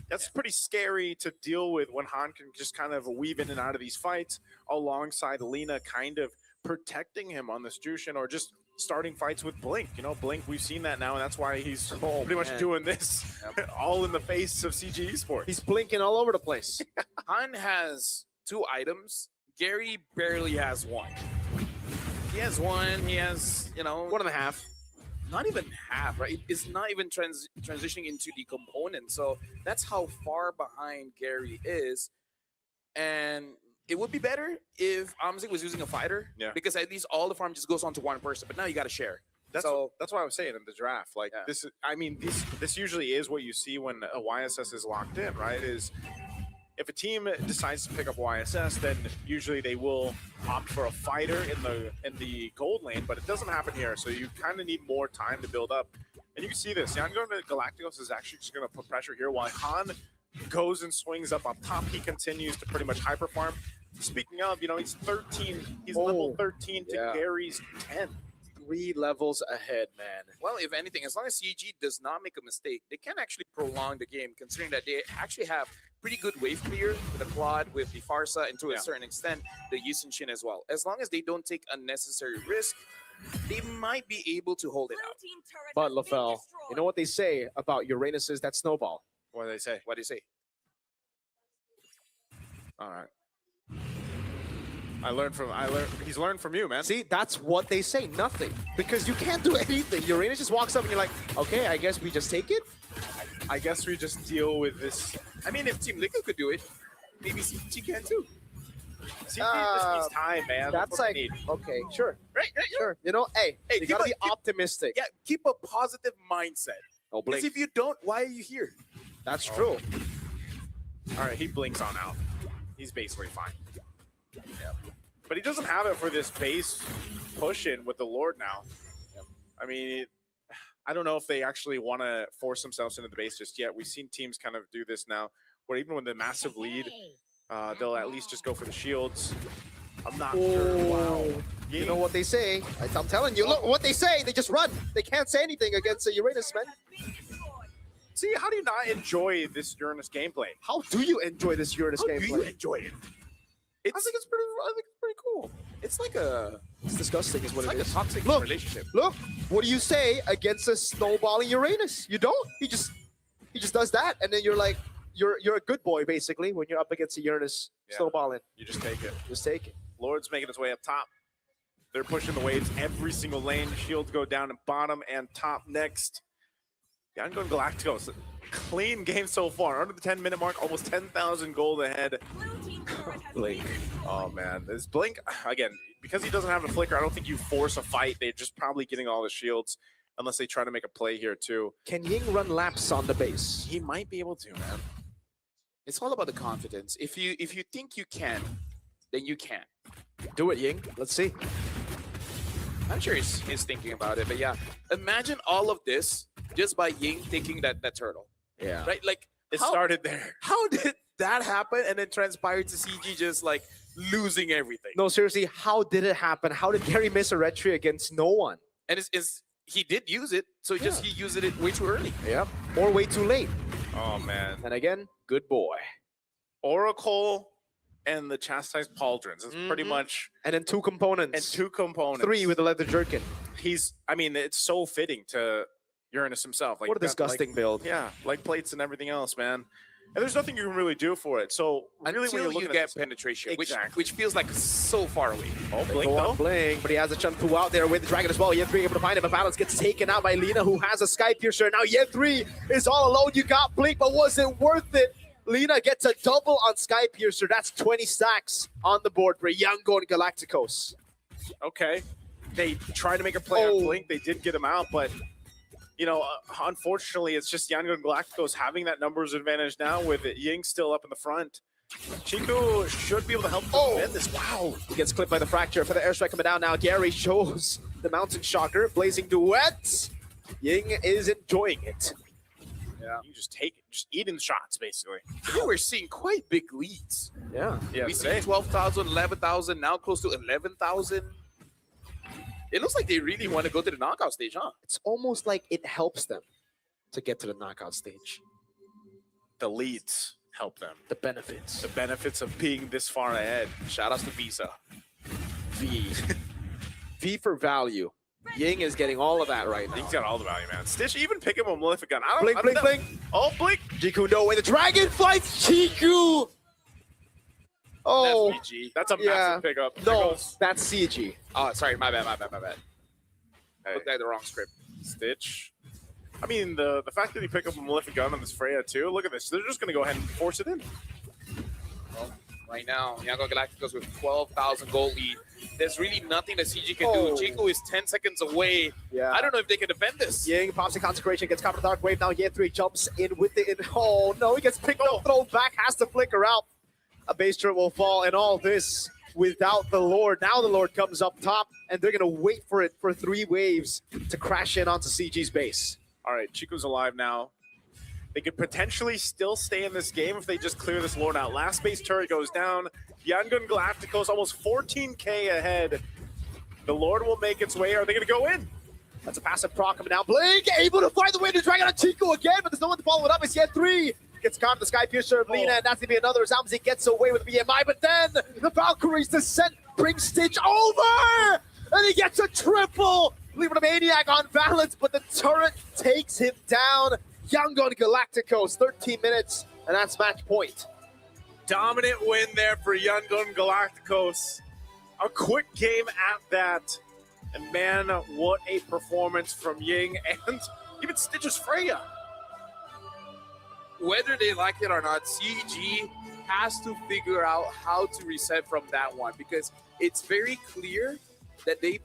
that's pretty scary to deal with when Han can just kind of weave in and out of these fights alongside Lina kind of protecting him on this Jushin or just starting fights with Blink. You know, Blink, we've seen that now, and that's why he's pretty much doing this all in the face of CG Esports. He's blinking all over the place. Han has 2 items. Gary barely has 1. He has 1. He has, you know, 1.5. Not even half, right? It's not even transitioning into the component. So that's how far behind Gary is. And it would be better if Amzik was using a fighter, because at least all the farm just goes on to one person. But now you got to share. That's what I was saying in the draft. Like this, I mean, this usually is what you see when a YSS is locked in, right? Is if a team decides to pick up YSS, then usually they will opt for a fighter in the gold lane, but it doesn't happen here. So you kind of need more time to build up. And you can see this. Yangon Galacticos is actually just going to put pressure here while Han goes and swings up top. He continues to pretty much hyper farm. Speaking of, you know, he's 13. He's level 13 to Gary's 10. 3 levels ahead, man. Well, if anything, as long as CG does not make a mistake, they can actually prolong the game, considering that they actually have pretty good wave clear with the Claude, with the Farsa, and to a certain extent, the Yisun Shin as well. As long as they don't take unnecessary risk, they might be able to hold it out. But LaFell, you know what they say about Uranus is that snowball? What do they say? What do you say? All right. He's learned from you, man. See, that's what they say, nothing. Because you can't do anything. Uranus just walks up and you're like, okay, I guess we just take it? I guess we just deal with this. I mean, if Team Liquid could do it, maybe CG can too. CG just needs time, man. That's like, okay, sure. Right, sure. You know, hey, you gotta be optimistic. Yeah, keep a positive mindset. Oh, because if you don't, why are you here? That's true. All right, he blinks on out. He's basically fine. But he doesn't have it for this base push-in with the Lord now. I mean, I don't know if they actually want to force themselves into the base just yet. We've seen teams kind of do this now, where even with the massive lead, they'll at least just go for the shields. I'm not sure. Wow. You know what they say? I'm telling you, look what they say. They just run. They can't say anything against the Uranus, man. See, how do you not enjoy this Uranus gameplay? How do you enjoy this Uranus gameplay? How do you enjoy it? I think it's pretty cool. It's like it's disgusting is what it's it like is. a toxic Look, relationship. Look, what do you say against a snowballing Uranus? You don't. He just does that, and then you're like, you're a good boy basically when you're up against a Uranus snowballing. You just take it. Just take it. Lord's making his way up top. They're pushing the waves every single lane. Shields go down to bottom and top next. Yangon Galacticos, clean game so far. Under the 10-minute mark, almost 10,000 gold ahead. Blink. Oh, man. This Blink, again, because he doesn't have a flicker, I don't think you force a fight. They're just probably getting all the shields, unless they try to make a play here, too. Can Ying run laps on the base? He might be able to, man. It's all about the confidence. If you think you can, then you can. Do it, Ying. Let's see. I'm sure he's thinking about it, but yeah, imagine all of this just by Ying taking that turtle. Yeah. Right? Like It how- started there. How did that happen and then transpired to CG just like losing everything? No, seriously, how did it happen? How did Gary miss a red tree against no one? And he did use it, so he used it way too early. Yep. Or way too late. Oh man. And again, good boy. Oracle and the chastised pauldrons. It's pretty much And then two components. and two components. 3 with the leather jerkin. I mean, it's so fitting to Uranus himself. Like What a that, disgusting build. Yeah, like plates and everything else, man. And there's nothing you can really do for it. So really, when Until you're you looking get at this, penetration, Exactly. which feels like so far away. oh, They blink go though. on Blink, but he has a Chun-Fu out there with the Dragon as well. Yen3 able to find him, but Balance gets taken out by Lina, who has a Sky Piercer. Now Yen3 is all alone. You got Blink, but was it worth it? Lina gets a double on Sky Piercer. That's 20 stacks on the board for Yango and Galacticos. Okay, they tried to make a play on Blink. They did get him out, but you know, unfortunately, it's just Yango and Galacticos having that numbers advantage now with Ying still up in the front. Chico should be able to help defend this. Wow. He gets clipped by the Fracture for the airstrike coming down now. Gary shows the Mountain Shocker. Blazing Duet. Ying is enjoying it. Yeah. You just take it, just eating shots, basically. Yeah, we're seeing quite big leads. Yeah. Yeah, We see today. 12,000, 11,000, now close to 11,000. It looks like they really want to go to the knockout stage, huh? It's almost like it helps them to get to the knockout stage. The leads help them. The benefits. The benefits of being this far ahead. Shout outs to Visa. V. V for value. Ying is getting all of that right now. He's got all the value, man. Stitch even pick up a Malefic gun. I don't, Blink, I don't blink, know. blink. Oh, blink. Jiku no way. The Dragon fights Jiku. Oh, That's VG. That's a yeah. massive pickup. There No, goes that's CG. Oh, sorry, my bad. Hey, Looked at the wrong script. Stitch. I mean, the fact that he picked up a Malefic gun on this Freya, too. Look at this. They're just going to go ahead and force it in. Well, right now, Yango Galacticos with 12,000 gold lead. There's really nothing that CG can Oh. do. Chico is 10 seconds away. Yeah. I don't know if they can defend this. Ying pops the Consecration, gets caught in the Dark Wave. Now Yen3 jumps in with it. Oh, no, he gets picked up, thrown back, has to flicker out. A base turret will fall, and all this without the Lord. Now the Lord comes up top, and they're going to wait for it for 3 waves to crash in onto CG's base. All right, Chico's alive now. They could potentially still stay in this game if they just clear this Lord out. Last base turret goes down. Yangon Galacticos almost 14K ahead. The Lord will make its way. Are they going to go in? That's a passive proc coming down. Blink able to find the way to Dragon on Chico again, but there's no one to follow it up. It's Yen3. Gets caught in the Sky Piercer of Lina, and that's going to be another as Amzi gets away with the BMI, but then the Valkyrie's descent brings Stitch over! And he gets a triple! Leaving a Maniac on balance, but the turret takes him down. Yangon Galacticos, 13 minutes, and that's match point. Dominant win there for Yangon Galacticos. A quick game at that. And man, what a performance from Ying and even Stitch's Freya. Whether they like it or not, CG has to figure out how to reset from that one because it's very clear that they